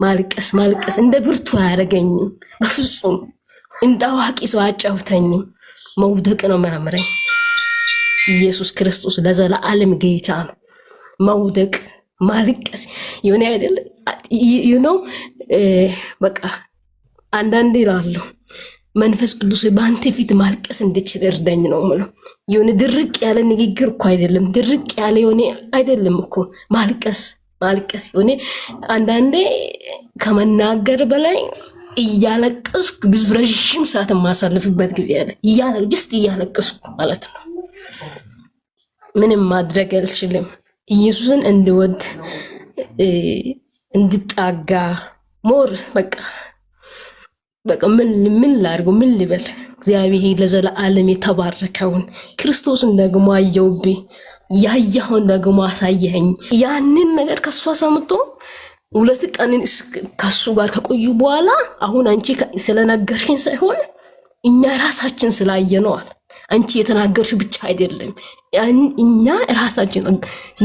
ማልቀስ እንደ ብርቱ አያረገኝም በፍጹም እንደ አዋቂ ሰው አጫውተኝም መውደቅ ነው የሚያምረኝ ኢየሱስ ክርስቶስ ለዘላለም ጌታ ነው መውደቅ ማልቀስ የሆነ አይደል በቃ አንዳንዴ ይላለው መንፈስ ቅዱስ ባንተ ፊት ማልቀስ እንድችል እርዳኝ ነው ማለት የሆነ ድርቅ ያለ ንግግር እኮ አይደለም ድርቅ ያለ የሆነ አይደለም እኮ ማልቀስ የሆነ አንዳንዴ ከመናገር በላይ እያለቀስኩ ብዙ ረጅም ሰዓት ማሳለፍበት ጊዜ አለ እያለቀስኩ ማለት ነው ምንም ማድረግ አልችልም ኢየሱስን እንድወድ እንድጣጋ ሞር በቃ ምን ላድርገው ምን ልበል እግዚአብሔር ለዘላለም የተባረከውን ክርስቶስን ደግሞ አየውብኝ ያያውን ደግሞ አሳየኝ ያንን ነገር ከሷ ሰምቶ ሁለት ቀን ከሱ ጋር ከቆዩ በኋላ አሁን አንቺ ስለነገርሽኝ ሳይሆን እኛ ራሳችን ስላየነዋል አንቺ የተናገርሽ ብቻ አይደለም እኛ ራሳችን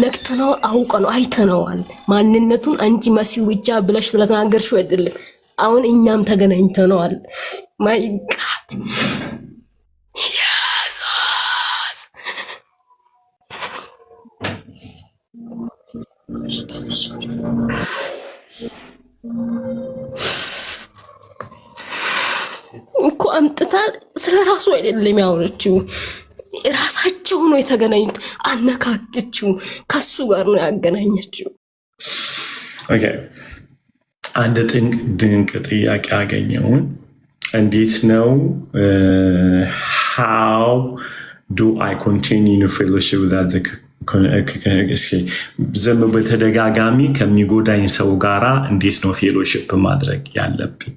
ነክተነው አውቀነው አይተነዋል ማንነቱን አንቺ መሲሁ ብቻ ብለሽ ስለተናገርሽ አይደለም አሁን እኛም ተገናኝተነዋል ማይ ጋድ ኢየሱስ እኮ አምጥታ ስለራሱ አይደለም ያወረችው ራሳቸው ነው የተገናኙት አነካከችው ከሱ ጋር ነው ያገናኘችው ኦኬ አንድ ድንቅ ጥያቄ አገኘውን እንዴት ነው how do I continue to fellowship with that ዝም በተደጋጋሚ ከሚጎዳኝ ሰው ጋራ እንዴት ነው ፌሎሺፕ ማድረግ ያለብኝ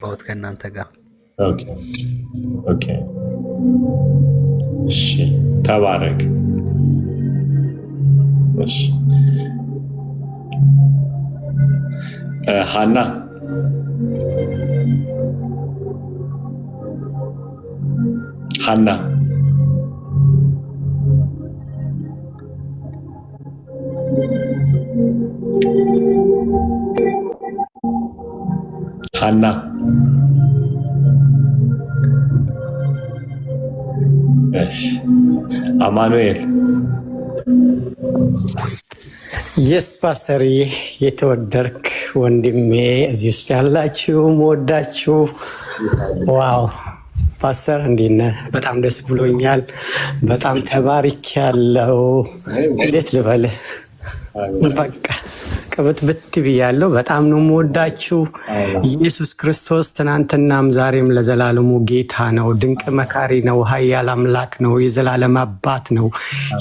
ባውት ከናንተ ጋር ኦኬ እሺ ተባረክ እሺ ሃና አማኑኤል የስ ፓስተር የተወደድክ ወንድሜ እዚህ ውስጥ ያላችሁ ወዳችሁ ዋው ፓስተር እንዴት ነህ በጣም ደስ ብሎኛል በጣም ተባርኬያለሁ እንዴት ልበልህ በቃ ቅብት ብያለሁ በጣም ነው የምወዳችሁ ኢየሱስ ክርስቶስ ትናንትናም ዛሬም ለዘላለሙ ጌታ ነው ድንቅ መካሪ ነው ኃያል አምላክ ነው የዘላለም አባት ነው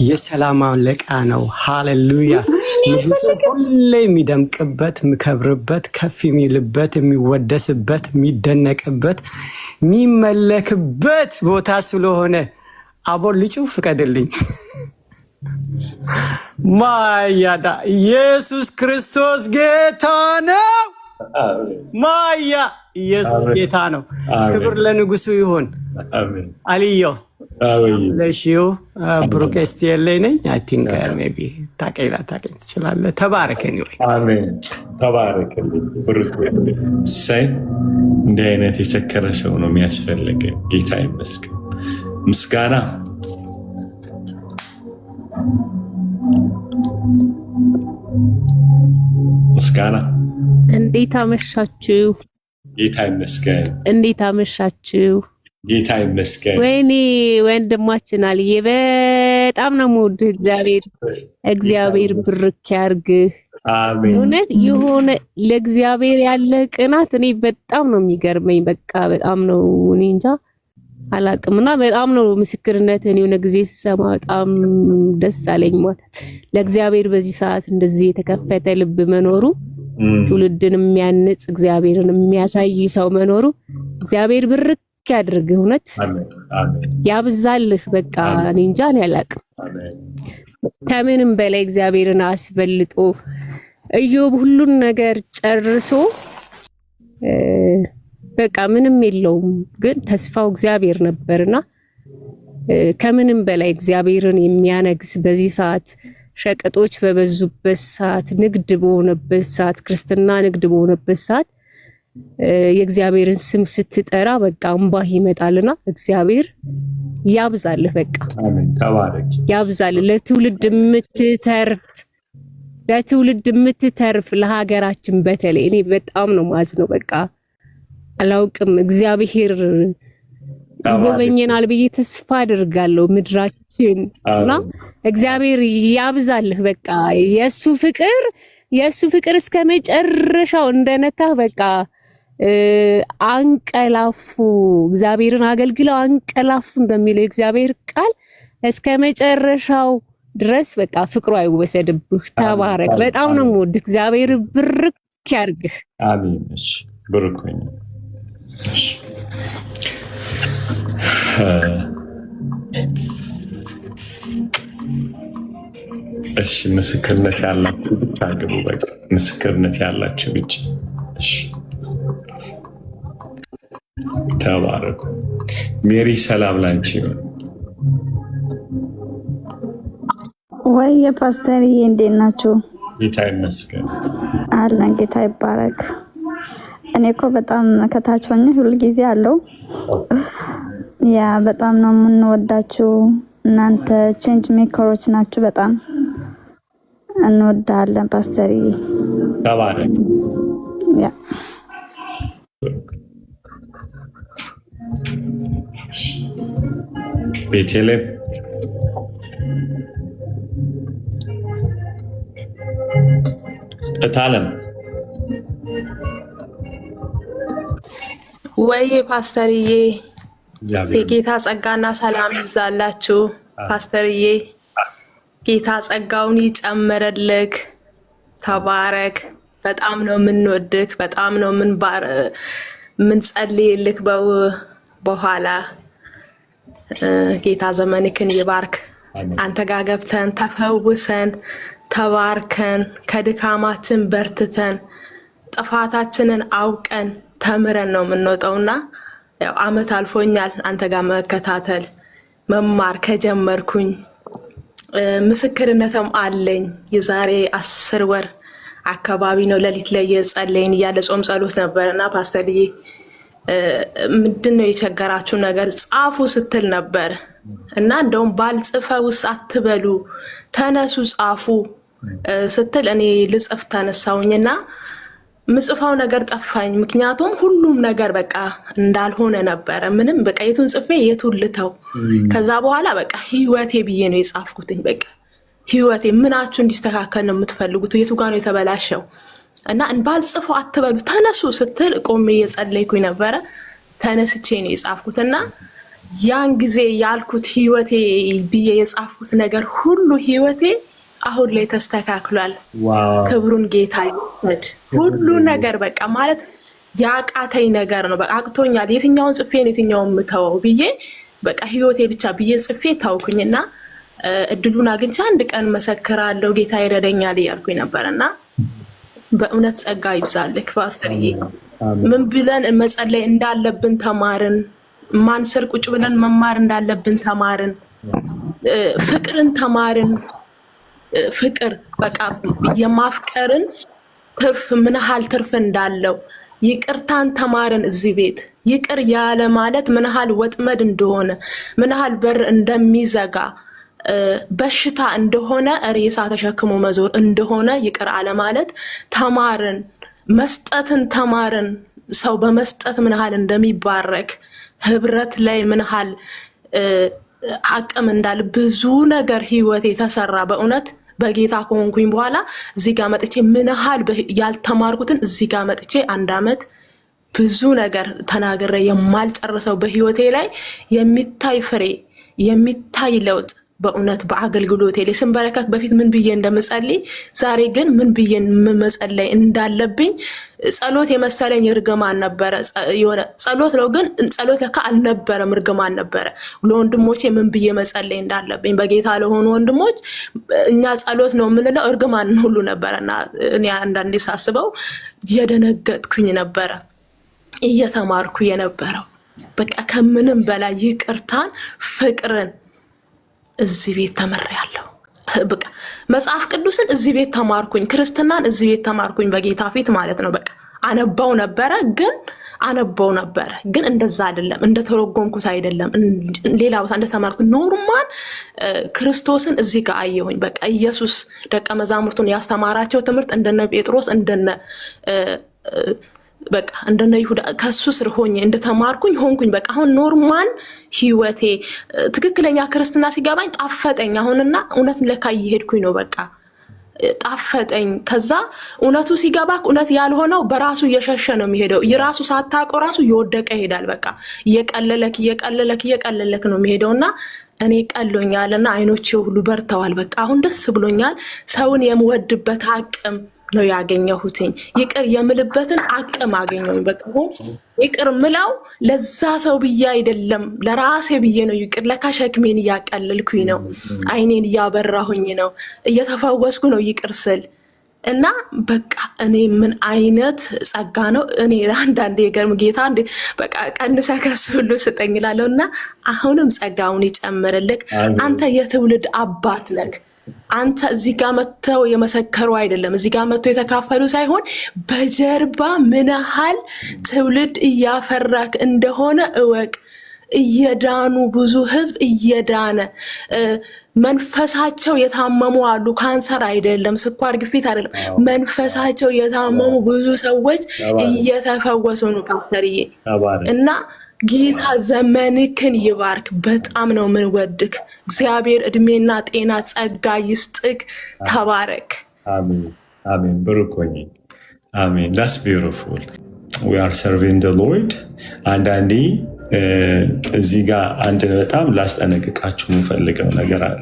የሰላም አለቃ ነው ሃሌሉያ ሁሌ የሚደምቅበት የሚከብርበት ከፍ የሚልበት የሚወደስበት የሚደነቅበት የሚመለክበት ቦታ ስለሆነ አቦ ልጩ ፍቀድልኝ ማያዳ ኢየሱስ ክርስቶስ ጌታ ነው ማያ ኢየሱስ ጌታ ነው ክብር ለንጉሱ ይሁን አሜን አልዮ ለሺው ብሩኬስት የለኝ አይ ቲንክ ሜቢ ታቀይላ ትችላለህ ተባረከኝ ወይ አሜን ተባረከልኝ ብሩክ ሰይ እንደ አይነት የሰከረ ሰው ነው የሚያስፈልግ ጌታ ይመስገን ምስጋና እንዴት አመሻችሁ ጌታ ይመስገን እንዴት አመሻችሁ ጌታ ይመስገን ወይኔ ወንድማችን አልዬ በጣም ነው የምወድህ እግዚአብሔር ብርክ ያርግህ አሜን እውነት የሆነ ለእግዚአብሔር ያለ ቅናት እኔ በጣም ነው የሚገርመኝ በቃ በጣም ነው እኔ እንጃ አላቅምና በጣም ነው ምስክርነትን የሆነ ጊዜ ሲሰማ በጣም ደስ አለኝ ማለት ለእግዚአብሔር በዚህ ሰዓት እንደዚህ የተከፈተ ልብ መኖሩ ትውልድን የሚያንጽ እግዚአብሔርን የሚያሳይ ሰው መኖሩ እግዚአብሔር ብርክ ያድርግህ እውነት አሜን ያብዛልህ በቃ እኔ እንጃ አላቅም ከምንም በላይ እግዚአብሔርን አስበልጦ ኢዮብ ሁሉን ነገር ጨርሶ በቃ ምንም የለውም ግን ተስፋው እግዚአብሔር ነበርና ከምንም በላይ እግዚአብሔርን የሚያነግስ በዚህ ሰዓት ሸቀጦች በበዙበት ሰዓት ንግድ በሆነበት ሰዓት ክርስትና ንግድ በሆነበት ሰዓት የእግዚአብሔርን ስም ስትጠራ በቃ እንባህ ይመጣልና እግዚአብሔር ያብዛልህ። በቃ አሜን። ተባረክ። ያብዛልህ ለትውልድ የምትተርፍ ለሀገራችን በተለይ እኔ በጣም ነው ማዝነው። በቃ አላውቅም እግዚአብሔር ይጎበኘናል ብዬ ተስፋ አድርጋለሁ ምድራችን እና እግዚአብሔር ያብዛልህ። በቃ የሱ ፍቅር እስከ መጨረሻው እንደነካህ በቃ አንቀላፉ እግዚአብሔርን አገልግለው አንቀላፉ እንደሚለው እግዚአብሔር ቃል እስከ መጨረሻው ድረስ በቃ ፍቅሩ አይወሰድብህ። ተባረክ። በጣም ነው የምወድ። እግዚአብሔር ብርክ ያርግህ። አሜን። እሺ ብርኩኝ። እሺ ምስክርነት ያላችሁ ብቻ ግቡ። በቃ ምስክርነት ያላችሁ ብቻ። እሺ ተባረኩ። ሜሪ ሰላም ላንቺ ነው። ወይ የፓስተርዬ እንዴት ናችሁ? ጌታ ይመስገን አለን። ጌታ ይባረክ። እኔ እኮ በጣም ከታች ሆኜ ሁሉ ጊዜ አለው ያ በጣም ነው የምንወዳችሁ። እናንተ ቼንጅ ሜከሮች ናችሁ። በጣም እንወዳለን ፓስተርዬ። ተባረክ። ያ ቤቴሌም እታለም ወይ ፓስተርዬ የጌታ ጸጋና ሰላም ይብዛላችሁ። ፓስተርዬ ጌታ ጸጋውን ይጨምርልክ። ተባረክ። በጣም ነው የምንወድክ፣ በጣም ነው የምንጸልይልክ። በኋላ ጌታ ዘመንክን ይባርክ። አንተ ጋር ገብተን ተፈውሰን ተባርከን ከድካማችን በርትተን ጥፋታችንን አውቀን ተምረን ነው የምንወጣውና ያው አመት አልፎኛል አንተ ጋር መከታተል መማር ከጀመርኩኝ። ምስክርነትም አለኝ። የዛሬ 10 ወር አካባቢ ነው ሌሊት ላይ የጸለይን እያለ ጾም ጸሎት ነበርና ፓስተርዬ ምንድነው የቸገራችሁ ነገር ጻፉ ስትል ነበር እና እንደውም ባልጽፈውስ አትበሉ ተነሱ ጻፉ ስትል እኔ ልጽፍ ተነሳውኝና ምጽፋው ነገር ጠፋኝ። ምክንያቱም ሁሉም ነገር በቃ እንዳልሆነ ነበረ። ምንም በቃ የቱን ጽፌ የቱን ልተው። ከዛ በኋላ በቃ ህይወቴ ብዬ ነው የጻፍኩትኝ። በቃ ህይወቴ ምናችሁ እንዲስተካከል ነው የምትፈልጉት? የቱ ጋር ነው የተበላሸው? እና ባልጽፈው አትበሉ ተነሱ ስትል ቆሜ እየጸለይኩኝ ነበረ። ተነስቼ ነው የጻፍኩትና ያን ጊዜ ያልኩት ህይወቴ ብዬ የጻፍኩት ነገር ሁሉ ህይወቴ አሁን ላይ ተስተካክሏል። ክብሩን ጌታ ይውሰድ። ሁሉ ነገር በቃ ማለት ያቃተኝ ነገር ነው። በቃ አቅቶኛል። የትኛውን ጽፌ ነው የትኛውን ምተወው ብዬ በቃ ህይወቴ ብቻ ብዬ ጽፌ ታውኩኝና እድሉን አግኝቼ አንድ ቀን መሰክራለሁ ጌታ ይረዳኛል እያልኩኝ ነበርና በእውነት ጸጋ ይብዛልክ ፓስተርዬ። ምን ብለን መጸለይ እንዳለብን ተማርን። ማን ስር ቁጭ ብለን መማር እንዳለብን ተማርን። ፍቅርን ተማርን። ፍቅር በቃ የማፍቀርን ትርፍ ምን ያህል ትርፍ እንዳለው ይቅርታን ተማርን። እዚህ ቤት ይቅር ያለ ማለት ምን ያህል ወጥመድ እንደሆነ ምን ያህል በር እንደሚዘጋ በሽታ እንደሆነ ሬሳ ተሸክሞ መዞር እንደሆነ ይቅር አለ ማለት ተማርን። መስጠትን ተማርን። ሰው በመስጠት ምን ያህል እንደሚባረክ ህብረት ላይ ምን ያህል አቅም እንዳለ ብዙ ነገር ህይወት የተሰራ በእውነት በጌታ ከሆንኩኝ በኋላ እዚህ ጋር መጥቼ ምን ያህል ያልተማርኩትን እዚህ ጋር መጥቼ 1 አመት ብዙ ነገር ተናግሬ የማልጨርሰው በህይወቴ ላይ የሚታይ ፍሬ የሚታይ ለውጥ በእውነት በአገልግሎቴ ላይ ስንበረከክ በፊት ምን ብዬ እንደምጸልይ ዛሬ ግን ምን ብዬ መጸለይ እንዳለብኝ ጸሎት የመሰለኝ እርግማን ነበረ። የሆነ ጸሎት ነው ግን ጸሎት ለካ አልነበረም እርግማን ነበረ። ለወንድሞቼ ምን ብዬ መጸለይ እንዳለብኝ በጌታ ለሆኑ ወንድሞች እኛ ጸሎት ነው የምንለው እርግማን ሁሉ ነበርና እኔ አንዳንዴ ሳስበው የደነገጥኩኝ ነበረ እየተማርኩ የነበረው በቃ ከምንም በላይ ይቅርታን ፍቅርን እዚህ ቤት ተመሪያለሁ። በቃ መጽሐፍ ቅዱስን እዚህ ቤት ተማርኩኝ፣ ክርስትናን እዚህ ቤት ተማርኩኝ በጌታ ፊት ማለት ነው። በቃ አነባው ነበረ ግን እንደዛ አይደለም፣ እንደተረጎምኩት አይደለም፣ ሌላ ቦታ እንደተማርኩት ኖርማል ክርስቶስን እዚህ ጋር አየሁኝ። በቃ ኢየሱስ ደቀ መዛሙርቱን ያስተማራቸው ትምህርት እንደነ ጴጥሮስ እንደነ ይሁዳ ከሱ ስር ሆኜ እንደተማርኩኝ ሆንኩኝ። በቃ አሁን ኖርማል ህይወቴ ትክክለኛ ክርስትና ሲገባኝ ጣፈጠኝ። አሁንና እውነት ለካ እየሄድኩኝ ነው። በቃ ጣፈጠኝ። ከዛ እውነቱ ሲገባክ እውነት ያልሆነው በራሱ እየሸሸ ነው የሚሄደው። የራሱ ሳታውቀው ራሱ እየወደቀ ይሄዳል። በቃ እየቀለለክ ነው የሚሄደውና እኔ ቀሎኛልና አይኖቼ ሁሉ በርተዋል። በቃ አሁን ደስ ብሎኛል። ሰውን የምወድበት አቅም ነው ያገኘሁትኝ። ይቅር የምልበትን አቅም አገኘሁኝ። በቃ ይቅር ምለው ለዛ ሰው ብዬ አይደለም ለራሴ ብዬ ነው። ይቅር ለካ ሸክሜን እያቀለልኩኝ ነው፣ አይኔን እያበራሁኝ ነው፣ እየተፈወስኩ ነው ይቅር ስል እና በቃ እኔ ምን አይነት ጸጋ ነው። እኔ አንዳንዴ የገርም ጌታ እንዴ በቃ ቀንሰ ከሱ ሁሉ ስጠኝ እላለሁና አሁንም ጸጋውን ይጨምርልክ። አንተ የትውልድ አባት ነክ። አንተ እዚህ ጋር መተው የመሰከሩ አይደለም፣ እዚህ ጋር መተው የተካፈሉ ሳይሆን በጀርባ ምን ያህል ትውልድ እያፈራክ እንደሆነ እወቅ። እየዳኑ ብዙ ህዝብ እየዳነ መንፈሳቸው የታመሙ አሉ። ካንሰር አይደለም፣ ስኳር ግፊት አይደለም፣ መንፈሳቸው የታመሙ ብዙ ሰዎች እየተፈወሱ ነው ፓስተርዬ። እና ጌታ ዘመንክን ይባርክ። በጣም ነው ምን ወድክ። እግዚአብሔር እድሜና ጤና ጸጋ ይስጥክ። ተባረክ። አሜን አሜን። ብሩኮኝ አሜን። that's beautiful. we are serving the Lord. አንዳንዴ እዚህ ጋር አንድ በጣም ላስጠነቅቃችሁ የምፈልገው ነገር አለ።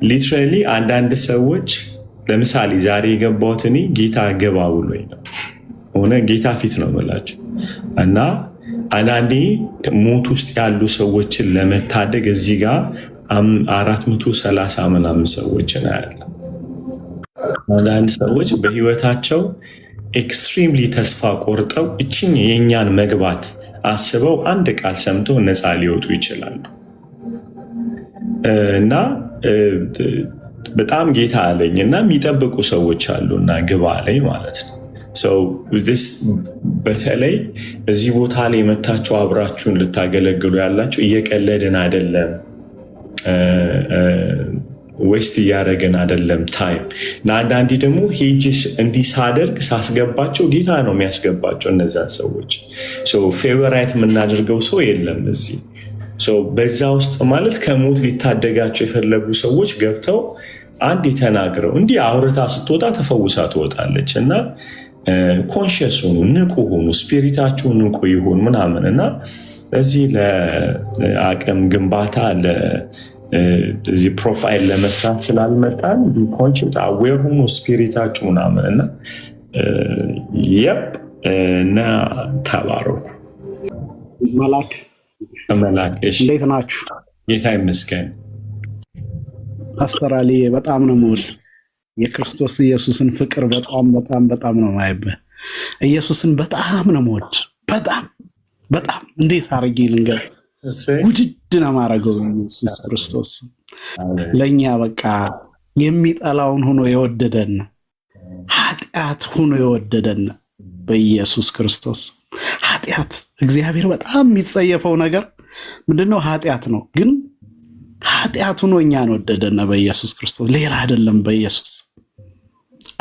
ሊትራሊ አንዳንድ ሰዎች ለምሳሌ ዛሬ የገባሁት እኔ ጌታ ገባ ብሎኝ ነው ሆነ ጌታ ፊት ነው የምላችሁ እና አንዳንዴ ሞት ውስጥ ያሉ ሰዎችን ለመታደግ እዚህ ጋር 430 ምናምን ሰዎች ናያለ። አንዳንድ ሰዎች በህይወታቸው ኤክስትሪምሊ ተስፋ ቆርጠው እችኝ የእኛን መግባት አስበው አንድ ቃል ሰምተው ነፃ ሊወጡ ይችላሉ እና በጣም ጌታ አለኝ እና የሚጠብቁ ሰዎች አሉና ግባ ላይ ማለት ነው። በተለይ እዚህ ቦታ ላይ መታችሁ አብራችሁን ልታገለግሉ ያላችሁ እየቀለድን አይደለም፣ ዌስት እያደረግን አይደለም ታይም እና አንዳንዴ ደግሞ ሄጅስ እንዲህ ሳደርግ ሳስገባቸው ጌታ ነው የሚያስገባቸው እነዛን ሰዎች። ፌቨራይት የምናደርገው ሰው የለም እዚህ። በዛ ውስጥ ማለት ከሞት ሊታደጋቸው የፈለጉ ሰዎች ገብተው አንድ የተናግረው እንዲህ አውርታ ስትወጣ ተፈውሳ ትወጣለች እና ኮንሽስ ሁኑ፣ ንቁ ሁኑ፣ ስፒሪታችሁ ንቁ ይሁን ምናምን እና እዚህ ለአቅም ግንባታ እዚህ ፕሮፋይል ለመስራት ስላልመጣን ኮንሽስ አዌር ሁኑ፣ ስፒሪታችሁ ምናምን እና እና ተባረኩ። መላክ እንዴት ናችሁ? ጌታ ይመስገን። ፓስተር አሊ በጣም ነው የምወድ የክርስቶስ ኢየሱስን ፍቅር በጣም በጣም በጣም ነው ማይበ ኢየሱስን በጣም ነው የምወድ። በጣም እንዴት አድርጌ ልንገር ውድድ ነው ማረገው ኢየሱስ ክርስቶስ ለኛ በቃ የሚጠላውን ሆኖ የወደደን ኃጢአት ሆኖ የወደደን በኢየሱስ ክርስቶስ። ኃጢአት እግዚአብሔር በጣም የሚጸየፈው ነገር ምንድነው? ኃጢአት ነው። ግን ኃጢአት ሆኖ እኛን ወደደን በኢየሱስ ክርስቶስ፣ ሌላ አይደለም በኢየሱስ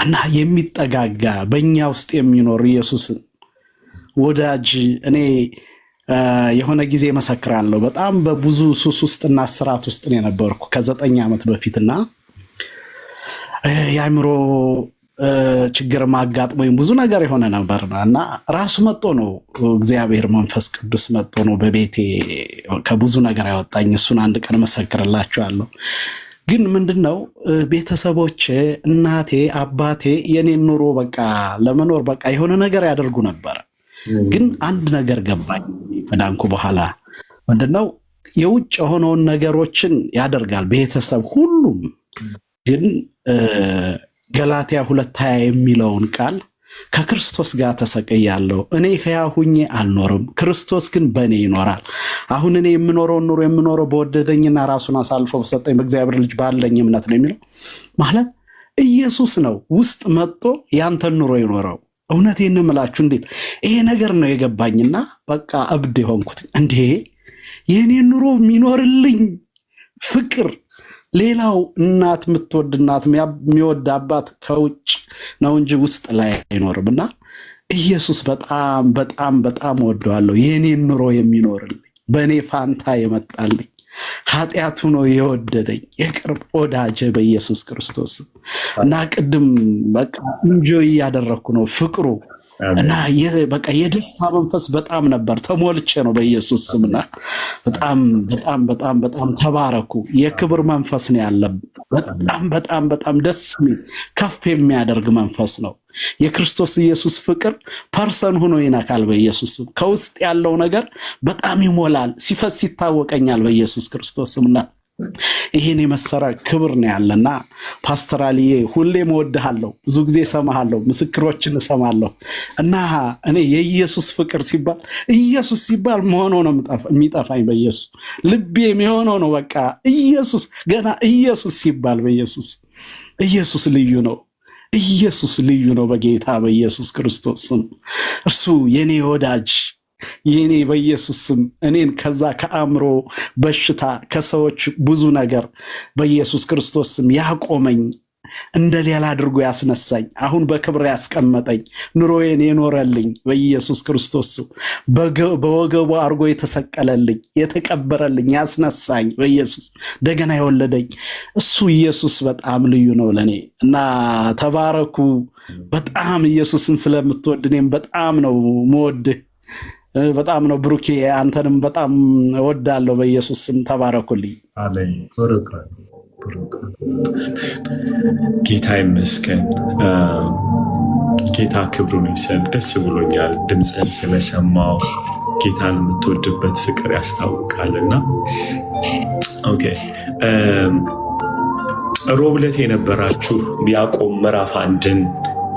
እና የሚጠጋጋ በእኛ ውስጥ የሚኖር ኢየሱስን ወዳጅ እኔ የሆነ ጊዜ መሰክራለሁ። በጣም በብዙ ሱስ ውስጥና ስራት ውስጥ ነው የነበርኩ ከ9 ዓመት በፊትና የአእምሮ ችግር ማጋጥሞኝ ብዙ ነገር የሆነ ነበርና እና ራሱ መጥቶ ነው እግዚአብሔር መንፈስ ቅዱስ መጥቶ ነው በቤቴ ከብዙ ነገር ያወጣኝ። እሱን አንድ ቀን መሰክርላችኋለሁ። ግን ምንድነው ቤተሰቦቼ እናቴ አባቴ የኔን ኑሮ በቃ ለመኖር በቃ የሆነ ነገር ያደርጉ ነበር። ግን አንድ ነገር ገባኝ ከዳንኩ በኋላ ምንድነው የውጭ የሆነውን ነገሮችን ያደርጋል ቤተሰብ ሁሉም። ግን ገላትያ 2:20 የሚለውን ቃል ከክርስቶስ ጋር ተሰቅያለሁ። እኔ ሕያው ሁኜ አልኖርም፣ ክርስቶስ ግን በእኔ ይኖራል። አሁን እኔ የምኖረውን ኑሮ የምኖረው በወደደኝና ራሱን አሳልፎ በሰጠኝ በእግዚአብሔር ልጅ ባለኝ እምነት ነው የሚለው ማለት ኢየሱስ ነው ውስጥ መጥቶ ያንተን ኑሮ ይኖረው። እውነቴን ነው የምላችሁ። እንዴት ይሄ ነገር ነው የገባኝና በቃ እብድ የሆንኩት። እንዴ የእኔን ኑሮ የሚኖርልኝ ፍቅር ሌላው እናት የምትወድ እናት የሚወድ አባት ከውጭ ነው እንጂ ውስጥ ላይ አይኖርም። እና ኢየሱስ በጣም በጣም በጣም ወደዋለሁ። የእኔን ኑሮ የሚኖርልኝ በእኔ ፋንታ የመጣልኝ ኃጢአቱ ነው የወደደኝ የቅርብ ወዳጄ በኢየሱስ ክርስቶስ እና ቅድም በቃ እንጆይ እያደረኩ ነው ፍቅሩ እና በቃ የደስታ መንፈስ በጣም ነበር ተሞልቼ ነው በኢየሱስ ስምና በጣም በጣም በጣም በጣም ተባረኩ። የክብር መንፈስ ነው ያለ በጣም በጣም በጣም ደስ የሚል ከፍ የሚያደርግ መንፈስ ነው። የክርስቶስ ኢየሱስ ፍቅር ፐርሰን ሆኖ ይነካል በኢየሱስ ስም። ከውስጥ ያለው ነገር በጣም ይሞላል፣ ሲፈስ ይታወቀኛል በኢየሱስ ክርስቶስ ስምና ይሄን የመሰረ ክብር ነው ያለና ፓስተር አልዬ ሁሌም እወድሃለሁ፣ ብዙ ጊዜ እሰማሃለሁ፣ ምስክሮችን እሰማለሁ እና እኔ የኢየሱስ ፍቅር ሲባል ኢየሱስ ሲባል መሆኑ ነው የሚጠፋኝ በኢየሱስ ልቤ የሚሆነው ነው በቃ ኢየሱስ ገና ኢየሱስ ሲባል በኢየሱስ ኢየሱስ ልዩ ነው። ኢየሱስ ልዩ ነው በጌታ በኢየሱስ ክርስቶስ ስም። እርሱ የኔ ወዳጅ የኔ በኢየሱስ ስም እኔን ከዛ ከአእምሮ በሽታ ከሰዎች ብዙ ነገር በኢየሱስ ክርስቶስ ስም ያቆመኝ እንደ ሌላ አድርጎ ያስነሳኝ አሁን በክብር ያስቀመጠኝ ኑሮዬን የኖረልኝ በኢየሱስ ክርስቶስ ስም በወገቡ አድርጎ የተሰቀለልኝ የተቀበረልኝ ያስነሳኝ በኢየሱስ እንደገና የወለደኝ እሱ ኢየሱስ በጣም ልዩ ነው ለኔ እና ተባረኩ። በጣም ኢየሱስን ስለምትወድ እኔም በጣም ነው የምወድህ። በጣም ነው ብሩኬ፣ አንተንም በጣም እወዳለሁ በኢየሱስ ስም። ተባረኩልኝ። አሜን። ጌታ ይመስገን። ጌታ ክብሩን ይሰጥ። ደስ ብሎኛል ድምፅን ስለሰማው። ጌታን የምትወድበት ፍቅር ያስታውቃልና ኦኬ። ሮብ ዕለት የነበራችሁ ያዕቆብ ምዕራፍ 1ን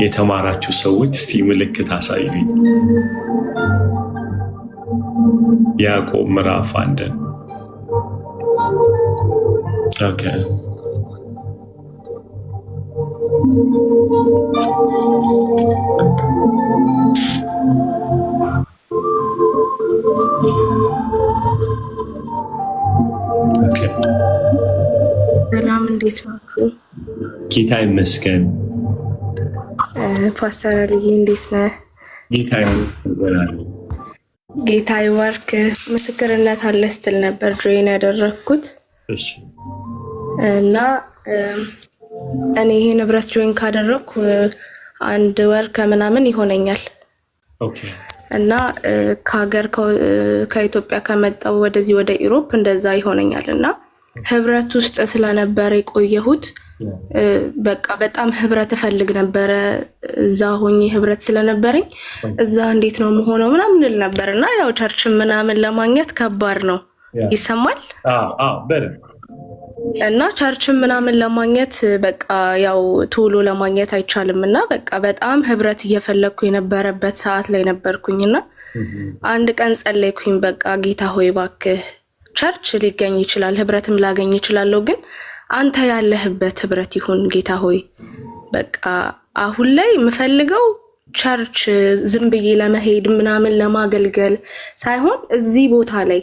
የተማራችሁ ሰዎች እስቲ ምልክት አሳዩኝ። ያዕቆብ ምዕራፍ 1 ኦኬ። ሰላም፣ እንዴት ናችሁ? ጌታ ይመስገን። ፓስተር አልዬ እንዴት ነህ? ጌታ ይመስገን። ጌታ ይባርክ። ምስክርነት አለ ስትል ነበር ጆይን ያደረግኩት እና እኔ ይሄ ንብረት ጆይን ካደረግኩ 1 ወር ከምናምን ይሆነኛል እና ከሀገር ከኢትዮጵያ ከመጣው ወደዚህ ወደ ኢሮፕ እንደዛ ይሆነኛል እና ህብረት ውስጥ ስለነበረ የቆየሁት በቃ በጣም ህብረት እፈልግ ነበረ። እዛ ሆኜ ህብረት ስለነበረኝ እዛ እንዴት ነው መሆነው ምናምን ል ነበር እና ያው ቸርች ምናምን ለማግኘት ከባድ ነው ይሰማል። እና ቸርች ምናምን ለማግኘት በቃ ያው ቶሎ ለማግኘት አይቻልም እና በቃ በጣም ህብረት እየፈለግኩ የነበረበት ሰዓት ላይ ነበርኩኝና አንድ ቀን ጸለይኩኝ። በቃ ጌታ ሆይ እባክህ ቸርች ሊገኝ ይችላል፣ ህብረትም ላገኝ ይችላለሁ፣ ግን አንተ ያለህበት ህብረት ይሁን ጌታ ሆይ። በቃ አሁን ላይ የምፈልገው ቸርች ዝም ብዬ ለመሄድ ምናምን ለማገልገል ሳይሆን እዚህ ቦታ ላይ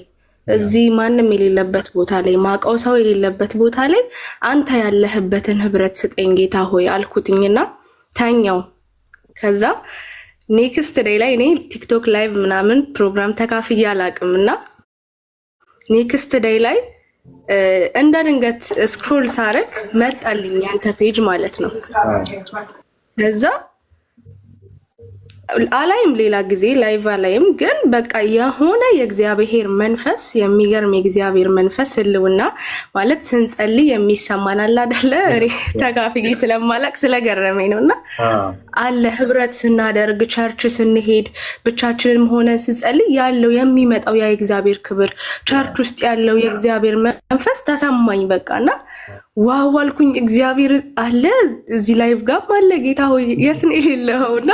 እዚህ ማንም የሌለበት ቦታ ላይ ማቀው ሰው የሌለበት ቦታ ላይ አንተ ያለህበትን ህብረት ስጠኝ ጌታ ሆይ አልኩትኝና ተኛው። ከዛ ኔክስት ዴይ ላይ እኔ ቲክቶክ ላይቭ ምናምን ፕሮግራም ተካፍዬ አላቅምና ኔክስት ዴይ ላይ እንደ ድንገት ስክሮል ሳረግ መጣልኝ ያንተ ፔጅ ማለት ነው። ከዛ አላይም ሌላ ጊዜ ላይቭ አላይም፣ ግን በቃ የሆነ የእግዚአብሔር መንፈስ የሚገርም የእግዚአብሔር መንፈስ ህልውና ማለት ስንጸልይ የሚሰማን አለ አይደለ? ተካፍዬ ስለማላቅ ስለገረመኝ ነውና አለ ህብረት ስናደርግ ቸርች ስንሄድ ብቻችንም ሆነ ስንጸልይ ያለው የሚመጣው ያ የእግዚአብሔር ክብር ቸርች ውስጥ ያለው የእግዚአብሔር መንፈስ ተሰማኝ በቃና ዋው አልኩኝ። እግዚአብሔር አለ እዚህ ላይቭ ጋር አለ። ጌታ ሆይ የት ነው የሌለውና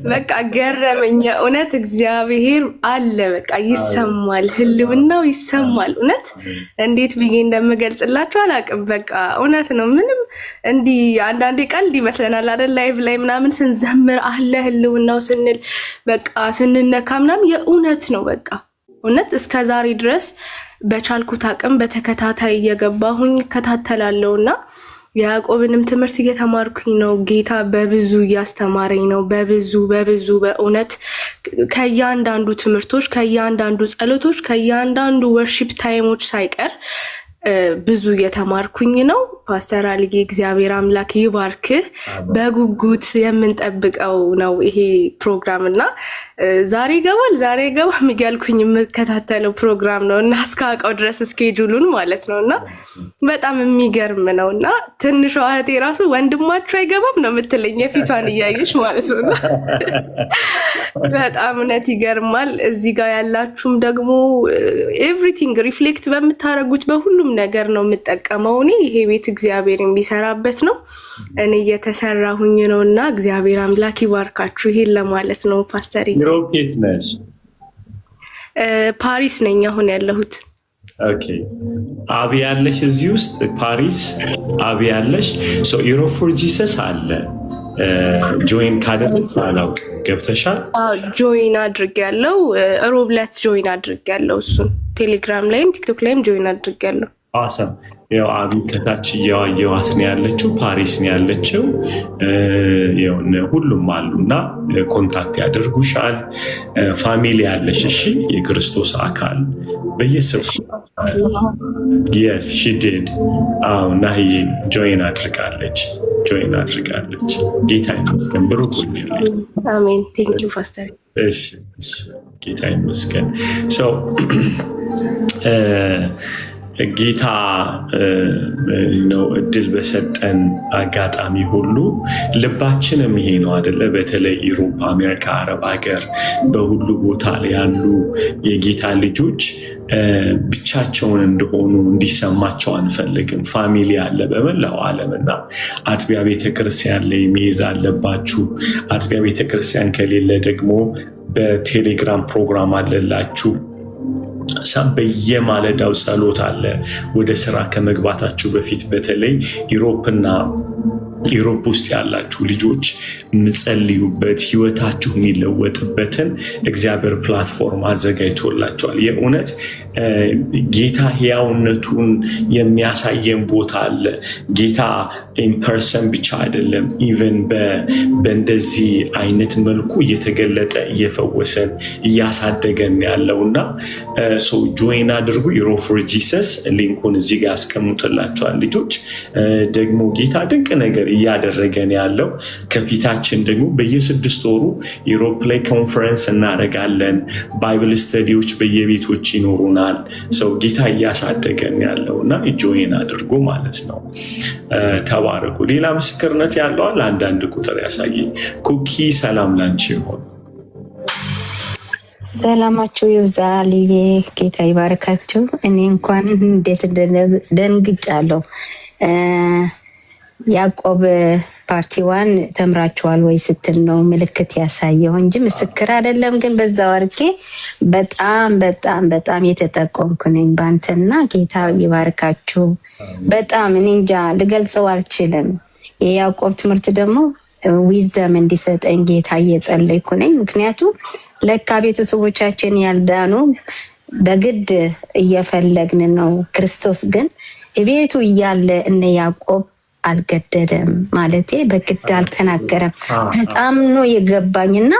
በቃ ገረመኝ። እውነት እግዚአብሔር አለ። በቃ ይሰማል፣ ህልውናው ይሰማል። እውነት እንዴት ብዬ እንደምገልጽላችሁ አላውቅም። በቃ እውነት ነው። ምንም እንዲህ አንዳንዴ ቀልድ ይመስለናል አይደል? ላይቭ ላይ ምናምን ስንዘምር አለ ህልውናው ስንል በቃ ስንነካ ምናምን የእውነት ነው። በቃ እውነት እስከ ዛሬ ድረስ በቻልኩት አቅም በተከታታይ እየገባሁኝ ከታተላለውና ያዕቆብንም ትምህርት እየተማርኩኝ ነው። ጌታ በብዙ እያስተማረኝ ነው። በብዙ በእውነት ከእያንዳንዱ ትምህርቶች፣ ከእያንዳንዱ ጸሎቶች፣ ከእያንዳንዱ ወርሺፕ ታይሞች ሳይቀር ብዙ እየተማርኩኝ ነው። ፓስተር አልዬ እግዚአብሔር አምላክ ይባርክህ። በጉጉት የምንጠብቀው ነው ይሄ ፕሮግራም እና ዛሬ ይገባል እያልኩኝ የምከታተለው ፕሮግራም ነው እና እስካውቀው ድረስ እስኬጁሉን ማለት ነው እና በጣም የሚገርም ነው እና ትንሿ እህቴ ራሱ ወንድማችሁ አይገባም ነው የምትለኝ የፊቷን እያየች ማለት ነው እና በጣም እውነት ይገርማል። እዚህ ጋር ያላችሁም ደግሞ ኤቭሪቲንግ ሪፍሌክት በምታደርጉት በሁሉም ነገር ነው የምጠቀመው እኔ። ይሄ ቤት እግዚአብሔር የሚሰራበት ነው፣ እኔ እየተሰራሁኝ ነው እና እግዚአብሔር አምላክ ይባርካችሁ። ይሄን ለማለት ነው ፓስተር። ሮኬት ነሽ? ፓሪስ ነኝ አሁን ያለሁት። ኦኬ። አብ ያለሽ እዚህ ውስጥ ፓሪስ አብ ያለሽ። ሶ ዩሮፕ ፎር ጂሰስ አለ ጆይን ካደረግሽ አላውቅም። ገብተሻል? ጆይን አድርጌያለሁ። ሮብ ዕለት ጆይን አድርጌያለሁ። እሱን ቴሌግራም ላይም ቲክቶክ ላይም ጆይን አድርጌያለሁ። አሰም ያው አቢ ከታች እየዋየዋት ነው ያለችው፣ ፓሪስ ነው ያለችው። ሁሉም አሉና ኮንታክት ያደርጉሻል። ፋሚሊ ያለሽ እሺ፣ የክርስቶስ አካል በየስሩ yes she did ናሂ ጆይን አድርጋለች። ጌታ ይመስገን። ብሩክ ይሁን። አሜን። ቴንክ ዩ ፓስተር። እሺ ጌታ ይመስገን። ጌታ ነው እድል በሰጠን አጋጣሚ ሁሉ ልባችንም ይሄ ነው አይደለ? በተለይ ኢሮፓ፣ አሜሪካ፣ አረብ ሀገር በሁሉ ቦታ ላይ ያሉ የጌታ ልጆች ብቻቸውን እንደሆኑ እንዲሰማቸው አንፈልግም። ፋሚሊ አለ በመላው ዓለም እና አጥቢያ ቤተክርስቲያን ላይ መሄድ አለባችሁ። አጥቢያ ቤተክርስቲያን ከሌለ ደግሞ በቴሌግራም ፕሮግራም አለላችሁ። በየማለዳው ጸሎት አለ። ወደ ስራ ከመግባታችሁ በፊት በተለይ ኢሮፕ ውስጥ ያላችሁ ልጆች የምጸልዩበት ህይወታችሁ የሚለወጥበትን እግዚአብሔር ፕላትፎርም አዘጋጅቶላቸዋል። የእውነት ጌታ ሕያውነቱን የሚያሳየን ቦታ አለ። ጌታ ኢንፐርሰን ብቻ አይደለም፣ ኢቨን በእንደዚህ አይነት መልኩ እየተገለጠ እየፈወሰን እያሳደገን ያለውና ጆይን አድርጉ። ዩሮፕ ፎር ጂሰስ ሊንኩን እዚህ ጋር ያስቀምጥላቸዋል። ልጆች ደግሞ ጌታ ድንቅ ነገር እያደረገን ያለው ከፊታችን ደግሞ በየ6 ወሩ ዩሮፕ ላይ ኮንፈረንስ እናደርጋለን። ባይብል ስተዲዎች በየቤቶች ይኖሩናል። ሰው ጌታ እያሳደገን ያለው እና ጆይን አድርጎ ማለት ነው። ተባረኩ። ሌላ ምስክርነት ያለዋል አንዳንድ ቁጥር ያሳየኝ። ኩኪ ሰላም ላንቺ ይሆን። ሰላማችሁ ይብዛ። ልዬ ጌታ ይባርካችሁ። እኔ እንኳን እንዴት ደንግጫለሁ። ያዕቆብ ፓርቲ 1 ተምራችኋል ወይ ስትል ነው ምልክት ያሳየው እንጂ ምስክር አይደለም። ግን በዛው አርጌ በጣም የተጠቀምኩ ነኝ ባንተና ጌታ ይባርካችሁ። በጣም እኔ እንጃ ልገልጸው አልችልም። የያዕቆብ ትምህርት ደግሞ ዊዝደም እንዲሰጠኝ ጌታ እየጸለይኩ ነኝ። ምክንያቱም ለካ ቤተሰቦቻችን ያልዳኑ በግድ እየፈለግን ነው። ክርስቶስ ግን ቤቱ እያለ እነ ያዕቆብ አልገደደም ማለቴ በግድ አልተናገረም። በጣም ነው የገባኝና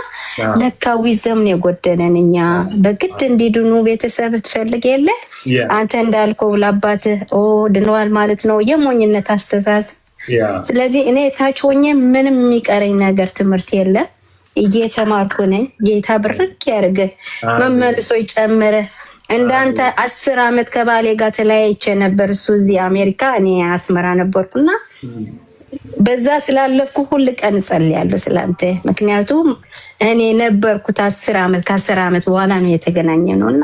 ለካ ዊዝደም ነው የጎደለን። እኛ በግድ እንዲድኑ ቤተሰብ ትፈልግ የለ አንተ እንዳልከው ለአባትህ ድነዋል ማለት ነው የሞኝነት አስተሳሰብ። ስለዚህ እኔ ታች ሆኜ ምንም የሚቀረኝ ነገር ትምህርት የለም፣ እየተማርኩ ነኝ። ጌታ ብርክ ያርገ መመልሶ ይጨምረ። እንዳንተ 10 ዓመት ከባሌ ጋር ተለያይቼ ነበር። እሱ እዚህ አሜሪካ፣ እኔ አስመራ ነበርኩና በዛ ስላለፍኩ ሁሉ ቀን ጸልያለሁ ስላንተ። ምክንያቱም እኔ ነበርኩት 10 ዓመት ከ10 ዓመት በኋላ ነው የተገናኘነውና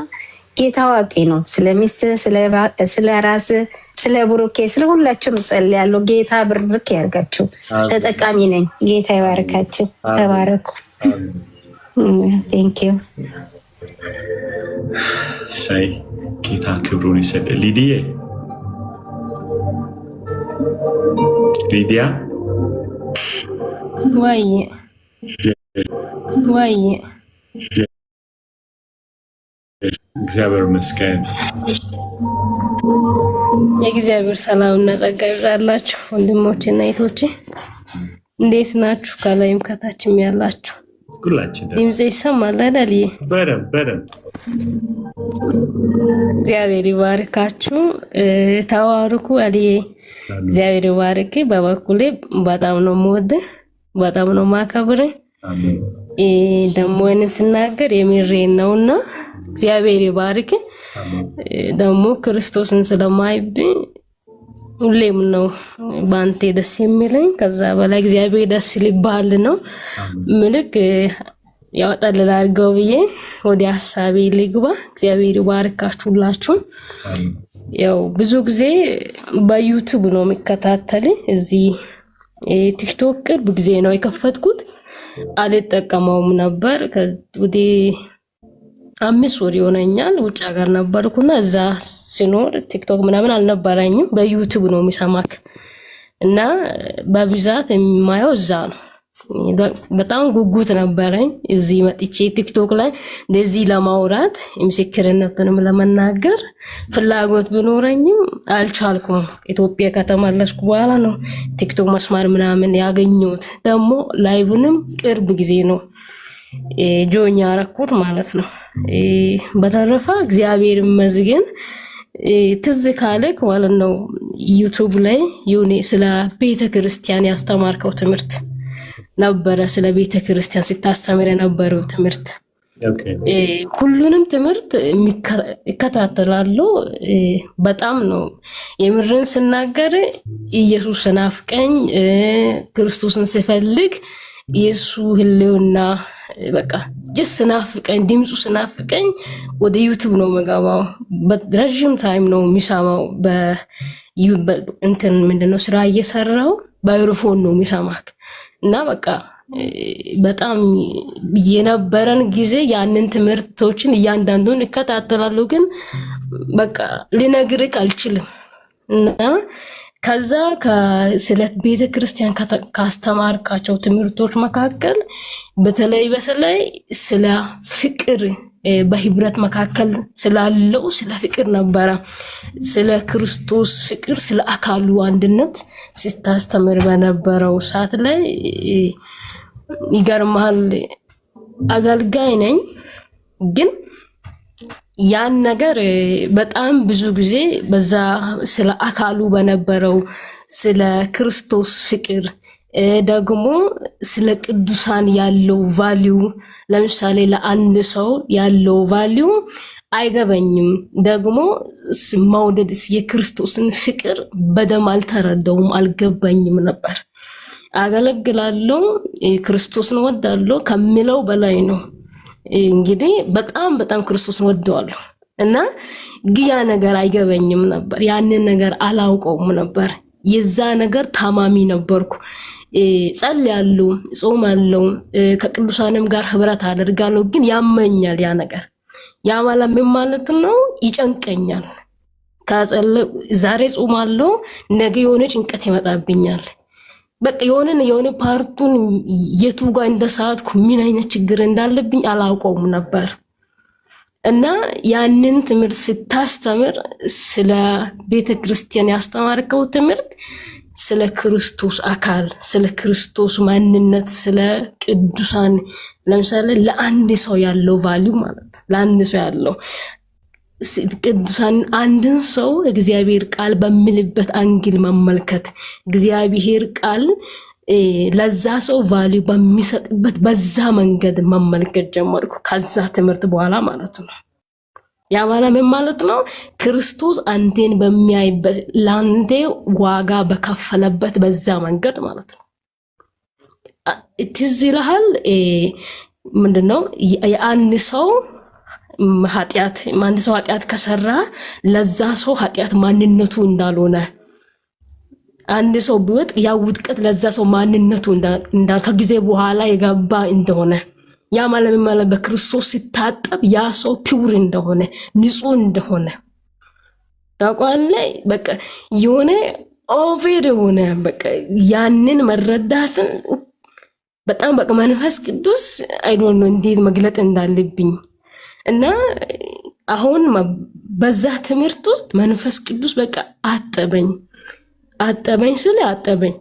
ጌታ አዋቂ ነው። ስለሚስት ስለራስ ስለ ብሩኬ ስለ ሁላችሁም ጸልያለሁ። ጌታ ብርክ ያርጋችሁ። ተጠቃሚ ነኝ። ጌታ ይባርካችሁ። ተባረኩ። ቴንክ ዩ። ሳይ ጌታ ክብሩን ይሰጥ። ሊዲያ ወይ እግዚአብሔር ይመስገን። የእግዚአብሔር ሰላምና ጸጋ ይብዛላችሁ ወንድሞቼና እህቶቼ፣ እንዴት ናችሁ? ከላይም ከታችም ያላችሁ ሁላችን ድምጼ ይሰማል አይደል? በደንብ እግዚአብሔር ይባርካችሁ። ተባረኩ። አልዬ እግዚአብሔር ይባርክ። በበኩሌ በጣም ነው የምወድህ፣ በጣም ነው የማከብርህ። ደግሞ እኔን ስናገር የምሬን ነውና እግዚአብሔር ይባርክ። ደግሞ ክርስቶስን ስለማይብኝ ሁሌም ነው ባንተ ደስ የሚለኝ። ከዛ በላይ እግዚአብሔር ደስ ሊባል ነው ምልክ ያወጣልላ አድርገው ብዬ ወደ ሐሳቤ ልግባ። እግዚአብሔር ይባርካችሁ ሁላችሁ። ያው ብዙ ጊዜ በዩቲዩብ ነው የሚከታተል። እዚህ ቲክቶክ ቅርብ ጊዜ ነው የከፈትኩት፣ አልጠቀመውም ነበር። ወደ 5 ወር ይሆነኛል ውጭ ሀገር ነበርኩና እዛ ሲኖር ቲክቶክ ምናምን አልነበረኝም። በዩቲዩብ ነው የሚሰማክ እና በብዛት የማየው እዛ ነው። በጣም ጉጉት ነበረኝ እዚህ መጥቼ ቲክቶክ ላይ እንደዚህ ለማውራት ምስክርነትንም ለመናገር ፍላጎት ቢኖረኝም አልቻልኩም። ኢትዮጵያ ከተመለስኩ በኋላ ነው ቲክቶክ መስመር ምናምን ያገኘሁት። ደግሞ ላይቭንም ቅርብ ጊዜ ነው ጆይን ያረኩት ማለት ነው። በተረፈ እግዚአብሔር ይመስገን። ትዝ ካለክ ማለት ነው ዩቲዩብ ላይ የሆነ ስለ ቤተክርስቲያን ያስተማርከው ትምህርት ነበረ። ስለ ቤተክርስቲያን ስታስተምር የነበረው ትምህርት ሁሉንም ትምህርት እከታተላለሁ። በጣም ነው የምርን ስናገር ኢየሱስ ናፍቀኝ፣ ክርስቶስን ስፈልግ ኢየሱስ ህልውና በቃ ጀስ ናፍቀኝ፣ ድምፁ ስናፍቀኝ ወደ ዩቲዩብ ነው መጋባው። በረጅም ታይም ነው የሚሰማው። እንትን ምንድነው ስራ እየሰራው በአይሮፎን ነው የሚሰማክ እና በቃ በጣም የነበረን ጊዜ ያንን ትምህርቶችን እያንዳንዱን እከታተላለሁ፣ ግን በቃ ልነግርህ አልችልም። እና ከዛ ስለ ቤተክርስቲያን ካስተማርካቸው ትምህርቶች መካከል በተለይ ስለ ፍቅር በህብረት መካከል ስላለው ስለ ፍቅር ነበረ። ስለ ክርስቶስ ፍቅር፣ ስለ አካሉ አንድነት ስታስተምር በነበረው ሰዓት ላይ ይገርማል። አገልጋይ ነኝ፣ ግን ያን ነገር በጣም ብዙ ጊዜ በዛ ስለ አካሉ በነበረው ስለ ክርስቶስ ፍቅር ደግሞ ስለ ቅዱሳን ያለው ቫልዩ፣ ለምሳሌ ለአንድ ሰው ያለው ቫልዩ አይገበኝም። ደግሞ መውደድ የክርስቶስን ፍቅር በደም አልተረዳውም፣ አልገባኝም ነበር። አገለግላለሁ፣ ክርስቶስን ወዳለሁ ከሚለው በላይ ነው። እንግዲህ በጣም ክርስቶስን ወደዋለሁ እና ያ ነገር አይገበኝም ነበር። ያንን ነገር አላውቀውም ነበር። የዛ ነገር ታማሚ ነበርኩ። ጸልያለሁ፣ ጾማለሁ፣ ከቅዱሳንም ጋር ህብረት አደርጋለሁ፣ ግን ያመኛል ያ ነገር። ያ ማለት ምን ማለት ነው? ይጨንቀኛል። ዛሬ ጾማለሁ፣ ነገ የሆነ ጭንቀት ይመጣብኛል። በቃ የሆነ ፓርቱን የቱ ጋር እንደሳትኩ ምን አይነት ችግር እንዳለብኝ አላውቀውም ነበር። እና ያንን ትምህርት ስታስተምር ስለ ቤተክርስቲያን ያስተማርከው ትምህርት ስለ ክርስቶስ አካል፣ ስለ ክርስቶስ ማንነት፣ ስለ ቅዱሳን፣ ለምሳሌ ለአንድ ሰው ያለው ቫልዩ ማለት ለአንድ ሰው ያለው ቅዱሳን፣ አንድን ሰው እግዚአብሔር ቃል በሚልበት አንግል መመልከት፣ እግዚአብሔር ቃል ለዛ ሰው ቫልዩ በሚሰጥበት በዛ መንገድ መመልከት ጀመርኩ ከዛ ትምህርት በኋላ ማለት ነው። ያ ማለት ምን ማለት ነው? ክርስቶስ አንተን በሚያይበት ላንተ ዋጋ በከፈለበት በዛ መንገድ ማለት ነው። ትዝ ይልሃል ምንድነው የአንድ ሰው ኃጢአት አንድ ሰው ኃጢአት ከሰራ ለዛ ሰው ኃጢአት ማንነቱ እንዳልሆነ አንድ ሰው ቢወጥ ያ ውድቀት ለዛ ሰው ማንነቱ ከጊዜ በኋላ የገባ እንደሆነ ያ ማለት በክርስቶስ ሲታጠብ ያ ሰው ፒውር እንደሆነ ንጹህ እንደሆነ ታውቃለህ። በቃ የሆነ ኦቨር የሆነ በቃ ያንን መረዳትን በጣም በቃ መንፈስ ቅዱስ አይ ዶንት ኖ እንዴት መግለጥ እንዳለብኝ እና አሁን በዛ ትምህርት ውስጥ መንፈስ ቅዱስ በቃ አጠበኝ ስለ አጠበኝ።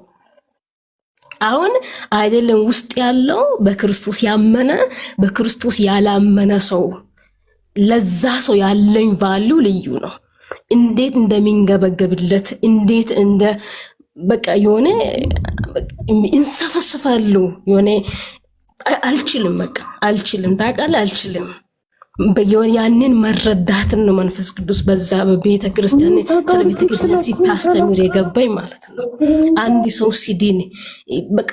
አሁን አይደለም ውስጥ ያለው በክርስቶስ ያመነ በክርስቶስ ያላመነ ሰው ለዛ ሰው ያለኝ ቫልዩ ልዩ ነው። እንዴት እንደሚንገበገብለት እንዴት እንደ በቃ የሆነ እንሰፈሰፋለሁ የሆነ አልችልም በቃ አልችልም ታውቃለህ አልችልም። ያንን መረዳትን ነው መንፈስ ቅዱስ በዛ በቤተ ክርስቲያን ስለ ቤተ ክርስቲያን ሲታስተምር የገባኝ ማለት ነው። አንድ ሰው ሲድን በቃ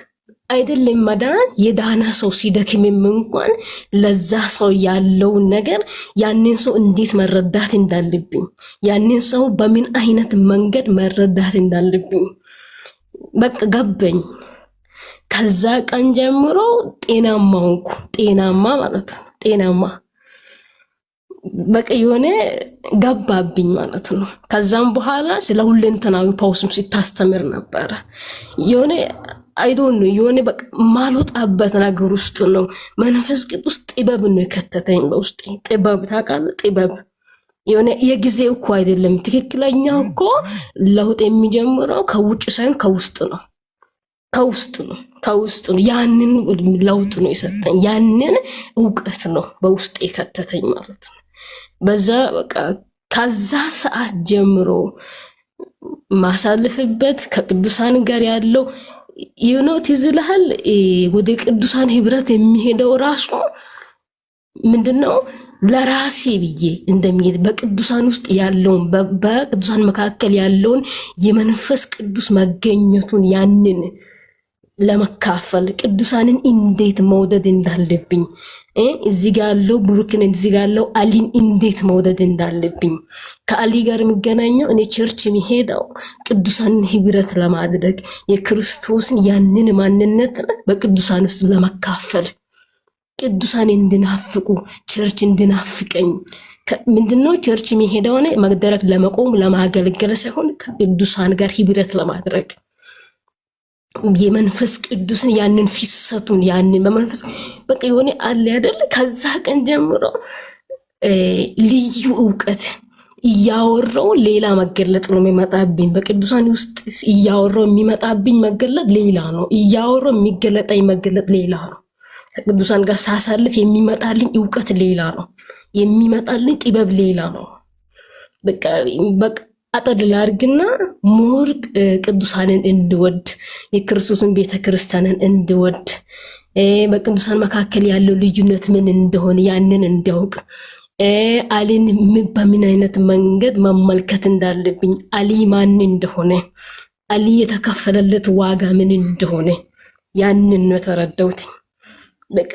አይደለም መዳን የዳና ሰው ሲደክምም እንኳን ለዛ ሰው ያለውን ነገር ያንን ሰው እንዴት መረዳት እንዳለብኝ ያንን ሰው በምን አይነት መንገድ መረዳት እንዳለብኝ በቃ ገባኝ። ከዛ ቀን ጀምሮ ጤናማ ማለት ነው ጤናማ በቃ የሆነ ገባብኝ ማለት ነው። ከዛም በኋላ ስለ ሁለንተናዊ ፓውስም ሲታስተምር ነበር። የሆነ አይዶን ነው የሆነ በቃ ማልወጣበት ነገር ውስጥ ነው መንፈስ ቅዱስ ጥበብ ነው የከተተኝ በውስጤ። ጥበብ ታውቃለህ ጥበብ የሆነ የጊዜው እኮ አይደለም ትክክለኛው እኮ ለውጥ የሚጀምረው ከውጭ ሳይሆን ከውስጥ ነው ከውስጥ ነው። ያንን ለውጥ ነው የሰጠኝ ያንን ዕውቀት ነው በውስጤ የከተተኝ ማለት ነው። በዛ በቃ ከዛ ሰዓት ጀምሮ ማሳልፍበት ከቅዱሳን ጋር ያለው ትዝ ይልሃል ወደ ቅዱሳን ህብረት የሚሄደው ራሱ ምንድነው ለራሴ ብዬ እንደሚሄድ በቅዱሳን ውስጥ ያለውን በቅዱሳን መካከል ያለውን የመንፈስ ቅዱስ መገኘቱን ያንን ለመካፈል ቅዱሳንን እንዴት መውደድ እንዳለብኝ እዚህ ጋር ያለው ብሩክን እዚህ ጋር ያለው አሊን እንዴት መውደድ እንዳለብኝ ከአሊ ጋር የሚገናኘው እኔ ቸርች የሚሄደው ቅዱሳንን ህብረት ለማድረግ የክርስቶስን ያንን ማንነት በቅዱሳን ውስጥ ለመካፈል ቅዱሳን እንድናፍቁ ቸርች እንድናፍቀኝ ምንድነው ቸርች የሚሄደው እኔ መድረክ ለመቆም ለማገልገል ሳይሆን ከቅዱሳን ጋር ህብረት ለማድረግ የመንፈስ ቅዱስን ያንን ፍሰቱን ያንን በመንፈስ በቃ የሆነ አለ አይደል። ከዛ ቀን ጀምሮ ልዩ ዕውቀት እያወራው ሌላ መገለጥ ነው የሚመጣብኝ። በቅዱሳን ውስጥ እያወራው የሚመጣብኝ መገለጥ ሌላ ነው፣ እያወራው የሚገለጠኝ መገለጥ ሌላ ነው። ከቅዱሳን ጋር ሳሳልፍ የሚመጣልኝ ዕውቀት ሌላ ነው፣ የሚመጣልኝ ጥበብ ሌላ ነው። በቃ አጠድል አድርግና ሞር ቅዱሳንን እንድወድ የክርስቶስን ቤተ ክርስቲያንን እንድወድ በቅዱሳን መካከል ያለው ልዩነት ምን እንደሆነ ያንን እንዲያውቅ አሊን በምን አይነት መንገድ መመልከት እንዳለብኝ አሊ ማን እንደሆነ አሊ የተከፈለለት ዋጋ ምን እንደሆነ ያንን ነው ተረዳሁት። በቃ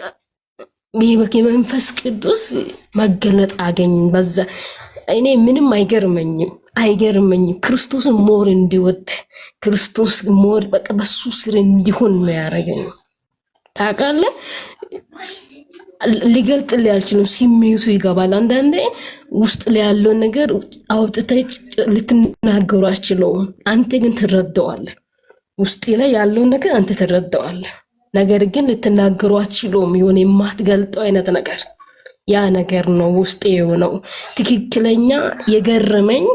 የመንፈስ ቅዱስ መገለጥ አገኝ በዛ እኔ ምንም አይገርመኝም ክርስቶስን ሞር እንዲወድ ክርስቶስ ሞር በቃ በሱ ስር እንዲሆን ነው ያደረገኝ። ታውቃለህ ሊገልጥ ሊያልችልም ስሜቱ ይገባል። አንዳንዴ ውስጥ ላይ ያለው ነገር አውጥተህ ልትናገሩ አትችለውም። አንተ ግን ትረዳዋለህ። ውስጥ ላይ ያለው ነገር አንተ ትረዳዋለህ፣ ነገር ግን ልትናገሩ አትችለውም። የሆነ የማትገልጠው አይነት ነገር ያ ነገር ነው ውስጤ የሆነው። ትክክለኛ የገረመኝ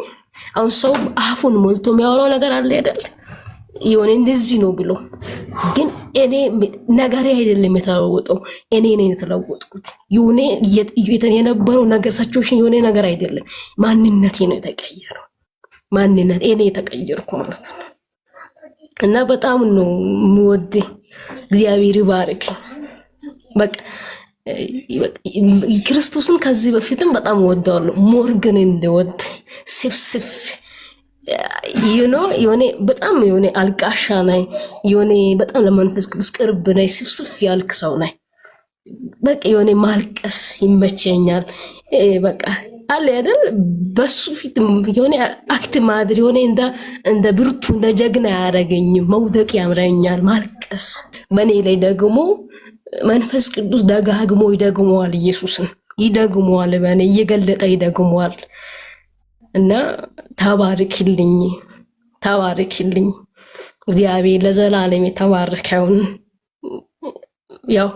አሁን ሰው አፉን ሞልቶ የሚያወራው ነገር አለ አይደል? የሆነ እንደዚህ ነው ብሎ ግን እኔ ነገሬ አይደለም የተለወጠው፣ እኔ ነኝ የተለወጥኩት። የሆነ የነበረው ነገር ሲቹዌሽን የሆነ ነገር አይደለም፣ ማንነቴ ነው የተቀየረው። ማንነት እኔ የተቀየርኩ ማለት ነው። እና በጣም ነው የምወድ። እግዚአብሔር ይባርክ። በቃ ክርስቶስን ከዚህ በፊትም በጣም ወደዋለሁ። ሞር ግን እንደወድ ስፍስፍ የሆነ በጣም የሆነ አልቃሻ ነኝ፣ የሆነ በጣም ለመንፈስ ቅዱስ ቅርብ ነኝ፣ ስፍስፍ ያልክ ሰው ነኝ። በቃ የሆነ ማልቀስ ይመቸኛል። በቃ አለ አይደል በሱ ፊት የሆነ አክት ማድር የሆነ እንደ ብርቱ እንደ ጀግና ያደረገኝ መውደቅ ያምረኛል ማልቀስ። በኔ ላይ ደግሞ መንፈስ ቅዱስ ደጋግሞ ይደግመዋል፣ ኢየሱስን ይደግመዋል፣ በኔ እየገለጠ ይደግመዋል። እና ተባረክልኝ እግዚአብሔር ለዘላለም የተባረከውን። ያው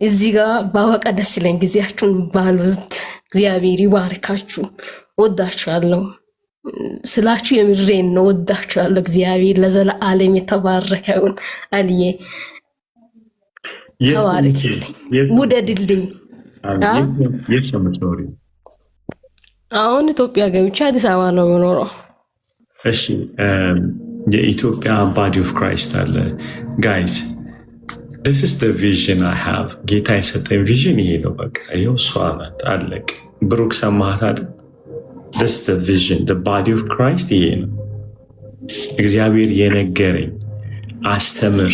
እዚህ ጋር ባወቀ ደስ ይለኝ ጊዜያችሁን ባሉት እግዚአብሔር ይባርካችሁ። ወዳችኋለሁ ስላችሁ የምሬን ነው። ወዳችኋለሁ። እግዚአብሔር ለዘላለም የተባረከውን። አልዬ ተባረክልኝ፣ ውደድልኝ። የት ነው የምትኖሪው? አሁን ኢትዮጵያ ገብቼ አዲስ አበባ ነው የምኖረው። እሺ የኢትዮጵያ ባዲ ኦፍ ክራይስት አለ ጋይስ። this is the vision I have ጌታ የሰጠኝ ቪዥን ይሄ ነው። በቃ ይኸው እሷ ናት፣ አለቅ። ብሩክ ሰማሃት አይደል? this is the vision the body of Christ ይሄ ነው። እግዚአብሔር የነገረኝ አስተምር፣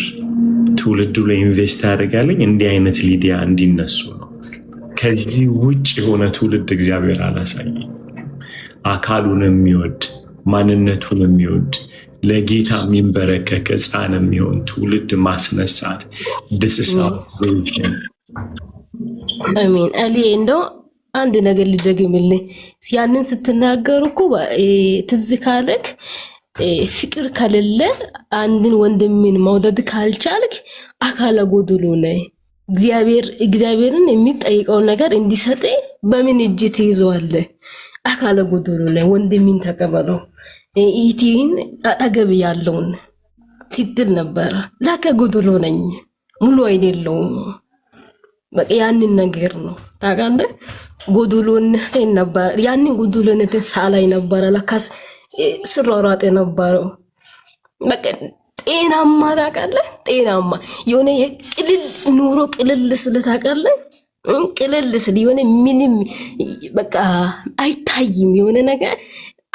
ትውልዱ ላይ ኢንቨስት ያደርጋለኝ እንዲህ አይነት ሊዲያ እንዲነሱ ነው። ከዚህ ውጭ የሆነ ትውልድ እግዚአብሔር አላሳየኝ። አካሉን የሚወድ ማንነቱን የሚወድ ለጌታ የሚንበረከክ ሕፃን የሚሆን ትውልድ ማስነሳት ደስሳው። አሜን። አሊ እንደው አንድ ነገር ልደግምልኝ። ያንን ስትናገሩ እኮ ትዝ ካለክ ፍቅር ከሌለ አንድን ወንድምን መውደድ ካልቻልክ አካለ ጎዶሎ ነህ። እግዚአብሔርን የሚጠይቀውን ነገር እንዲሰጥ በምን እጅ ትይዘዋለህ? አካለ ጎዶሎ ነህ። ወንድምን ተቀበለው። ኢቲን አጠገብ ያለውን ሲትል ነበረ። ላከ ጎዶሎ ነኝ፣ ሙሉ አይደለሁም። በቃ ያንን ነገር ነው ታውቃለህ። ጎዶሎነቴን ነበር፣ ያንን ጎዶሎነቴን ሳላይ ነበረ ለካስ ስሯሯጥ የነበረው። በቃ ጤናማ ታውቃለህ፣ ጤናማ የሆነ የቅልል ኑሮ ቅልል ስል ታውቃለህ፣ ቅልል ስል የሆነ ምንም በቃ አይታይም፣ የሆነ ነገር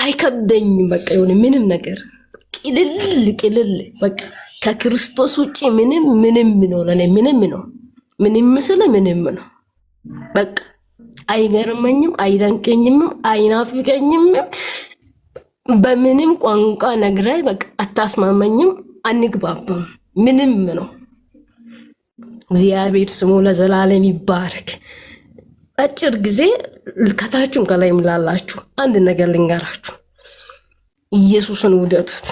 አይከብደኝም። በቃ የሆነ ምንም ነገር ቅልል በቃ ከክርስቶስ ውጪ ምንም ነው ለኔ፣ ምንም ነው፣ ምንም ስለ ምንም ነው። በቃ አይገርመኝም፣ አይደንቀኝም፣ አይናፍቀኝም። በምንም ቋንቋ ነግራይ በቃ አታስማመኝም፣ አንግባባም፣ ምንም ነው። እግዚአብሔር ስሙ ለዘላለም ይባረክ። አጭር ጊዜ ከታችሁም ከላይ ምላላችሁ አንድ ነገር ልንገራችሁ። ኢየሱስን ውደዱት።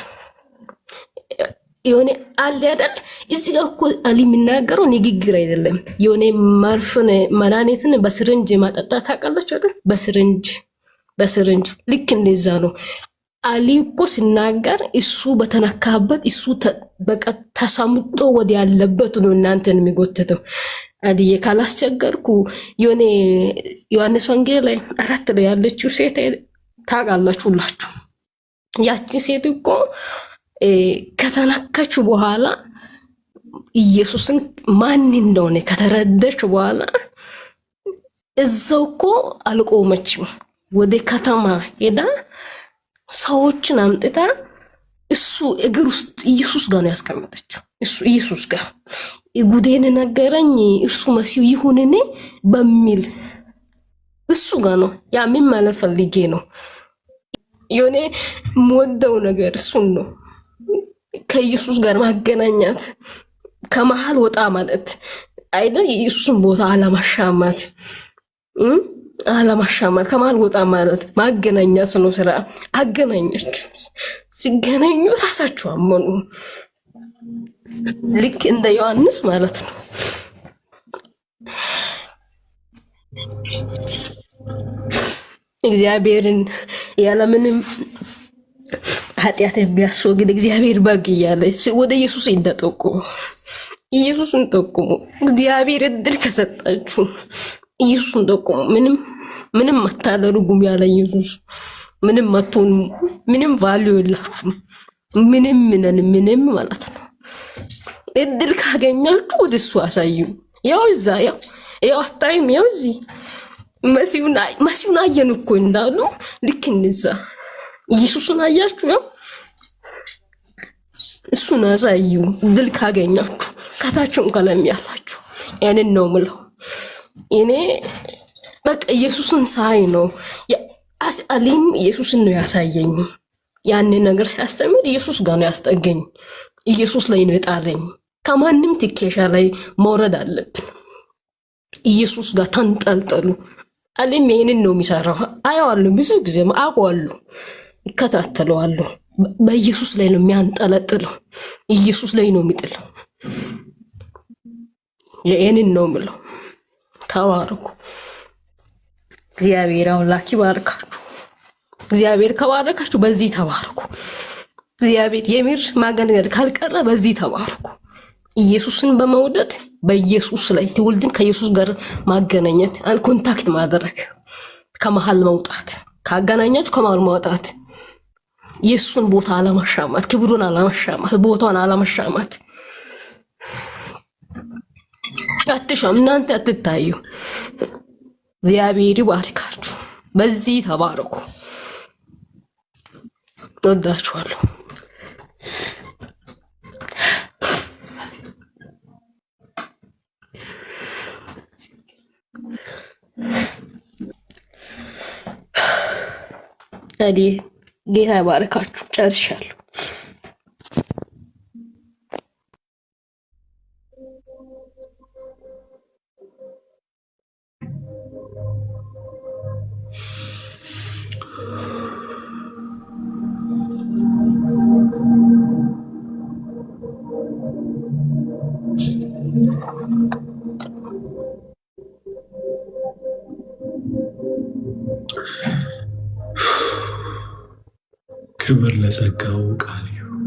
የሆነ አለ አይደል እዚህ ጋር እኮ አሊ የሚናገረው ንግግር አይደለም። የሆነ ማርፍን መድኃኒትን በስርንጅ ማጠጣት ታውቃላችሁ አይደል? በስርንጅ ልክ እንደዛ ነው። አሊ እኮ ሲናገር እሱ በተነካበት እሱ በቃ ተሰምጦ ወደ ያለበት ነው እናንተን የሚጎትተው። አዲዬ ካላስቸገርኩ የሆነ ዮሐንስ ወንጌል ላይ 4 ላይ ያለችው ሴት ታውቃላችሁ ሁላችሁ። ያቺ ሴት እኮ ከተነካች በኋላ ኢየሱስን ማን እንደሆነ ከተረዳች በኋላ እዛው እኮ አልቆመችም። ወደ ከተማ ሄዳ ሰዎችን አምጥታ እሱ እግር ውስጥ ኢየሱስ ጋር ነው ያስቀመጠችው። እሱ ኢየሱስ ጋር ጉዴን ነገረኝ እሱ መሲሁ ይሁንኔ በሚል እሱ ጋር ነው ያ ምን ማለት ፈልጌ ነው። የሆነ የምወደው ነገር እሱን ነው። ከኢየሱስ ጋር ማገናኛት፣ ከመሃል ወጣ ማለት አይደል? የኢየሱስን ቦታ አለማሻማት ከመሃል ወጣ ማለት ማገናኛት ነው ስራ። አገናኛችሁ፣ ሲገናኙ ራሳችሁ አመኑ። ልክ እንደ ዮሐንስ ማለት ነው። እግዚአብሔርን ያለምንም ኃጢአት ቢያስወግድ እግዚአብሔር በግ እያለ ወደ ኢየሱስ እንደጠቁሙ ኢየሱስን ጠቁሙ። እግዚአብሔር እድል ከሰጣችሁ ኢየሱስን ጠቁሙ። ምንም አታደርጉም ያለ ኢየሱስ ምንም አትሆኑ። ምንም ቫልዩ የላችሁም። ምንም ማለት ነው። እድል ካገኛችሁ ወደ እሱ አሳዩ። ያው እዛ ያው አታይም? ያው እዚህ መሲሁን አየን እኮ እንዳሉ ልክ እንደዛ ኢየሱስን አያችሁ። ያው እሱን አሳዩ። እድል ካገኛችሁ ከታችሁም ከለም ያላችሁ ያንን ነው ምለው። እኔ በቃ ኢየሱስን ሳይ ነው አሊም ኢየሱስን ነው ያሳየኝ። ያንን ነገር ሲያስተምር ኢየሱስ ጋር ነው ያስጠገኝ። ኢየሱስ ላይ ነው የጣለኝ። ከማንም ትከሻ ላይ መውረድ አለብን። ኢየሱስ ጋር ተንጠልጠሉ። አሊም ይሄንን ነው የሚሰራው። አየዋለሁ፣ ብዙ ጊዜ አውቀዋለሁ፣ እከታተለዋለሁ። በኢየሱስ ላይ ነው የሚያንጠለጥለው። ኢየሱስ ላይ ነው የሚጥለው። ይሄንን ነው የምለው። ተባረኩ። እግዚአብሔር አምላክ ይባርካችሁ። እግዚአብሔር ከባረካችሁ በዚህ ተባረኩ። እግዚአብሔር የምር ማገልገል ካልቀረ በዚህ ተባረኩ። ኢየሱስን በመውደድ በኢየሱስ ላይ ትውልድን ከኢየሱስ ጋር ማገናኘት፣ ኮንታክት ማድረግ፣ ከመሃል መውጣት፣ ካገናኛችሁ ከመሃል መውጣት፣ የሱን ቦታ አለመሻማት፣ ክብሩን አለመሻማት፣ ቦታውን አለመሻማት። አትሻም፣ እናንተ አትታዩ። እግዚአብሔር ይባርካችሁ። በዚህ ተባረኩ። ወዳችኋለሁ። አዲ ጌታ ይባርካችሁ። ጨርሻለሁ። ክብር ለጸጋው ቃል ይሁን።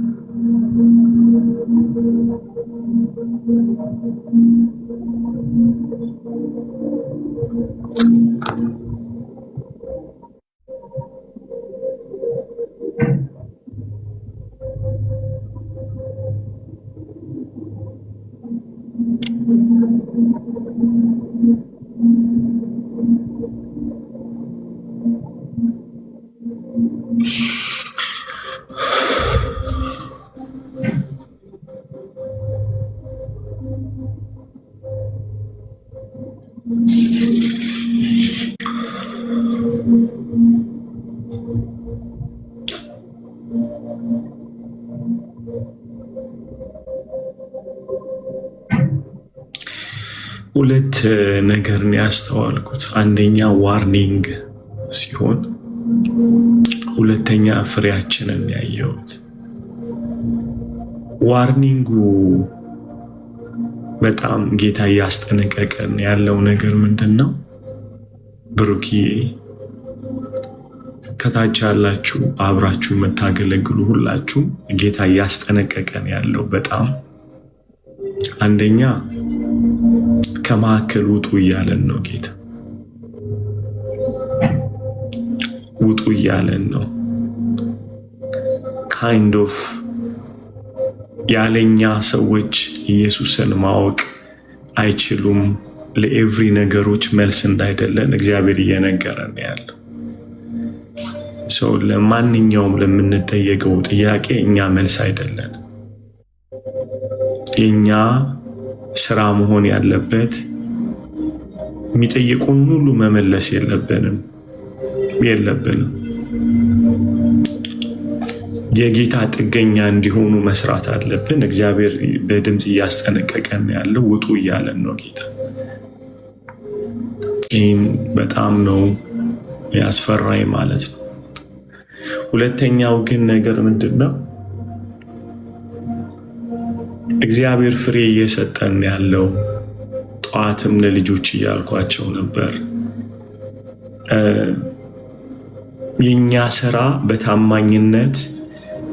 ሁለት ነገር ነው ያስተዋልኩት። አንደኛ ዋርኒንግ ሲሆን፣ ሁለተኛ ፍሬያችንን ያየሁት። ዋርኒንጉ በጣም ጌታ እያስጠነቀቀን ያለው ነገር ምንድነው? ብሩኪ ከታች ያላችሁ አብራችሁ የምታገለግሉ ሁላችሁ ጌታ እያስጠነቀቀን ያለው በጣም አንደኛ ከማዕከል ውጡ እያለን ነው። ጌታ ውጡ እያለን ነው። ካይንድ ኦፍ ያለኛ ሰዎች ኢየሱስን ማወቅ አይችሉም። ለኤቭሪ ነገሮች መልስ እንዳይደለን እግዚአብሔር እየነገረን ያለው ሰው ለማንኛውም ለምንጠየቀው ጥያቄ እኛ መልስ አይደለን። የኛ ስራ መሆን ያለበት የሚጠይቁን ሁሉ መመለስ የለብንም። የጌታ ጥገኛ እንዲሆኑ መስራት አለብን። እግዚአብሔር በድምጽ እያስጠነቀቀን ያለው ውጡ እያለን ነው ጌታ። ይህም በጣም ነው ያስፈራኝ ማለት ነው። ሁለተኛው ግን ነገር ምንድነው? እግዚአብሔር ፍሬ እየሰጠን ያለው ጠዋትም ለልጆች እያልኳቸው ነበር። የኛ ስራ በታማኝነት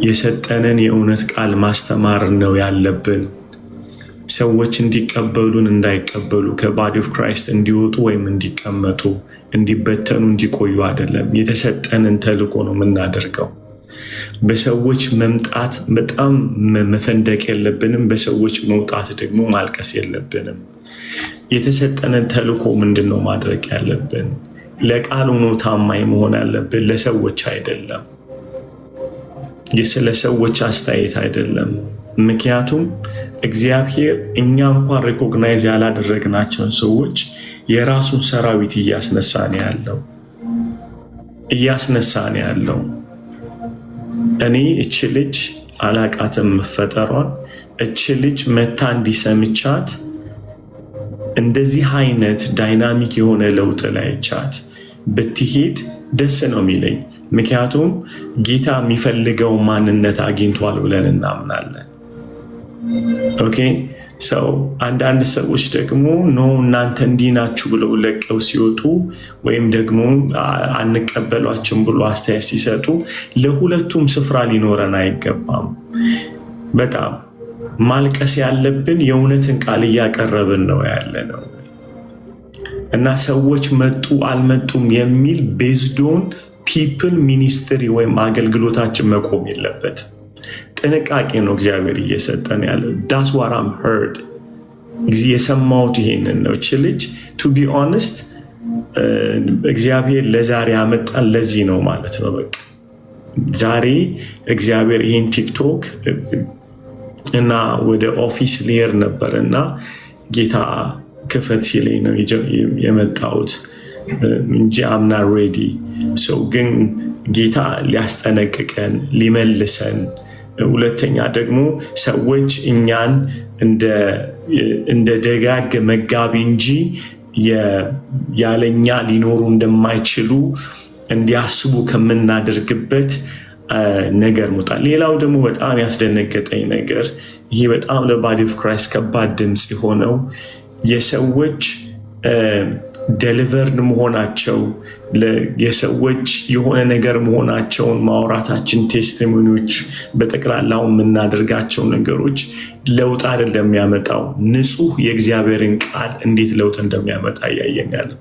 የሰጠንን የእውነት ቃል ማስተማር ነው ያለብን። ሰዎች እንዲቀበሉን እንዳይቀበሉ፣ ከባዲ ኦፍ ክራይስት እንዲወጡ ወይም እንዲቀመጡ፣ እንዲበተኑ፣ እንዲቆዩ አይደለም። የተሰጠንን ተልእኮ ነው የምናደርገው። በሰዎች መምጣት በጣም መፈንደቅ የለብንም። በሰዎች መውጣት ደግሞ ማልቀስ የለብንም። የተሰጠንን ተልእኮ ምንድነው ማድረግ ያለብን? ለቃሉ ነው ታማኝ መሆን ያለብን፣ ለሰዎች አይደለም። ስለ ሰዎች አስተያየት አይደለም። ምክንያቱም እግዚአብሔር እኛ እንኳን ሪኮግናይዝ ያላደረግናቸውን ሰዎች የራሱን ሰራዊት እያስነሳ ነው ያለው። እኔ እች ልጅ አላቃትም መፈጠሯን፣ እች ልጅ መታ እንዲሰምቻት እንደዚህ አይነት ዳይናሚክ የሆነ ለውጥ ላይ ቻት ብትሄድ ደስ ነው የሚለኝ። ምክንያቱም ጌታ የሚፈልገው ማንነት አግኝቷል ብለን እናምናለን። ኦኬ ሰው አንዳንድ ሰዎች ደግሞ ኖ እናንተ እንዲህ ናችሁ ብለው ለቀው ሲወጡ ወይም ደግሞ አንቀበሏችሁም ብሎ አስተያየት ሲሰጡ ለሁለቱም ስፍራ ሊኖረን አይገባም። በጣም ማልቀስ ያለብን የእውነትን ቃል እያቀረብን ነው ያለነው እና ሰዎች መጡ አልመጡም የሚል ቤዝዶን ፒፕል ሚኒስትሪ ወይም አገልግሎታችን መቆም የለበት። ጥንቃቄ ነው እግዚአብሔር እየሰጠን ያለው። ዳስ ዋት አም ሄርድ የሰማሁት ይሄንን ነው። እች ልጅ ቱ ቢ ኦነስት እግዚአብሔር ለዛሬ ያመጣን ለዚህ ነው ማለት ነው። በቃ ዛሬ እግዚአብሔር ይሄን ቲክቶክ እና ወደ ኦፊስ ሊሄድ ነበር እና ጌታ ክፈት ሲለኝ ነው የመጣሁት እንጂ አምና ሬዲ ሰው ግን ጌታ ሊያስጠነቅቀን ሊመልሰን፣ ሁለተኛ ደግሞ ሰዎች እኛን እንደ ደጋግ መጋቢ እንጂ ያለኛ ሊኖሩ እንደማይችሉ እንዲያስቡ ከምናደርግበት ነገር ሙጣ። ሌላው ደግሞ በጣም ያስደነገጠኝ ነገር ይሄ በጣም ለባዲ ኦፍ ክራይስት ከባድ ድምፅ የሆነው የሰዎች ዴሊቨርድ መሆናቸው የሰዎች የሆነ ነገር መሆናቸውን ማውራታችን፣ ቴስቲሞኒዎች በጠቅላላው የምናደርጋቸው ነገሮች ለውጥ አይደለም የሚያመጣው። ንጹህ የእግዚአብሔርን ቃል እንዴት ለውጥ እንደሚያመጣ እያየኛለሁ።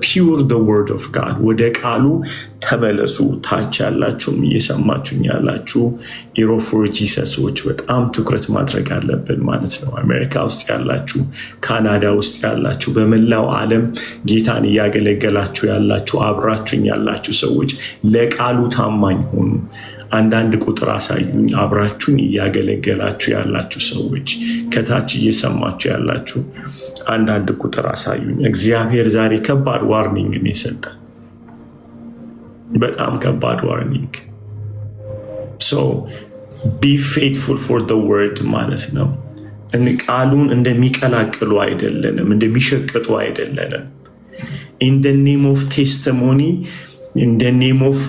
ፒውር ወርድ ኦፍ ጋድ፣ ወደ ቃሉ ተመለሱ። ታች ያላችሁም እየሰማችሁኝ ያላችሁ ኢሮፎር ጂሰሶች በጣም ትኩረት ማድረግ አለብን ማለት ነው። አሜሪካ ውስጥ ያላችሁ፣ ካናዳ ውስጥ ያላችሁ፣ በመላው ዓለም ጌታን እያገለገላችሁ ያላችሁ፣ አብራችሁኝ ያላችሁ ሰዎች ለቃሉ ታማኝ ሆኑ። አንዳንድ ቁጥር አሳዩኝ። አብራችሁን እያገለገላችሁ ያላችሁ ሰዎች፣ ከታች እየሰማችሁ ያላችሁ አንዳንድ ቁጥር አሳዩኝ። እግዚአብሔር ዛሬ ከባድ ዋርኒንግ ነው የሰጠ፣ በጣም ከባድ ዋርኒንግ። ቢ ፌትፉል ፎር ዘ ወርድ ማለት ነው። ቃሉን እንደሚቀላቅሉ አይደለንም፣ እንደሚሸቅጡ አይደለንም። ኢን ዘ ኔም ኦፍ ቴስቲሞኒ ኢን ዘ ኔም ኦፍ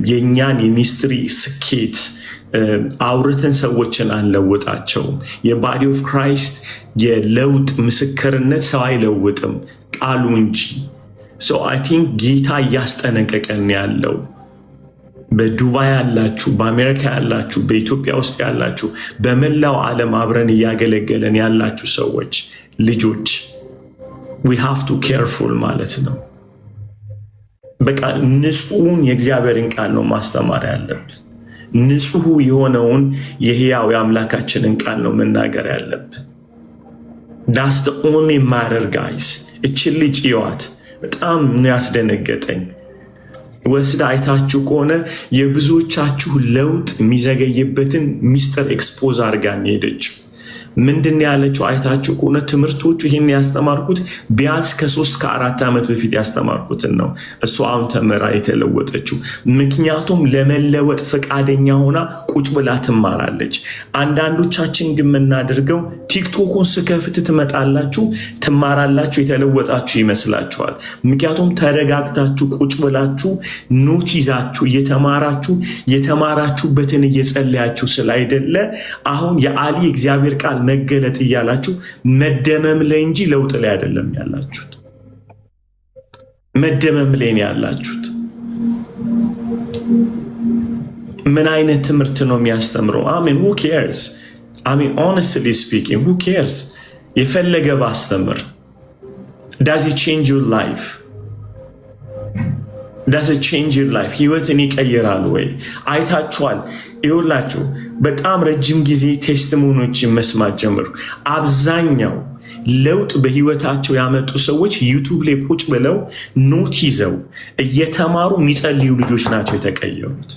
የእኛን የሚኒስትሪ ስኬት አውርተን ሰዎችን አንለውጣቸውም። የባዲ ኦፍ ክራይስት የለውጥ ምስክርነት ሰው አይለውጥም ቃሉ እንጂ። አይ ቲንክ ጌታ እያስጠነቀቀን ያለው በዱባይ ያላችሁ፣ በአሜሪካ ያላችሁ፣ በኢትዮጵያ ውስጥ ያላችሁ፣ በመላው ዓለም አብረን እያገለገለን ያላችሁ ሰዎች ልጆች we have to careful ማለት ነው። በቃ ንጹህን የእግዚአብሔርን ቃል ነው ማስተማር ያለብን። ንጹህ የሆነውን የሕያው የአምላካችንን ቃል ነው መናገር ያለብን። that's the only matter guys። እችን ልጅ ይዋት በጣም ነው ያስደነገጠኝ። ወስዳ አይታችሁ ከሆነ የብዙዎቻችሁ ለውጥ የሚዘገይበትን ሚስጥር ኤክስፖዝ አድርጋን ሄደችው። ምንድን ያለችው አይታችሁ ከሆነ ትምህርቶቹ ይህን ያስተማርኩት ቢያንስ ከ3-4 ዓመት በፊት ያስተማርኩትን ነው። እሷ አሁን ተመራ የተለወጠችው ምክንያቱም ለመለወጥ ፈቃደኛ ሆና ቁጭ ብላ ትማራለች። አንዳንዶቻችን ግን የምናደርገው ቲክቶኩን ስከፍት ትመጣላችሁ፣ ትማራላችሁ፣ የተለወጣችሁ ይመስላችኋል። ምክንያቱም ተረጋግታችሁ ቁጭ ብላችሁ ኖት ይዛችሁ እየተማራችሁ የተማራችሁበትን እየጸለያችሁ ስላይደለ አሁን የአሊ እግዚአብሔር ቃል መገለጥ እያላችሁ መደመም ላይ እንጂ ለውጥ ላይ አይደለም ያላችሁት። መደመም ላይ ነው ያላችሁት። ምን አይነት ትምህርት ነው የሚያስተምረው? አሜን who cares? አሜን honestly speaking who cares? የፈለገ ባስተምር does it change your life? does it change your life? ህይወትን ይቀይራል ወይ? አይታችኋል። ይኸውላችሁ በጣም ረጅም ጊዜ ቴስቲሞኒዎችን መስማት ጀምሩ። አብዛኛው ለውጥ በህይወታቸው ያመጡ ሰዎች ዩቱብ ላይ ቁጭ ብለው ኖት ይዘው እየተማሩ የሚጸልዩ ልጆች ናቸው የተቀየሩት።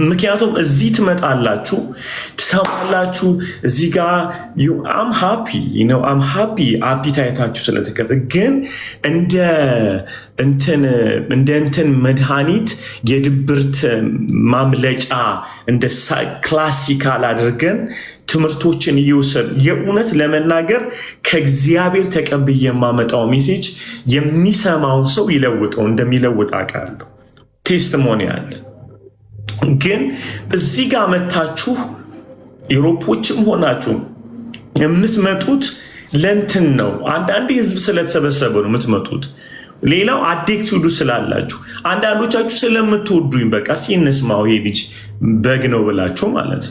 ምክንያቱም እዚህ ትመጣላችሁ ትሰማላችሁ እዚህ ጋር አም ሃፒ አፒታይታችሁ ስለተከፈተ ግን እንደ እንትን መድኃኒት የድብርት ማምለጫ እንደ ክላሲካል አድርገን ትምህርቶችን እየወሰድ የእውነት ለመናገር ከእግዚአብሔር ተቀብዬ የማመጣው ሜሴጅ የሚሰማው ሰው ይለውጠው እንደሚለውጥ አውቃለሁ። ቴስቲሞኒ አለ። ግን እዚህ ጋር መታችሁ ዩሮፖችም ሆናችሁ የምትመጡት ለእንትን ነው። አንዳንዴ ህዝብ ስለተሰበሰበ ነው የምትመጡት። ሌላው አዲክቲቭ ስላላችሁ፣ አንዳንዶቻችሁ ስለምትወዱኝ በቃ እስኪ እንስማው ይሄ ልጅ በግ ነው ብላችሁ ማለት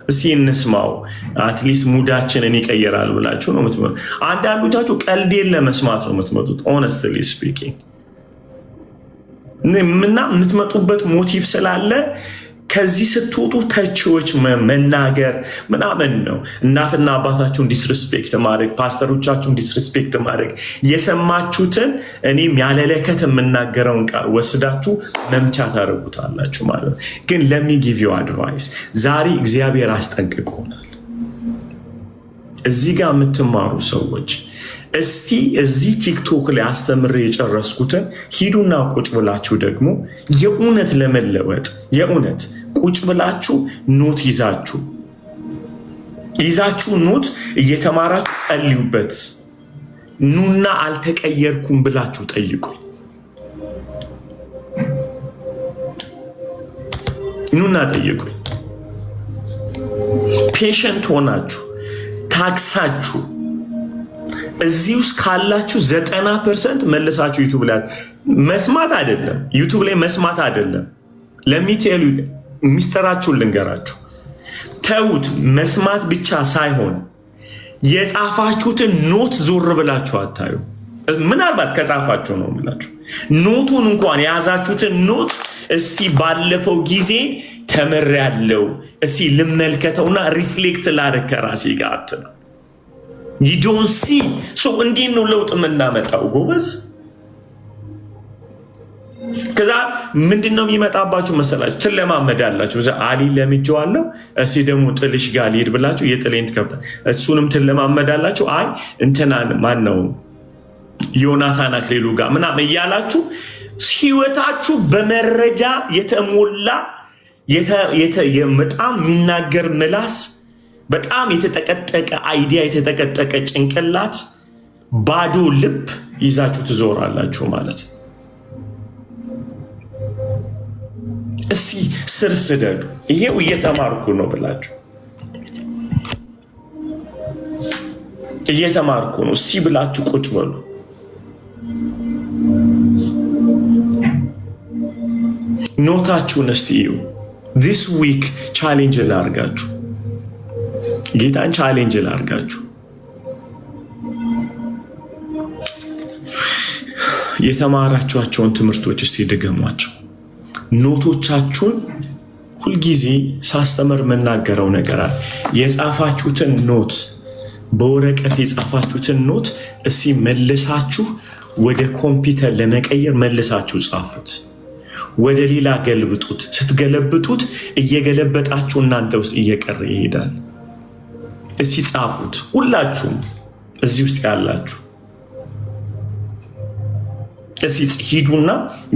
እስኪ እንስማው አትሊስት ሙዳችንን ይቀየራል ብላችሁ ነው የምትመጡት። አንዳንዶቻችሁ ቀልዴን ለመስማት ነው የምትመጡት። ኦነስትሊ ስፒኪንግ ምና የምትመጡበት ሞቲቭ ስላለ ከዚህ ስትወጡ ተቺዎች መናገር ምናምን ነው። እናትና አባታችሁን ዲስሪስፔክት ማድረግ፣ ፓስተሮቻችሁን ዲስሪስፔክት ማድረግ፣ የሰማችሁትን እኔም ያለለከት የምናገረውን ቃል ወስዳችሁ መምቻ ታደርጉታላችሁ ማለት ነው። ግን ለሚ ጊቭ ዩ አድቫይስ ዛሬ እግዚአብሔር አስጠንቅቆናል። እዚህ ጋር የምትማሩ ሰዎች እስቲ እዚህ ቲክቶክ ላይ አስተምሬ የጨረስኩትን ሂዱና ቁጭ ብላችሁ ደግሞ የእውነት ለመለወጥ የእውነት ቁጭ ብላችሁ ኖት ይዛችሁ ኖት እየተማራችሁ ጸልዩበት። ኑና አልተቀየርኩም ብላችሁ ጠይቁ። ኑና ጠይቁኝ። ፔሸንት ሆናችሁ ታክሳችሁ እዚህ ውስጥ ካላችሁ 90% መልሳችሁ ዩቲዩብ ላይ መስማት አይደለም፣ ዩቲዩብ ላይ መስማት አይደለም። ለሚቴሉ ሚስጥራችሁን ልንገራችሁ። ተውት። መስማት ብቻ ሳይሆን የጻፋችሁትን ኖት ዞር ብላችሁ አታዩ። ምናልባት ከጻፋችሁ ነው የምላችሁ። ኖቱን እንኳን የያዛችሁትን ኖት እስቲ ባለፈው ጊዜ ተምሬያለሁ እስቲ ልመልከተውና ሪፍሌክት ላድርግ ከራሴ ጋር አትነው። ይዶን ሲ ሰው እንዴት ነው ለውጥ የምናመጣው ጎበዝ? ከዛ ምንድነው የሚመጣባችሁ መሰላችሁ? ትለማመዳላችሁ። አሊ ለምጄዋለሁ እስቲ ደግሞ ጥልሽ ጋር ልሄድ ብላችሁ የጥሌን ትከፍታ እሱንም ትለማመዳላችሁ። አይ እንትናን ማን ነው ዮናታን አክሊሉ ጋር ምናምን እያላችሁ ህይወታችሁ በመረጃ የተሞላ በጣም የሚናገር ምላስ፣ በጣም የተጠቀጠቀ አይዲያ፣ የተጠቀጠቀ ጭንቅላት፣ ባዶ ልብ ይዛችሁ ትዞራላችሁ ማለት ነው። እስቲ ስር ስደዱ። ይሄው እየተማርኩ ነው ብላችሁ እየተማርኩ ነው እስቲ ብላችሁ ቁጭ በሉ። ኖታችሁን እስቲ እዩ። this week ቻሌንጅ ላርጋችሁ፣ ጌታን ቻሌንጅ ላርጋችሁ። የተማራችኋቸውን ትምህርቶች እስቲ ድገሟቸው። ኖቶቻችሁን ሁልጊዜ ሳስተምር የምናገረው ነገር አለ። የጻፋችሁትን ኖት በወረቀት የጻፋችሁትን ኖት እስቲ መልሳችሁ ወደ ኮምፒውተር ለመቀየር መልሳችሁ ጻፉት። ወደ ሌላ ገልብጡት። ስትገለብጡት እየገለበጣችሁ እናንተ ውስጥ እየቀረ ይሄዳል። እስቲ ጻፉት። ሁላችሁም እዚህ ውስጥ ያላችሁ እስቲ ሂዱና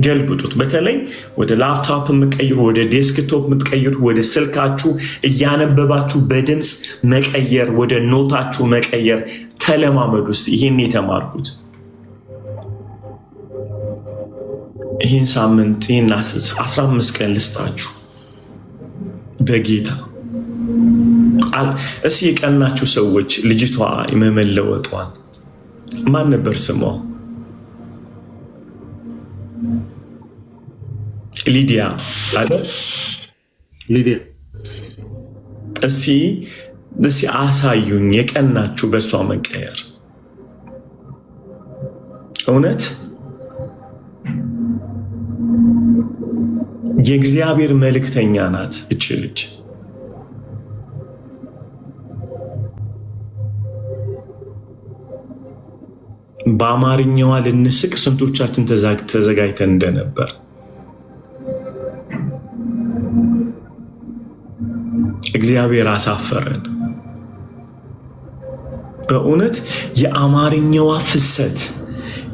ገልብጡት። በተለይ ወደ ላፕቶፕ የምትቀይሩ፣ ወደ ዴስክቶፕ የምትቀይሩ፣ ወደ ስልካችሁ እያነበባችሁ በድምፅ መቀየር፣ ወደ ኖታችሁ መቀየር ተለማመዱ። እስቲ ይሄን የተማርኩት ይህን ሳምንት ይህን 15 ቀን ልስጣችሁ በጌታ። እስኪ የቀናችሁ ሰዎች ልጅቷ የመመለወጧን ማን ነበር ስሟ? ሊዲያ አይደል? ሊዲያ። እስኪ አሳዩኝ የቀናችሁ በእሷ መቀየር። እውነት የእግዚአብሔር መልእክተኛ ናት እች ልጅ። በአማርኛዋ ልንስቅ ስንቶቻችን ተዘጋጅተን እንደነበር እግዚአብሔር አሳፈረን። በእውነት የአማርኛዋ ፍሰት፣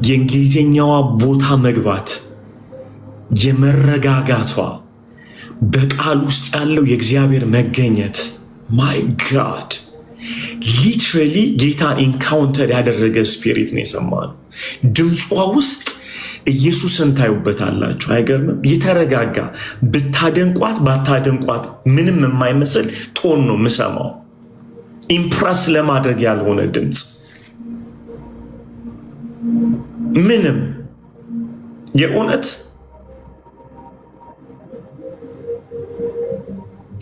የእንግሊዝኛዋ ቦታ መግባት፣ የመረጋጋቷ በቃል ውስጥ ያለው የእግዚአብሔር መገኘት ማይ ጋድ ሊትራሊ ጌታ ኢንካውንተር ያደረገ ስፒሪት ነው የሰማነው። ድምጿ ውስጥ ኢየሱስን ታዩበታላችሁ። አይገርምም? የተረጋጋ ብታደንቋት ባታደንቋት ምንም የማይመስል ቶን ነው የምሰማው። ኢምፕረስ ለማድረግ ያልሆነ ድምፅ ምንም የእውነት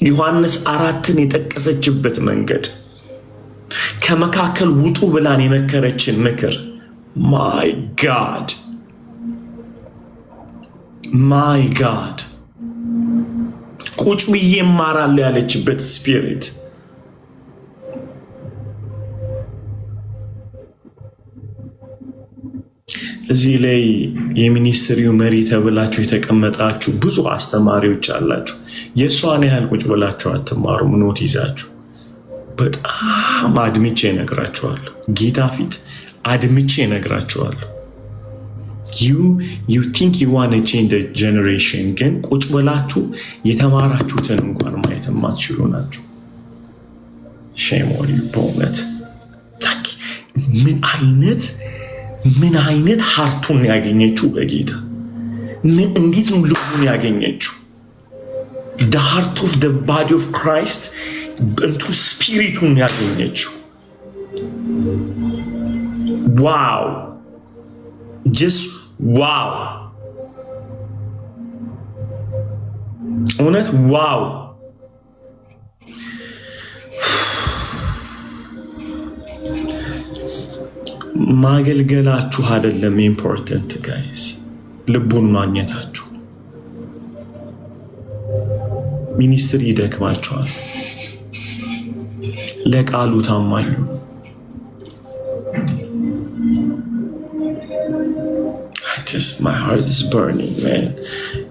ዮሐንስ 4ን የጠቀሰችበት መንገድ ከመካከል ውጡ ብላን የመከረችን ምክር ማይ ጋድ ማይ ጋድ ቁጭ ብዬ እማራለሁ ያለችበት ስፒሪት እዚህ ላይ የሚኒስትሪው መሪ ተብላችሁ የተቀመጣችሁ ብዙ አስተማሪዎች አላችሁ። የእሷን ያህል ቁጭ ብላችሁ አትማሩም። ኖት ይዛችሁ በጣም አድምቼ እነግራችኋለሁ። ጌታ ፊት አድምቼ እነግራችኋለሁ። you think you want to change the generation ግን ቁጭ ብላችሁ የተማራችሁትን እንኳን ማየት የማትችሉ ናችሁ። shame on you በእውነት ምን አይነት ሃርቱን ያገኘችው በጌታ እንዴት ነው ልቡን ያገኘችው? the heart of the body of Christ into spirituን ያገኘችው። wow just wow እውነት wow ማገልገላችሁ አይደለም ኢምፖርታንት ጋይስ፣ ልቡን ማግኘታችሁ። ሚኒስትሪ ይደክማችኋል፣ ለቃሉ ታማኙ my heart is burning man።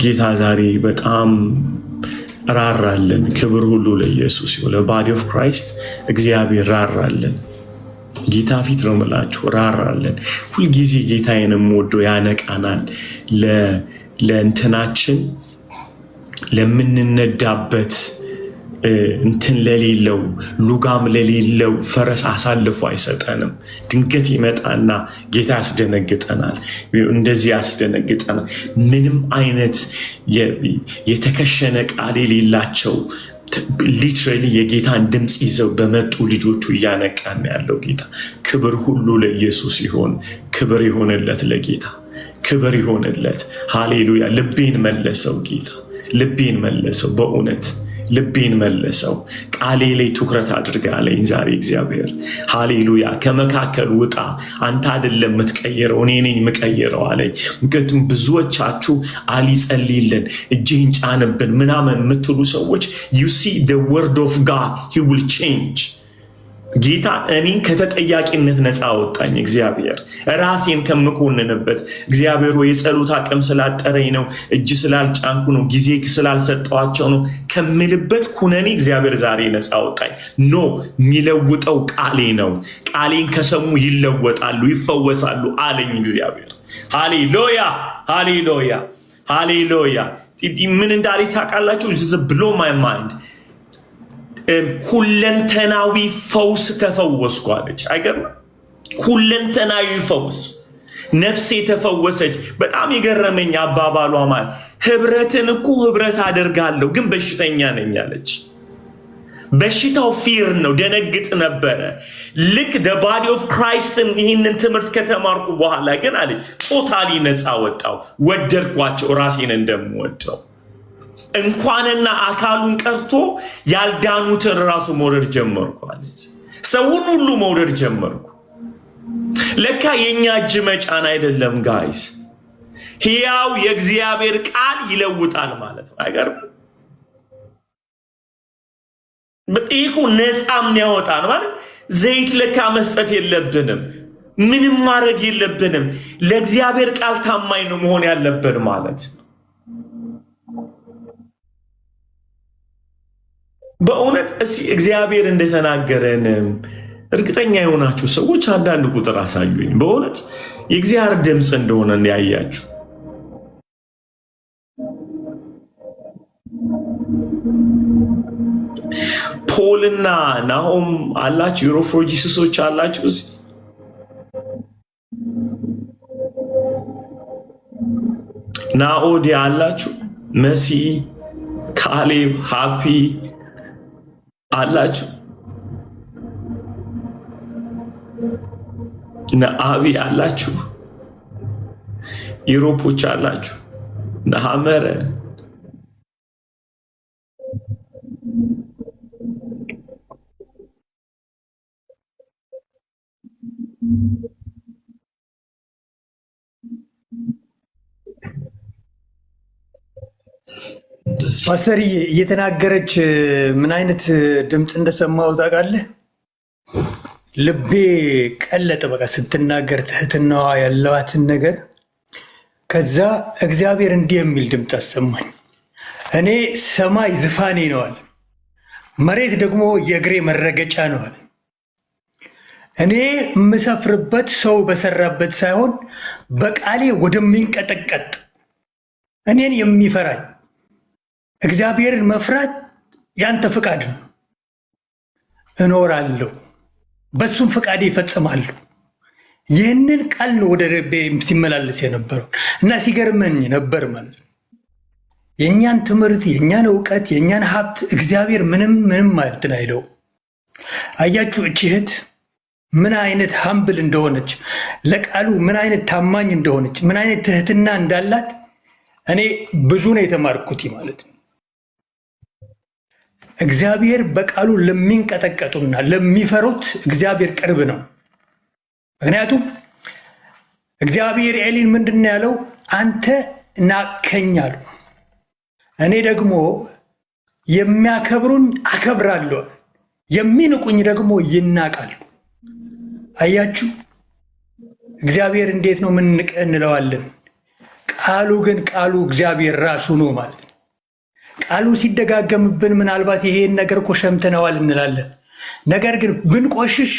ጌታ ዛሬ በጣም ራራለን። ክብር ሁሉ ለኢየሱስ ይሁን። ለባዲ ኦፍ ክራይስት እግዚአብሔር ራራለን። ጌታ ፊት ነው የምላችሁ፣ ራራለን። ሁልጊዜ ጌታዬንም ወዶ ያነቃናል። ለእንትናችን ለምንነዳበት እንትን ለሌለው ሉጋም ለሌለው ፈረስ አሳልፎ አይሰጠንም። ድንገት ይመጣና ጌታ ያስደነግጠናል። እንደዚህ ያስደነግጠናል። ምንም አይነት የተከሸነ ቃል የሌላቸው ሊትራሊ የጌታን ድምፅ ይዘው በመጡ ልጆቹ እያነቃን ያለው ጌታ። ክብር ሁሉ ለኢየሱስ ይሆን። ክብር ይሆንለት ለጌታ፣ ክብር ይሆንለት። ሃሌሉያ። ልቤን መለሰው ጌታ፣ ልቤን መለሰው። በእውነት ልቤን መለሰው። ቃሌ ላይ ትኩረት አድርጋ አለኝ ዛሬ እግዚአብሔር። ሃሌሉያ። ከመካከል ውጣ፣ አንተ አይደለም የምትቀይረው እኔ ነኝ የምቀይረው አለኝ። ምክንያቱም ብዙዎቻችሁ አሊጸልይልን እጅህን ጫንብን ምናምን የምትሉ ሰዎች you see the word of God he will change። ጌታ እኔን ከተጠያቂነት ነፃ አወጣኝ። እግዚአብሔር ራሴን ከምኮንንበት እግዚአብሔር ወይ የጸሎት አቅም ስላጠረኝ ነው፣ እጅ ስላልጫንኩ ነው፣ ጊዜ ስላልሰጠዋቸው ነው ከምልበት ኩነኔ እግዚአብሔር ዛሬ ነፃ አወጣኝ። ኖ የሚለውጠው ቃሌ ነው። ቃሌን ከሰሙ ይለወጣሉ፣ ይፈወሳሉ አለኝ እግዚአብሔር። ሃሌሉያ ሃሌሉያ ሃሌሉያ። ምን እንዳለ ታውቃላችሁ? ብሎ ማይ ማይንድ ሁለንተናዊ ፈውስ ተፈወስኩ አለች። አይገርም? ሁለንተናዊ ፈውስ፣ ነፍሴ ተፈወሰች። በጣም የገረመኝ አባባሏ ማለት ህብረትን እኮ ህብረት አደርጋለሁ ግን በሽተኛ ነኝ አለች። በሽታው ፊር ነው፣ ደነግጥ ነበረ። ልክ the body of Christ ይህንን ትምህርት ከተማርኩ በኋላ ግን አለች ቶታሊ ነፃ ወጣው። ወደድኳቸው ራሴን እንደምወደው። እንኳንና አካሉን ቀርቶ ያልዳኑትን ራሱ መውደድ ጀመርኩ አለች። ሰውን ሁሉ መውደድ ጀመርኩ። ለካ የኛ እጅ መጫን አይደለም ጋይስ፣ ሕያው የእግዚአብሔር ቃል ይለውጣል ማለት ነው። አይገርም? በጥቂቱ ነፃ የሚያወጣ ነው ማለት። ዘይት ለካ መስጠት የለብንም፣ ምንም ማድረግ የለብንም። ለእግዚአብሔር ቃል ታማኝ ነው መሆን ያለብን ማለት ነው። በእውነት እስኪ እግዚአብሔር እንደተናገረን እርግጠኛ የሆናችሁ ሰዎች አንዳንድ ቁጥር አሳዩኝ። በእውነት የእግዚአብሔር ድምፅ እንደሆነ ያያችሁ። ፖልና ናሆም አላችሁ? ዩሮፎርጂስሶች አላችሁ? ናኦዲ አላችሁ? መሲ፣ ካሌብ፣ ሃፒ አላችሁ? ነአቢ አላችሁ? ዩሮፖች አላችሁ? ነሐመረ ፓስተርዬ እየተናገረች ምን አይነት ድምፅ እንደሰማው ታውቃለህ? ልቤ ቀለጠ። በቃ ስትናገር ትህትናዋ ያለዋትን ነገር። ከዛ እግዚአብሔር እንዲህ የሚል ድምፅ አሰማኝ። እኔ ሰማይ ዝፋኔ ነዋል፣ መሬት ደግሞ የእግሬ መረገጫ ነዋል። እኔ የምሰፍርበት ሰው በሰራበት ሳይሆን በቃሌ ወደሚንቀጠቀጥ እኔን የሚፈራኝ እግዚአብሔርን መፍራት ያንተ ፍቃድ ነው። እኖራለሁ፣ በሱም ፍቃዴ ይፈጽማለሁ። ይህንን ቃል ነው ወደ ልቤ ሲመላለስ የነበረው እና ሲገርመኝ ነበር ማለት ነው። የእኛን ትምህርት፣ የእኛን እውቀት፣ የእኛን ሀብት እግዚአብሔር ምንም ማለትን አይለው። አያችሁ እቺ እህት ምን አይነት ሀምብል እንደሆነች፣ ለቃሉ ምን አይነት ታማኝ እንደሆነች፣ ምን አይነት ትህትና እንዳላት እኔ ብዙ ነው የተማርኩት ማለት ነው። እግዚአብሔር በቃሉ ለሚንቀጠቀጡና ለሚፈሩት እግዚአብሔር ቅርብ ነው። ምክንያቱም እግዚአብሔር ኤሊን ምንድን ነው ያለው? አንተ ናቅኸኝ አሉ፣ እኔ ደግሞ የሚያከብሩኝ አከብራለሁ፣ የሚንቁኝ ደግሞ ይናቃሉ። አያችሁ እግዚአብሔር እንዴት ነው ምንንቅ እንለዋለን። ቃሉ ግን ቃሉ እግዚአብሔር ራሱ ነው ማለት ነው። ቃሉ ሲደጋገምብን ምናልባት ይሄን ነገር እኮ ሸምተነዋል እንላለን። ነገር ግን ብንቆሽሽ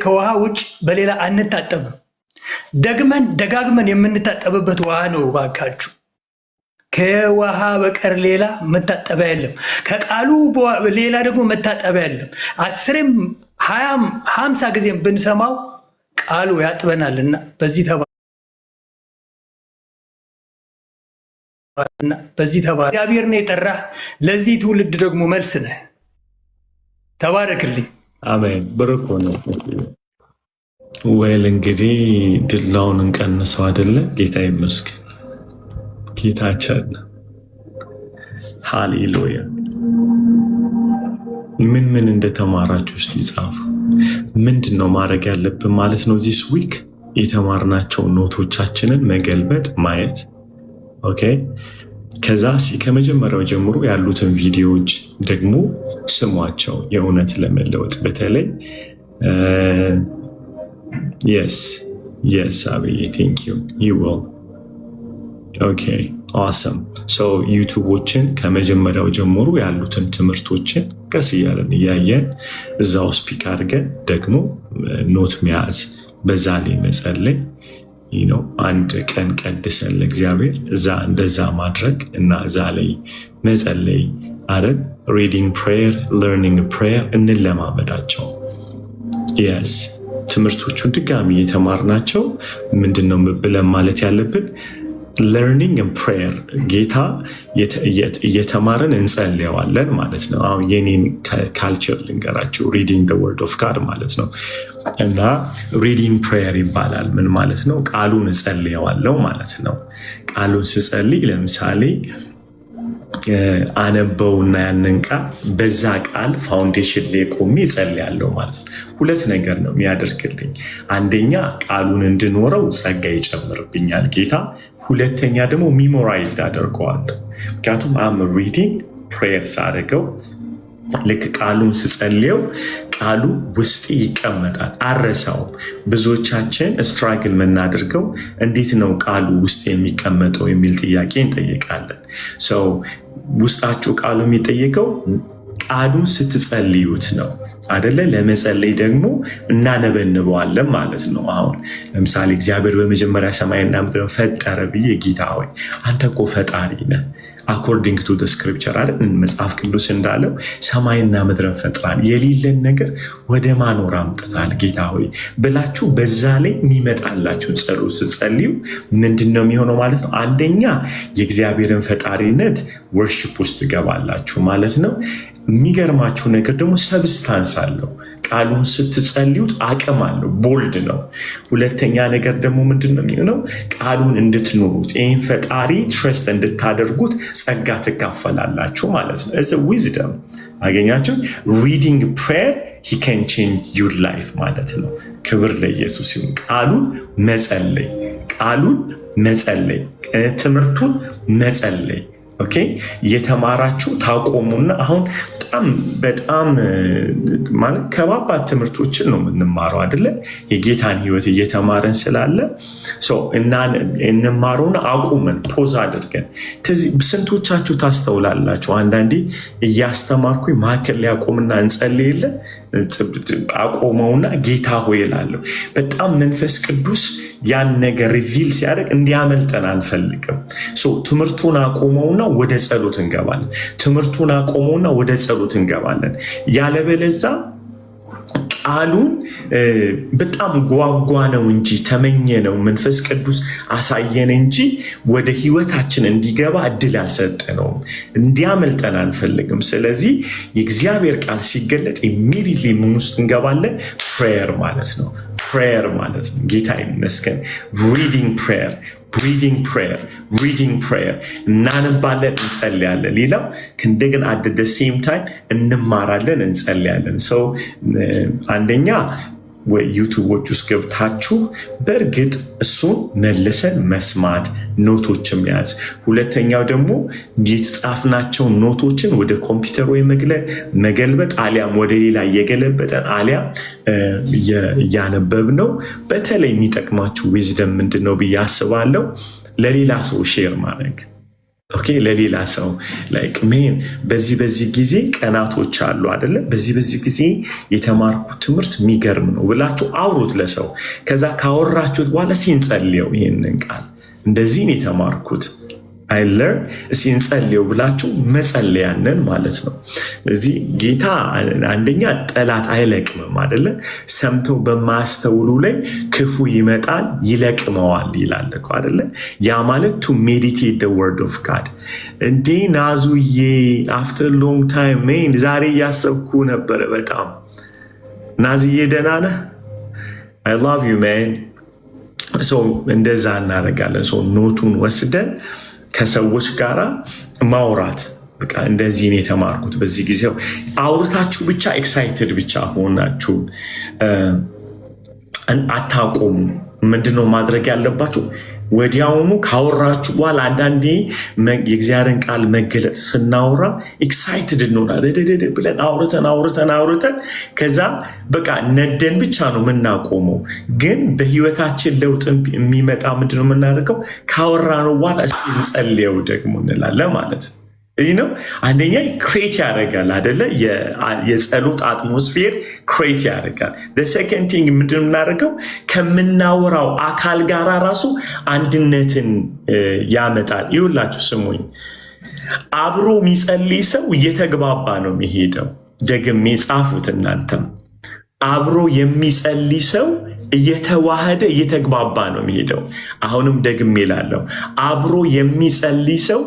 ከውሃ ውጭ በሌላ አንታጠብም። ደግመን ደጋግመን የምንታጠብበት ውሃ ነው። ባካችሁ ከውሃ በቀር ሌላ መታጠቢያ የለም። ከቃሉ ሌላ ደግሞ መታጠቢያ የለም። 10ም 20ም 50 ጊዜም ብንሰማው ቃሉ ያጥበናልና በዚህ ተባረክ። እግዚአብሔር ነው የጠራህ። ለዚህ ትውልድ ደግሞ መልስ ነህ። ተባረክልኝ። አሜን። ብርኮ ነው ወይል እንግዲህ ድላውን እንቀንሰው አይደለ? ጌታ ይመስገን። ጌታችን ሃሌሉያ። ምን እንደተማራችሁ እስቲ ጻፉ። ምንድን ነው ማድረግ ያለብን ማለት ነው? ዚስ ዊክ የተማርናቸውን ኖቶቻችንን መገልበጥ ማየት። ኦኬ። ከዛ ከመጀመሪያው ጀምሮ ያሉትን ቪዲዮዎች ደግሞ ስሟቸው። የእውነት ለመለወጥ በተለይ የስ አብዬ ቴንክ ዩ ዊል ኦኬ አሰም ዩቱቦችን ከመጀመሪያው ጀምሮ ያሉትን ትምህርቶችን ቀስ እያለን እያየን እዛው ስፒክ አድርገን ደግሞ ኖት መያዝ፣ በዛ ላይ መጸለይ ነው። አንድ ቀን ቀድሰን ለእግዚአብሔር እንደዛ ማድረግ እና እዛ ላይ መጸለይ አይደል? ሪዲንግ ፕሬየር፣ ለርኒንግ ፕሬየር እንለማመዳቸው። የስ ትምህርቶቹን ድጋሚ የተማርናቸው ምንድነው ብለን ማለት ያለብን ለርኒንግ ፕሬየር ጌታ እየተማረን እንጸልየዋለን ማለት ነው። አሁን የኔን ካልቸር ልንገራችሁ። ሪዲንግ ዘ ወርድ ኦፍ ጋድ ማለት ነው እና ሪዲንግ ፕሬየር ይባላል። ምን ማለት ነው? ቃሉን እጸልየዋለሁ ማለት ነው። ቃሉን ስጸልይ ለምሳሌ አነበውና ያንን ቃል በዛ ቃል ፋውንዴሽን ላይ ቆሜ እጸልያለሁ ማለት ነው። ሁለት ነገር ነው የሚያደርግልኝ። አንደኛ ቃሉን እንድኖረው ጸጋ ይጨምርብኛል ጌታ። ሁለተኛ ደግሞ ሚሞራይዝድ አደርገዋለሁ። ምክንያቱም አም ሪዲንግ ፕሬየር ሳደርገው ልክ ቃሉን ስጸልየው ቃሉ ውስጥ ይቀመጣል፣ አረሳውም። ብዙዎቻችን ስትራግል የምናደርገው እንዴት ነው ቃሉ ውስጥ የሚቀመጠው የሚል ጥያቄ እንጠይቃለን። ሰው ውስጣችሁ ቃሉ የሚጠይቀው ቃሉን ስትጸልዩት ነው አደለ? ለመጸለይ ደግሞ እናነበንበዋለን ማለት ነው። አሁን ለምሳሌ እግዚአብሔር በመጀመሪያ ሰማይና ምድርን ፈጠረ ብዬ ጌታ ሆይ አንተ እኮ ፈጣሪ ነህ አኮርዲንግ ቱ ስክሪፕቸር አይደል? መጽሐፍ ቅዱስ እንዳለው ሰማይና ምድርን ፈጥራል፣ የሌለን ነገር ወደ ማኖር አምጥታል ጌታ ሆይ ብላችሁ በዛ ላይ የሚመጣላችሁ ጸሎት ስትጸልዩ ምንድን ነው የሚሆነው ማለት ነው? አንደኛ የእግዚአብሔርን ፈጣሪነት ወርሺፕ ውስጥ ትገባላችሁ ማለት ነው። የሚገርማችሁ ነገር ደግሞ ሰብስታንስ አለው። ቃሉን ስትጸልዩት አቅም አለው፣ ቦልድ ነው። ሁለተኛ ነገር ደግሞ ምንድን ነው የሚሆነው? ቃሉን እንድትኖሩት ይህን ፈጣሪ ትረስት እንድታደርጉት ጸጋ ትካፈላላችሁ ማለት ነው። እዚ ዊዝደም አገኛችሁ። ሪዲንግ ፕሬየር ሂ ካን ቼንጅ ዩር ላይፍ ማለት ነው። ክብር ለኢየሱስ ይሁን። ቃሉን መጸለይ ትምህርቱን መጸለይ ኦኬ። እየተማራችሁ ታቆሙና አሁን በጣም ማለት ከባባድ ትምህርቶችን ነው የምንማረው አይደለ? የጌታን ህይወት እየተማረን ስላለ እንማረውና አቁመን ፖዝ አድርገን ስንቶቻችሁ ታስተውላላችሁ? አንዳንዴ እያስተማርኩኝ መካከል ላይ አቆምና እንጸልይ የለ አቆመውና ጌታ ሆይ እላለሁ። በጣም መንፈስ ቅዱስ ያን ነገር ሪቪል ሲያደርግ እንዲያመልጠን አልፈልግም። ትምህርቱን አቆመውና ወደ ጸሎት እንገባለን። ያለበለዛ ቃሉን በጣም ጓጓ ነው እንጂ ተመኘ ነው መንፈስ ቅዱስ አሳየን እንጂ ወደ ህይወታችን እንዲገባ እድል አልሰጠነውም። እንዲያመልጠን አንፈልግም። ስለዚህ የእግዚአብሔር ቃል ሲገለጥ ኢሚዲየትሊ ምን ውስጥ እንገባለን? ፕሬየር ማለት ነው። ጌታ ይመስገን። ሪዲንግ ፕሬየር እናንባለን፣ እንጸልያለን። ሌላው እንደገና አት ዘ ሴም ታይም እንማራለን፣ እንጸልያለን። ሰው አንደኛ ዩቱቦች ውስጥ ገብታችሁ በእርግጥ እሱን መልሰን መስማት፣ ኖቶችን መያዝ። ሁለተኛው ደግሞ የተጻፍናቸው ኖቶችን ወደ ኮምፒውተር ወይ መገልበጥ አሊያም ወደ ሌላ እየገለበጠን አሊያም እያነበብነው በተለይ የሚጠቅማችሁ ዊዝደም ምንድን ነው ብዬ አስባለሁ፣ ለሌላ ሰው ሼር ማድረግ። ኦኬ፣ ለሌላ ሰው ላይክ ሜን በዚህ ጊዜ ቀናቶች አሉ አይደለ? በዚህ ጊዜ የተማርኩት ትምህርት የሚገርም ነው ብላችሁ አውሩት ለሰው። ከዛ ካወራችሁት በኋላ ሲንጸልየው ይሄንን ቃል እንደዚህ ነው የተማርኩት አይለር ሲንጸልየው ብላችሁ መጸለያንን ማለት ነው። እዚህ ጌታ አንደኛ ጠላት አይለቅምም አይደለ? ሰምተው በማያስተውሉ ላይ ክፉ ይመጣል ይለቅመዋል ይላል እኮ አይደለ? ያ ማለት ቱ ሜዲቴት the word of God። እንዴ ናዙዬ after long time man ዛሬ እያሰብኩ ነበረ በጣም። ናዝዬ ደህና ነህ? I love you man። እንደዛ እናደርጋለን። ኖቱን ወስደን ከሰዎች ጋር ማውራት። በቃ እንደዚህ ነው የተማርኩት በዚህ ጊዜው። አውርታችሁ ብቻ ኤክሳይትድ ብቻ ሆናችሁ አታቆሙ። ምንድነው ማድረግ ያለባችሁ? ወዲያውኑ ካወራችሁ በኋላ አንዳንዴ የእግዚአብሔርን ቃል መገለጥ ስናወራ ኤክሳይትድ እንሆናለን ብለን አውርተን ከዛ በቃ ነደን ብቻ ነው የምናቆመው። ግን በህይወታችን ለውጥ የሚመጣ ምንድነው የምናደርገው? ካወራነው በኋላ እስኪ እንጸልየው ደግሞ እንላለን ማለት ነው። ይህ ነው አንደኛ ክሬት ያደርጋል አይደለ? የጸሎት አትሞስፌር ክሬት ያደርጋል። ሰከንድ ቲንግ ምንድን የምናደርገው ከምናወራው አካል ጋር ራሱ አንድነትን ያመጣል። ይሁላችሁ ስሙኝ፣ አብሮ የሚጸልይ ሰው እየተግባባ ነው የሚሄደው። ደግሜ ጻፉት እናንተም። አብሮ የሚጸልይ ሰው እየተዋሃደ እየተግባባ ነው የሚሄደው። አሁንም ደግሜ እላለሁ፣ አብሮ የሚጸልይ ሰው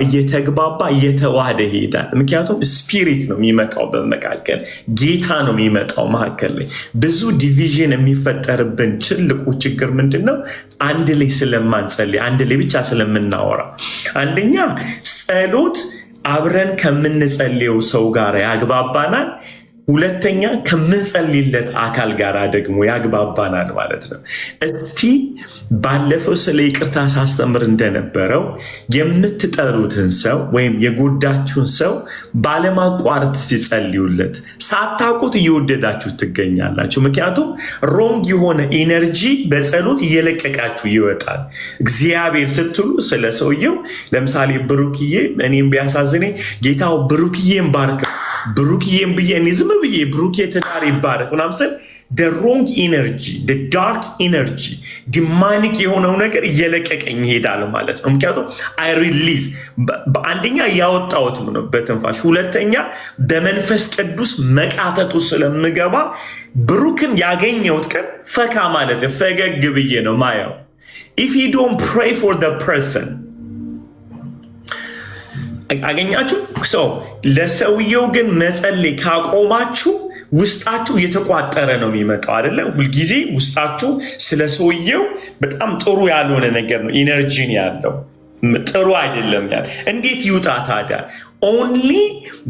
እየተግባባ እየተዋሃደ ይሄዳል። ምክንያቱም ስፒሪት ነው የሚመጣው በመካከል፣ ጌታ ነው የሚመጣው መካከል ላይ። ብዙ ዲቪዥን የሚፈጠርብን ትልቁ ችግር ምንድን ነው? አንድ ላይ ስለማንጸልይ፣ አንድ ላይ ብቻ ስለምናወራ። አንደኛ ጸሎት አብረን ከምንጸልየው ሰው ጋር ያግባባናል። ሁለተኛ ከምንጸልይለት አካል ጋር ደግሞ ያግባባናል ማለት ነው። እስቲ ባለፈው ስለ ይቅርታ ሳስተምር እንደነበረው የምትጠሩትን ሰው ወይም የጎዳችሁን ሰው ባለማቋረጥ ሲጸልዩለት ሳታውቁት እየወደዳችሁ ትገኛላችሁ። ምክንያቱም ሮንግ የሆነ ኢነርጂ በጸሎት እየለቀቃችሁ ይወጣል። እግዚአብሔር ስትሉ ስለ ሰውየው ለምሳሌ ብሩክዬ እኔም ቢያሳዝነኝ ጌታው ብሩክዬን ባርከው ብሩክዬም ብዬ እኔ ዝም ብዬ ብሩኬ ትዳር ይባረክ ምናምን ስል the wrong energy, the dark energy, demonic የሆነው ነገር እየለቀቀኝ ይሄዳል ማለት ነው። ምክንያቱም I release በአንደኛ ያወጣሁት ነው በትንፋሽ፣ ሁለተኛ በመንፈስ ቅዱስ መቃተቱ ስለምገባ ብሩክን ያገኘሁት ቀን ፈካ ማለት ፈገግ ብዬ ነው ማየው። if you don't pray for the person አገኛችሁ ሰው ለሰውየው ግን መጸለይ ካቆማችሁ ውስጣችሁ የተቋጠረ ነው የሚመጣው አይደለ? ሁልጊዜ ውስጣችሁ ስለ ሰውየው በጣም ጥሩ ያልሆነ ነገር ነው ኢነርጂ ያለው ጥሩ አይደለም ያለ እንዴት ይውጣ ታዲያ? ኦንሊ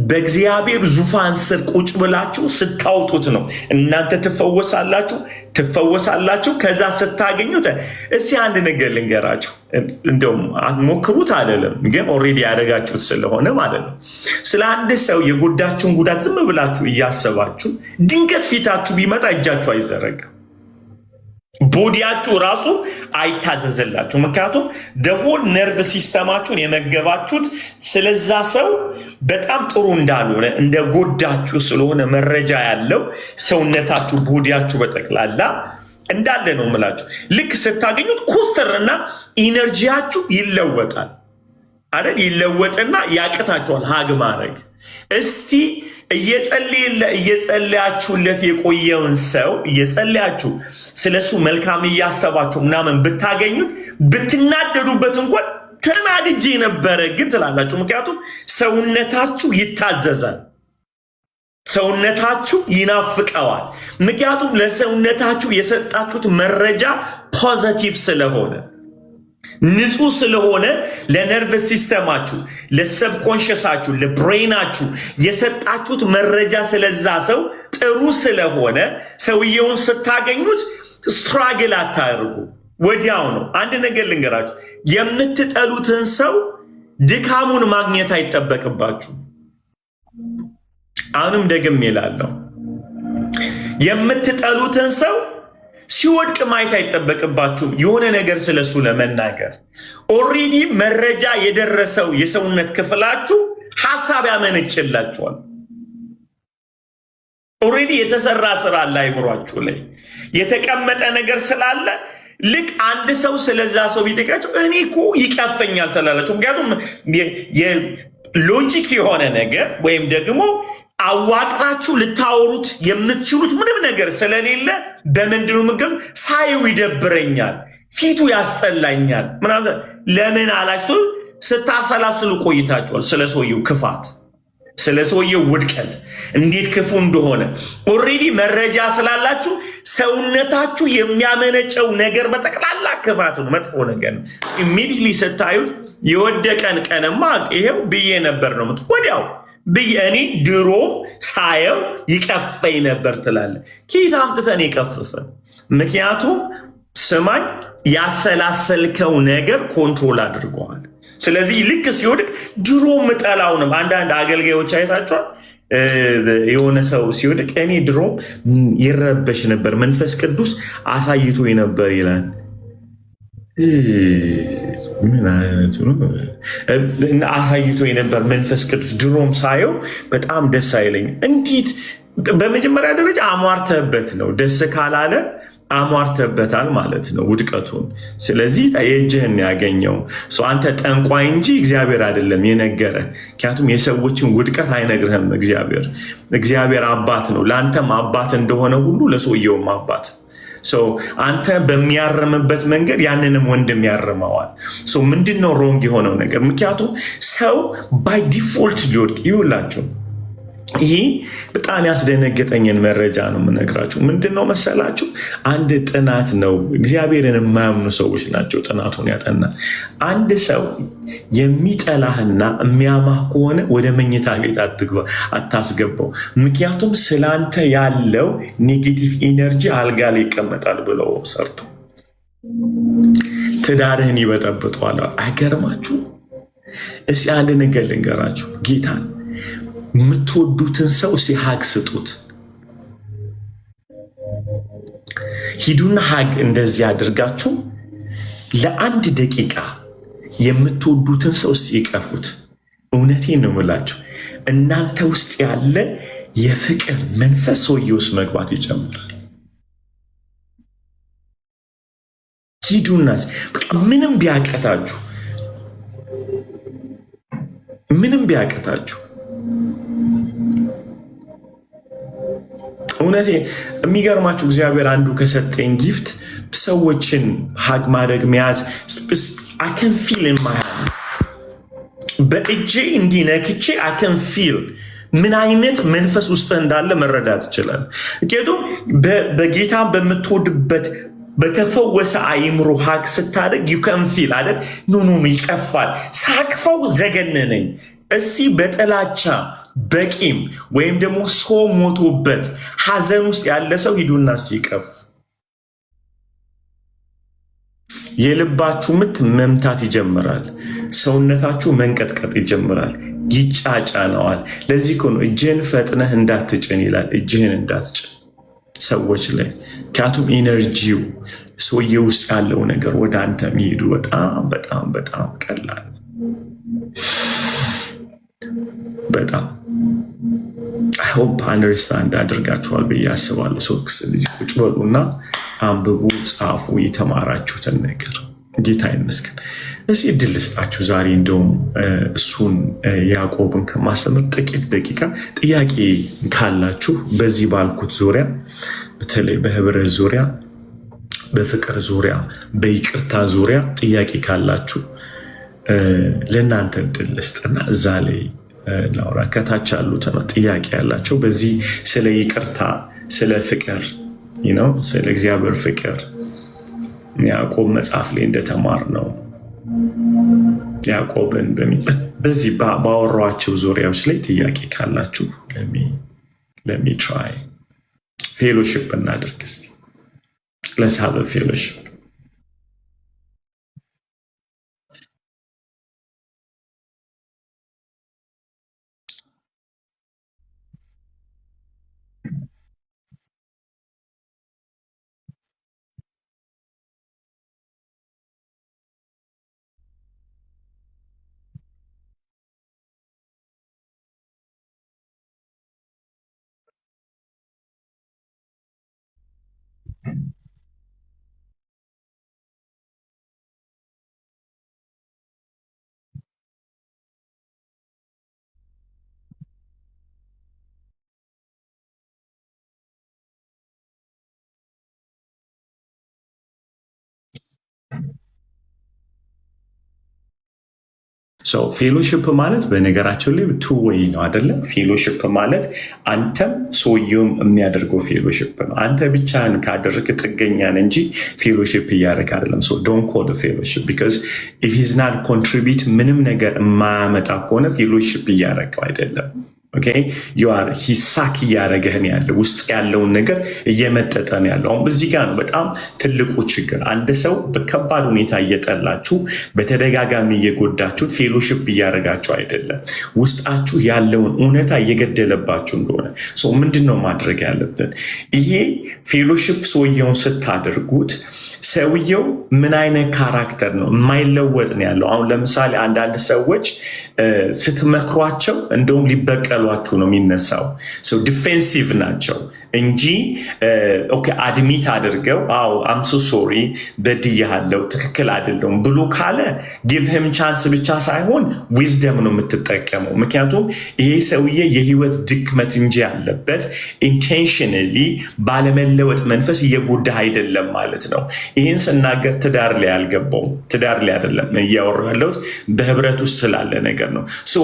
በእግዚአብሔር ዙፋን ስር ቁጭ ብላችሁ ስታውጡት ነው እናንተ ትፈወሳላችሁ። ከዛ ስታገኙት እስቲ አንድ ነገር ልንገራችሁ፣ እንደውም ሞክሩት አይደለም ግን ኦልሬዲ ያደረጋችሁት ስለሆነ ማለት ነው። ስለ አንድ ሰው የጎዳችሁን ጉዳት ዝም ብላችሁ እያሰባችሁ ድንገት ፊታችሁ ቢመጣ እጃችሁ አይዘረጋም፣ ቦዲያችሁ ራሱ አይታዘዝላችሁ። ምክንያቱም ደሆል ነርቭ ሲስተማችሁን የመገባችሁት ስለዛ ሰው በጣም ጥሩ እንዳልሆነ እንደጎዳችሁ ስለሆነ መረጃ ያለው ሰውነታችሁ ቦዲያችሁ በጠቅላላ እንዳለ ነው የምላችሁ። ልክ ስታገኙት ኮስተርና ኢነርጂያችሁ ይለወጣል አይደል? ይለወጥና ያቅታችኋል ሀግ ማድረግ። እስቲ እየጸለያችሁለት የቆየውን ሰው እየጸለያችሁ ስለሱ መልካም እያሰባችሁ ምናምን ብታገኙት ብትናደዱበት እንኳን ተናድጄ ነበረ ግን ትላላችሁ። ምክንያቱም ሰውነታችሁ ይታዘዛል፣ ሰውነታችሁ ይናፍቀዋል። ምክንያቱም ለሰውነታችሁ የሰጣችሁት መረጃ ፖዚቲቭ ስለሆነ ንጹህ ስለሆነ ለነርቭ ሲስተማችሁ፣ ለሰብኮንሽሳችሁ፣ ለብሬናችሁ የሰጣችሁት መረጃ ስለዛ ሰው ጥሩ ስለሆነ ሰውየውን ስታገኙት ስትራግል አታርጉ፣ ወዲያው ነው። አንድ ነገር ልንገራችሁ፣ የምትጠሉትን ሰው ድካሙን ማግኘት አይጠበቅባችሁ። አሁንም ደግም ይላለሁ፣ የምትጠሉትን ሰው ሲወድቅ ማየት አይጠበቅባችሁም። የሆነ ነገር ስለሱ ለመናገር ኦሬዲ መረጃ የደረሰው የሰውነት ክፍላችሁ ሐሳብ ያመነጭላችኋል። ኦሬዲ የተሰራ ስራ አለ አይምሯችሁ ላይ የተቀመጠ ነገር ስላለ ልክ አንድ ሰው ስለዛ ሰው ቢጠይቃችሁ እኔ እኮ ይቀፈኛል ትላላችሁ። ምክንያቱም ሎጂክ የሆነ ነገር ወይም ደግሞ አዋቅራችሁ ልታወሩት የምትችሉት ምንም ነገር ስለሌለ በምንድነው ምግብ ሳይው ይደብረኛል፣ ፊቱ ያስጠላኛል ምናምን ለምን አላችሁ ስታሰላስሉ ቆይታችኋል። ስለ ሰውየው ክፋት፣ ስለ ሰውየው ውድቀት እንዴት ክፉ እንደሆነ ኦሬዲ መረጃ ስላላችሁ ሰውነታችሁ የሚያመነጨው ነገር በጠቅላላ ክፋት ነው፣ መጥፎ ነገር ነው። ኢሚዲየትሊ ስታዩት የወደቀን ቀንማ ይሄው ብዬ ነበር ነው ወዲያው እኔ ድሮ ሳየው ይቀፈኝ ነበር ትላለ። ኬት አምጥተን የቀፍፈ? ምክንያቱም ስማኝ ያሰላሰልከው ነገር ኮንትሮል አድርገዋል። ስለዚህ ልክ ሲወድቅ ድሮ ምጠላውንም አንዳንድ አገልጋዮች አይታችኋል። የሆነ ሰው ሲወድቅ እኔ ድሮ ይረበሽ ነበር መንፈስ ቅዱስ አሳይቶ ነበር ይላል። ምን አይነቱ ነው? አሳይቶ የነበር መንፈስ ቅዱስ ድሮም ሳየው በጣም ደስ አይለኝ። እንዴት? በመጀመሪያ ደረጃ አሟርተበት ነው። ደስ ካላለ አሟርተበታል ማለት ነው ውድቀቱን። ስለዚህ የእጅህን ያገኘው ሰው አንተ ጠንቋይ እንጂ እግዚአብሔር አይደለም የነገረ። ምክንያቱም የሰዎችን ውድቀት አይነግርህም እግዚአብሔር አባት ነው። ለአንተም አባት እንደሆነ ሁሉ ለሰውየውም አባት። አንተ በሚያርምበት መንገድ ያንንም ወንድም ያርመዋል። ምንድነው ሮንግ የሆነው ነገር? ምክንያቱም ሰው ባይ ዲፎልት ሊወድቅ ይውላቸው። ይሄ በጣም ያስደነገጠኝን መረጃ ነው የምነግራችሁ። ምንድነው መሰላችሁ? አንድ ጥናት ነው፣ እግዚአብሔርን የማያምኑ ሰዎች ናቸው ጥናቱን ያጠና። አንድ ሰው የሚጠላህና የሚያማህ ከሆነ ወደ መኝታ ቤት አታስገባው። ምክንያቱም ስላንተ ያለው ኔጌቲቭ ኢነርጂ አልጋ ላይ ይቀመጣል ብለው ሰርቶ ትዳርህን ይበጠብጠዋል። አይገርማችሁ? እስኪ አንድ ነገር ልንገራችሁ። ጌታን የምትወዱትን ሰው ሀግ ስጡት። ሂዱና ሀግ እንደዚህ አድርጋችሁ ለአንድ ደቂቃ የምትወዱትን ሰው ይቀፉት። እውነቴን ነው የምላችሁ። እናንተ ውስጥ ያለ የፍቅር መንፈስ ሰውዬ ውስጥ መግባት ይጀምራል። ሂዱና ምንም ቢያቀታችሁ እውነቴ የሚገርማችሁ እግዚአብሔር አንዱ ከሰጠኝ ጊፍት ሰዎችን ሀግ ማድረግ መያዝ I can feel in my hand በእጄ እንዲነክቼ I can feel ምን አይነት መንፈስ ውስጥ እንዳለ መረዳት ይችላል። ምክንያቱም በጌታ በምትወድበት በተፈወሰ አይምሮ ሀግ ስታደርግ you can feel አይደል? ኖ ይቀፋል። ሳቅፈው ዘገነነኝ። እዚህ በጥላቻ በቂም ወይም ደግሞ ሰው ሞቶበት ሐዘን ውስጥ ያለ ሰው ሂዱና ሲቀፍ የልባችሁ ምት መምታት ይጀምራል። ሰውነታችሁ መንቀጥቀጥ ይጀምራል። ይጫጫነዋል። ለዚህ እኮ ነው እጅህን ፈጥነህ እንዳትጭን ይላል። እጅህን እንዳትጭን ሰዎች ላይ ምክንያቱም ኢነርጂው ሰውዬ ውስጥ ያለው ነገር ወደ አንተ የሚሄዱ በጣም ቀላል በጣም I hope understand አድርጋችኋል ብዬ አስባለሁ። ሰውክስ ልጅ ቁጭ በሉና አንብቡ፣ ጻፉ የተማራችሁትን ነገር። ጌታ ይመስገን። እስኪ እድል ልስጣችሁ ዛሬ እንደውም እሱን ያዕቆብን ከማስተምር ጥቂት ደቂቃ ጥያቄ ካላችሁ በዚህ ባልኩት ዙሪያ በተለይ በህብረት ዙሪያ፣ በፍቅር ዙሪያ፣ በይቅርታ ዙሪያ ጥያቄ ካላችሁ ለእናንተ እድል ልስጥና እዛ ላይ ላውራ። ከታች ያሉት ጥያቄ ያላቸው በዚህ ስለ ይቅርታ፣ ስለ ፍቅር ስለ እግዚአብሔር ፍቅር ያዕቆብ መጽሐፍ ላይ እንደተማር ነው ያዕቆብን በዚህ ባወሯቸው ዙሪያዎች ላይ ጥያቄ ካላችሁ ለሚ ትራይ ፌሎሺፕ እናድርግ እስቲ። let's have a fellowship. ፌሎሺፕ ማለት በነገራችን ላይ ቱ ዌይ ነው አይደለ? ፌሎሺፕ ማለት አንተም ሰውየውም የሚያደርገው ፌሎሺፕ ነው። አንተ ብቻህን ካደረግ ጥገኛ ነህ እንጂ ፌሎሺፕ እያደረግ አይደለም። ዶንት ኮል ፌሎሺፕ ቢካዝ ኢፍ ሂዝ ናት ኮንትሪቢዩት ምንም ነገር የማያመጣ ከሆነ ፌሎሺፕ እያደረገው አይደለም። ኦኬ ሂሳክ እያደረገህን ያለው ውስጥ ያለውን ነገር እየመጠጠን ያለው አሁን በዚህ ጋር ነው በጣም ትልቁ ችግር። አንድ ሰው በከባድ ሁኔታ እየጠላችሁ በተደጋጋሚ እየጎዳችሁት ፌሎሺፕ እያደረጋችሁ አይደለም፣ ውስጣችሁ ያለውን እውነታ እየገደለባችሁ እንደሆነ ምንድን ነው ማድረግ ያለብን? ይሄ ፌሎሺፕ ሰውየውን ስታደርጉት ሰውየው ምን አይነት ካራክተር ነው የማይለወጥ ነው ያለው። አሁን ለምሳሌ አንዳንድ ሰዎች ስትመክሯቸው እንደውም ሊበቀሏችሁ ነው የሚነሳው። ዲፌንሲቭ ናቸው እንጂ አድሚት አድርገው አም ሶ ሶሪ በድያለሁ ትክክል አይደለም ብሎ ካለ ጊቭ ሂም ቻንስ ብቻ ሳይሆን ዊዝደም ነው የምትጠቀመው። ምክንያቱም ይሄ ሰውዬ የህይወት ድክመት እንጂ ያለበት ኢንቴንሽናሊ ባለመለወጥ መንፈስ እየጎዳህ አይደለም ማለት ነው። ይህን ስናገር ትዳር ላይ አልገባውም። ትዳር ላይ አይደለም እያወራሁ ያለሁት በህብረት ውስጥ ስላለ ነገር ነው።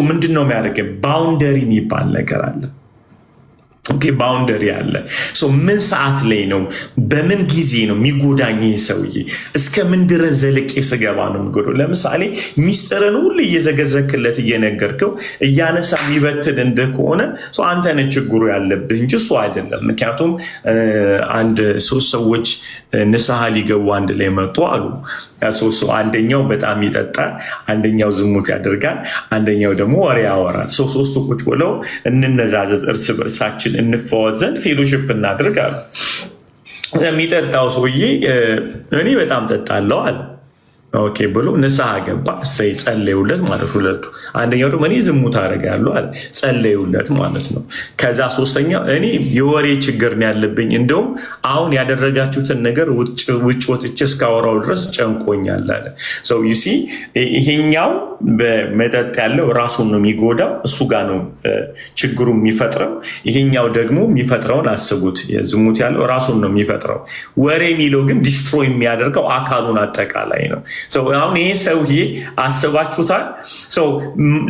ምንድን ነው የሚያደርገ ባውንደሪ የሚባል ነገር አለ። ባውንደሪ አለ። ምን ሰዓት ላይ ነው በምን ጊዜ ነው የሚጎዳኝ ይህ ሰውዬ? እስከ ምን ድረስ ዘልቄ ስገባ ነው የሚጎዳው? ለምሳሌ ሚስጥርን ሁሉ እየዘገዘክለት እየነገርከው እያነሳ የሚበትል እንደከሆነ አንተ ነህ ችግሩ ያለብህ እንጂ እሱ አይደለም። ምክንያቱም አንድ ሶስት ሰዎች ንስሐ ሊገቡ አንድ ላይ መጡ አሉ። አንደኛው በጣም ይጠጣል፣ አንደኛው ዝሙት ያደርጋል፣ አንደኛው ደግሞ ወሬ ያወራል። ሶስቱ ቁጭ ብለው እንነዛዘዝ፣ እርስ በርሳችን እንፈወዘን፣ ፌሎሺፕ እናድርግ አሉ። የሚጠጣው ሰውዬ እኔ በጣም ጠጣለሁ አለ። ኦኬ ብሎ ንስሐ ገባ። እሰይ ጸለዩለት ማለት ሁለቱ። አንደኛው ደግሞ እኔ ዝሙት አደርጋለሁ አለ፣ ጸለዩለት ማለት ነው። ከዛ ሶስተኛው እኔ የወሬ ችግር ነው ያለብኝ፣ እንደውም አሁን ያደረጋችሁትን ነገር ውጭ ወጥቼ እስካወራው ድረስ ጨንቆኛል አለ። ሰው ዩሲ ይሄኛው በመጠጥ ያለው ራሱን ነው የሚጎዳው፣ እሱ ጋር ነው ችግሩ የሚፈጥረው። ይሄኛው ደግሞ የሚፈጥረውን አስቡት፣ የዝሙት ያለው ራሱን ነው የሚፈጥረው። ወሬ የሚለው ግን ዲስትሮይ የሚያደርገው አካሉን አጠቃላይ ነው። አሁን ይሄ ሰውዬ አስባችሁታል?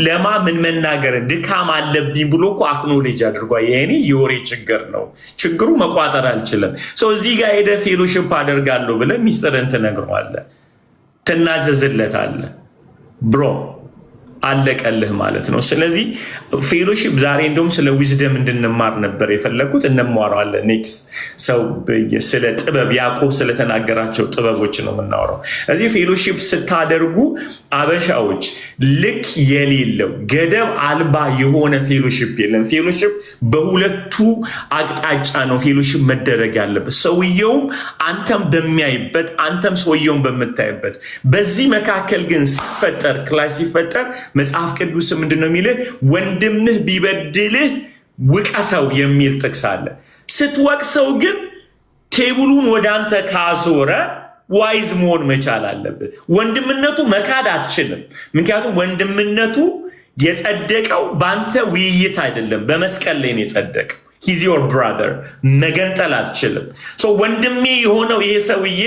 ለማ ምን መናገር ድካም አለብኝ ብሎ እኮ አክኖሌጅ አድርጓል። የኔ የወሬ ችግር ነው፣ ችግሩ መቋጠር አልችልም። እዚህ ጋር ሄደ ፌሎሺፕ አደርጋለሁ ብለህ ሚስጥርን ትነግረዋለህ፣ ትናዘዝለታለህ። ብሮ አለቀልህ ማለት ነው። ስለዚህ ፌሎሺፕ ዛሬ እንደውም ስለ ዊዝደም እንድንማር ነበር የፈለግኩት። እንማረዋለን ኔክስት። ሰው ስለ ጥበብ ያዕቆብ ስለተናገራቸው ጥበቦች ነው የምናወራው። እዚህ ፌሎሺፕ ስታደርጉ አበሻዎች ልክ የሌለው ገደብ አልባ የሆነ ፌሎሺፕ የለም። ፌሎሺፕ በሁለቱ አቅጣጫ ነው ፌሎሺፕ መደረግ ያለበት። ሰውየውም አንተም በሚያይበት፣ አንተም ሰውየውን በምታይበት። በዚህ መካከል ግን ሲፈጠር ክላስ ሲፈጠር መጽሐፍ ቅዱስ ምንድነው የሚልህ? ወንድምህ ቢበድልህ ውቀሰው የሚል ጥቅስ አለ። ስትወቅሰው ግን ቴብሉን ወደ አንተ ካዞረ ዋይዝ መሆን መቻል አለብህ። ወንድምነቱ መካድ አትችልም። ምክንያቱም ወንድምነቱ የጸደቀው በአንተ ውይይት አይደለም፣ በመስቀል ላይ ነው የጸደቀው። ሂዝ ዮር ብራዘር። መገንጠል አትችልም። ወንድሜ የሆነው ይሄ ሰውዬ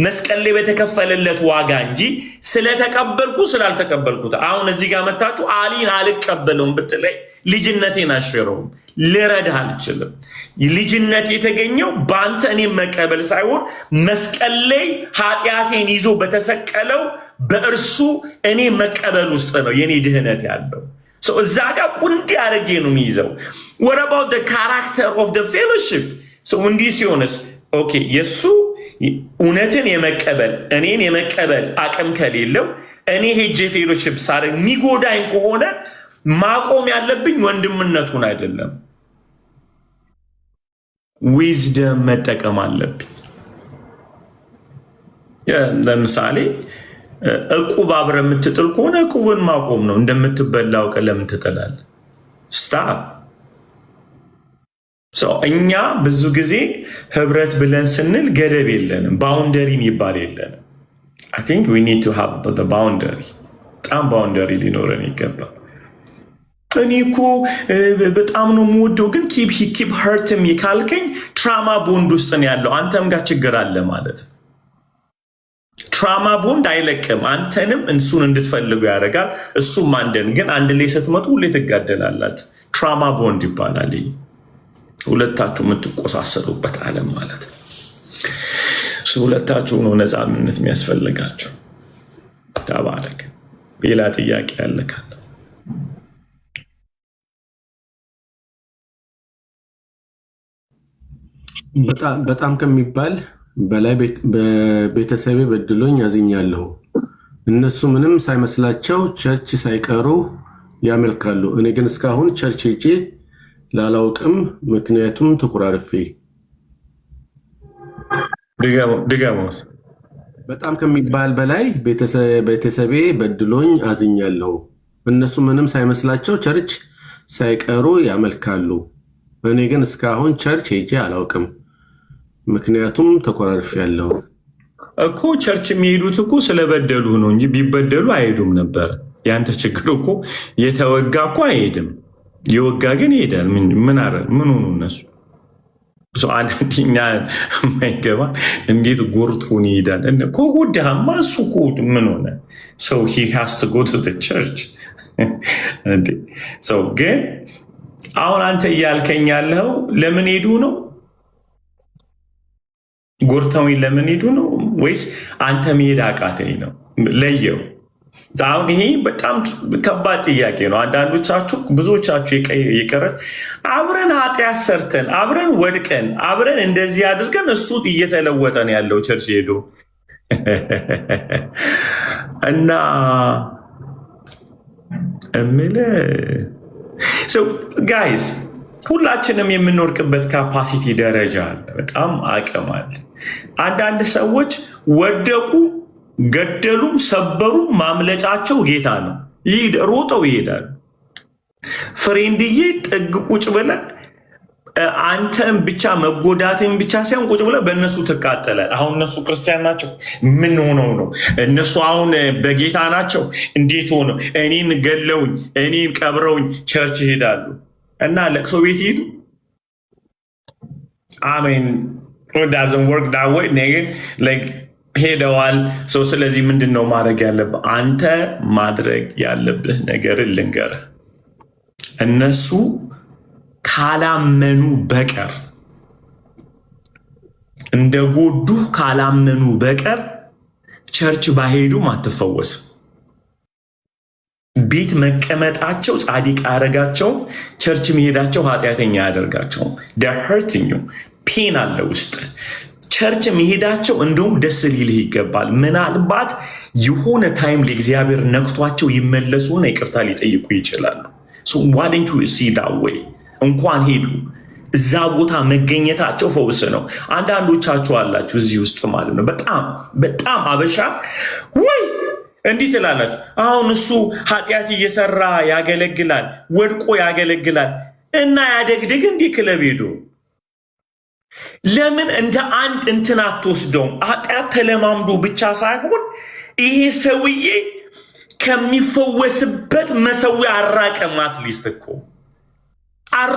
መስቀል ላይ በተከፈለለት ዋጋ እንጂ ስለተቀበልኩ ስላልተቀበልኩት። አሁን እዚህ ጋር መታችሁ አሊን አልቀበለውም ብትለይ ልጅነቴን አሽረውም ልረዳህ አልችልም። ልጅነት የተገኘው በአንተ እኔም መቀበል ሳይሆን መስቀል ላይ ኃጢአቴን ይዞ በተሰቀለው በእርሱ እኔ መቀበል ውስጥ ነው የኔ ድህነት ያለው። እዛ ጋር ቁንዲ አድርጌ ነው የሚይዘው። what about the character of the fellowship? እንዲህ ሲሆንስ ኦኬ የሱ እውነትን የመቀበል እኔን የመቀበል አቅም ከሌለው እኔ ሄጄ ፌሎሺፕ ሳደርግ የሚጎዳኝ ከሆነ ማቆም ያለብኝ ወንድምነቱን አይደለም፣ ዊዝደም መጠቀም አለብኝ። ለምሳሌ እቁብ አብረህ የምትጥል ከሆነ እቁብን ማቆም ነው። እንደምትበላው ለምን ትጥላለህ? ስታፕ። እኛ ብዙ ጊዜ ህብረት ብለን ስንል ገደብ የለንም፣ ባውንደሪ የሚባል የለንም። I think we need to have the boundary። በጣም ባውንደሪ ሊኖረን ይገባል። እኔ እኮ በጣም ነው የምወደው ግን ኪፕ ሀርት ሚ ካልከኝ ትራማ ቦንድ ውስጥ ነው ያለው። አንተም ጋር ችግር አለ ማለት ነው። ትራማ ቦንድ አይለቅም። አንተንም እሱን እንድትፈልገው ያደርጋል። እሱም አንደን ግን አንድ ላይ ስትመጡ ሁሌ ትጋደላላችሁ። ትራማ ቦንድ ይባላል። ሁለታችሁ የምትቆሳሰሩበት ዓለም ማለት ነው። ሁለታችሁ ነው ነፃነት የሚያስፈልጋችሁ። ተባረክ። ሌላ ጥያቄ ያለካል? በጣም ከሚባል በላይ በቤተሰቤ በድሎኝ አዝኛለሁ። እነሱ ምንም ሳይመስላቸው ቸርች ሳይቀሩ ያመልካሉ። እኔ ግን እስካሁን ቸርች ሄጄ ላላውቅም፣ ምክንያቱም ተኮራርፌ። ድጋሞስ በጣም ከሚባል በላይ ቤተሰቤ በድሎኝ አዝኛለሁ። እነሱ ምንም ሳይመስላቸው ቸርች ሳይቀሩ ያመልካሉ። እኔ ግን እስካሁን ቸርች ሄጄ አላውቅም፣ ምክንያቱም ተኮራርፌ ያለው እኮ። ቸርች የሚሄዱት እኮ ስለበደሉ ነው እንጂ ቢበደሉ አይሄዱም ነበር። ያንተ ችግር እኮ የተወጋ እኮ አይሄድም፣ የወጋ ግን ይሄዳል። ምን ሆኑ እነሱ? አንደኛ የማይገባ እንዴት ጎርቶን ይሄዳል? ከጎዳማ እሱ ምን ሆነ? ሰው ሂ ጎ ቱ ቸርች ሰው። ግን አሁን አንተ እያልከኝ ያለው ለምን ሄዱ ነው? ጎርተውኝ ለምን ሄዱ ነው? ወይስ አንተ መሄድ አቃተኝ ነው? ለየው። አሁን ይሄ በጣም ከባድ ጥያቄ ነው። አንዳንዶቻችሁ ብዙዎቻችሁ የቀረ አብረን ኃጢአት ሰርተን አብረን ወድቀን አብረን እንደዚህ አድርገን እሱ እየተለወጠ ነው ያለው ቸርች ሄዶ እና ጋይዝ ሁላችንም የምንወድቅበት ካፓሲቲ ደረጃ አለ። በጣም አቅም አለ። አንዳንድ ሰዎች ወደቁ ገደሉም ሰበሩም ማምለጫቸው ጌታ ነው። ሮጠው ይሄዳሉ። ፍሬንድዬ ጥግ ቁጭ ብለህ አንተም ብቻ መጎዳትን ብቻ ሳይሆን ቁጭ ብለህ በእነሱ ትቃጠላል። አሁን እነሱ ክርስቲያን ናቸው፣ ምን ሆነው ነው? እነሱ አሁን በጌታ ናቸው፣ እንዴት ሆነው እኔን ገለውኝ እኔን ቀብረውኝ ቸርች ይሄዳሉ እና ለቅሶ ቤት ይሄዱ? አሜን ዳዝንት ወርክ ዳት ዌይ ነገ ላይክ ሄደዋል። ስለዚህ ምንድን ነው ማድረግ ያለብህ? አንተ ማድረግ ያለብህ ነገርን ልንገርህ። እነሱ ካላመኑ በቀር እንደ ጎዱህ ካላመኑ በቀር ቸርች ባሄዱም አትፈወስም። ቤት መቀመጣቸው ጻድቅ አያደርጋቸውም። ቸርች መሄዳቸው ኃጢአተኛ አያደርጋቸውም። ደህርትኙ ፔን አለ ውስጥ። ቸርች መሄዳቸው እንደውም ደስ ሊልህ ይገባል። ምናልባት የሆነ ታይም ለእግዚአብሔር ነክቷቸው ይመለሱና ይቅርታ ሊጠይቁ ይችላሉ። ዋደንቹ ሲዳወይ እንኳን ሄዱ እዛ ቦታ መገኘታቸው ፈውስ ነው። አንዳንዶቻችሁ አላችሁ እዚህ ውስጥ ማለት ነው በጣም አበሻ ወይ እንዲህ ትላላችሁ። አሁን እሱ ኃጢአት እየሰራ ያገለግላል፣ ወድቆ ያገለግላል እና ያደግድግ እንዲህ ክለብ ሄዱ። ለምን እንደ አንድ እንትን አትወስደውም? ኃጢአት ተለማምዶ ብቻ ሳይሆን ይሄ ሰውዬ ከሚፈወስበት መሰዊያ አራቀም። አትሊስት እኮ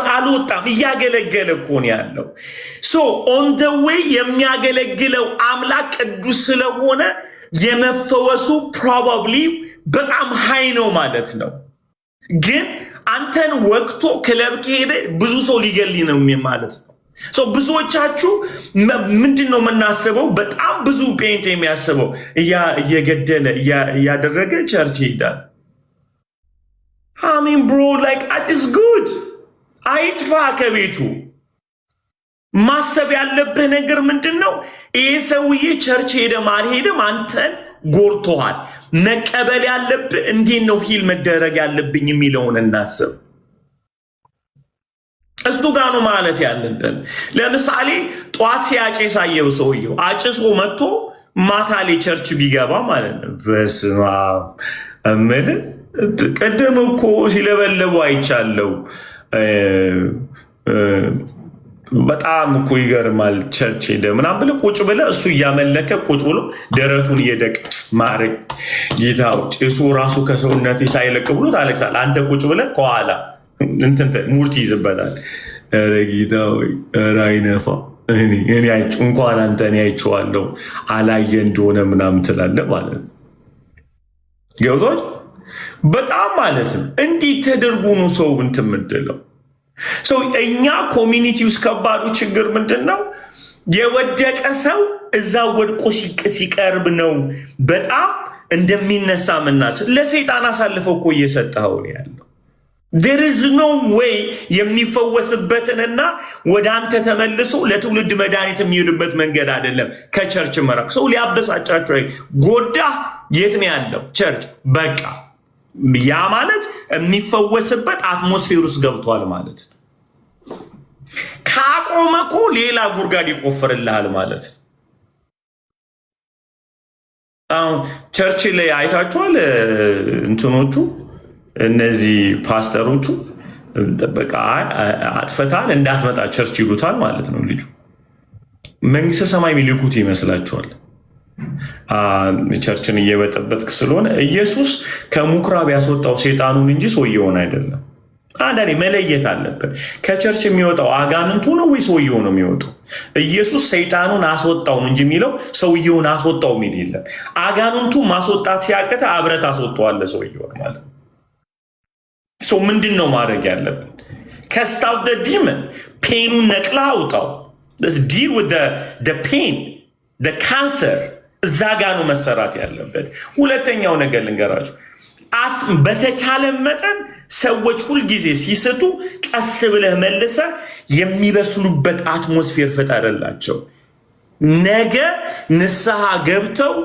አልወጣም፣ እያገለገለ እኮ ነው ያለው። ኦን ደ ዌይ የሚያገለግለው አምላክ ቅዱስ ስለሆነ የመፈወሱ ፕሮባብሊ በጣም ሃይ ነው ማለት ነው። ግን አንተን ወቅቶ ክለብ ከሄደ ብዙ ሰው ሊገል ነው ማለት ነው። ብዙዎቻችሁ ምንድን ነው የምናስበው? በጣም ብዙ ፔንት የሚያስበው እየገደለ እያደረገ ቸርች ይሄዳል። አሚን ብሮ ላይክ ኢትስ ጉድ። አይጥፋ ከቤቱ። ማሰብ ያለብህ ነገር ምንድን ነው? ይህ ሰውዬ ቸርች ሄደም አልሄደም አንተን ጎርቶሃል። መቀበል ያለብህ እንዴት ነው ሂል መደረግ ያለብኝ የሚለውን እናስብ። እሱ ጋር ነው ማለት ያለብን። ለምሳሌ ጠዋት ሲያጨስ አየው ሰውየው አጭሶ መጥቶ ማታ ላይ ቸርች ቢገባ ማለት ነው። በስመ አብ እምልህ ቅድም እኮ ሲለበለቡ አይቻለው። በጣም እኮ ይገርማል። ቸርች ሄደ ምናምን ብለህ ቁጭ ብለህ እሱ እያመለከ ቁጭ ብሎ ደረቱን እየደቅ ማረግ ጌታው ጭሱ ራሱ ከሰውነት ሳይለቅ ብሎ ታለቅሳለህ። አንተ ቁጭ ብለህ ከኋላ ሙርት ይዝበታል። ኧረ ጌታ ወይ ኧረ አይነፋ እኔ እንኳን አንተ እኔ አይቼዋለሁ አላየ እንደሆነ ምናምን ትላለህ ማለት ነው። ገብቶች በጣም ማለት ነው። እንዲህ ተደርጎ ነው ሰው እንትን የምትለው። እኛ ኮሚኒቲ ውስጥ ከባዱ ችግር ምንድን ነው? የወደቀ ሰው እዛ ወድቆ ሲቀርብ ነው በጣም እንደሚነሳ ምናስብ። ለሰይጣን አሳልፈው እኮ እየሰጠኸው ነው ያለው። there is no way የሚፈወስበትንና ወደ አንተ ተመልሶ ለትውልድ መድኃኒት የሚሄድበት መንገድ አይደለም። ከቸርች መራቅ ሰው ሊያበሳጫቸው ጎዳ። የት ነው ያለው ቸርች? በቃ ያ ማለት የሚፈወስበት አትሞስፌር ውስጥ ገብቷል ማለት ነው። ካቆመ እኮ ሌላ ጉድጓድ ይቆፍርልሃል ማለት ነው። አሁን ቸርች ላይ አይታችኋል እንትኖቹ እነዚህ ፓስተሮቹ በቃ አጥፈታል እንዳትመጣ ቸርች ይሉታል ማለት ነው። ልጁ መንግስተ ሰማይ የሚልኩት ይመስላችኋል? ቸርችን እየበጠበጥክ ስለሆነ ኢየሱስ ከምኩራብ ያስወጣው ሴጣኑን እንጂ ሰውየውን አይደለም። አንዳንዴ መለየት አለብን። ከቸርች የሚወጣው አጋንንቱ ነው ወይ ሰውየው ነው የሚወጣው? ኢየሱስ ሰይጣኑን አስወጣው እንጂ የሚለው ሰውየውን አስወጣው የሚል የለም። አጋንንቱ ማስወጣት ሲያቅተ አብረት አስወጣዋለህ ሰውየውን ማለት ነው። ምንድን ነው ማድረግ ያለብን? ከስታው ዲመን ፔኑን ነቅላ አውጣው። ዲል ዊዝ ዘ ፔን ዘ ካንሰር እዛ ጋ ነው መሰራት ያለበት። ሁለተኛው ነገር ልንገራችሁ፣ በተቻለ መጠን ሰዎች ሁልጊዜ ሲስቱ ቀስ ብለህ መልሰ የሚበስሉበት አትሞስፌር ፍጠርላቸው። ነገ ንስሐ ገብተው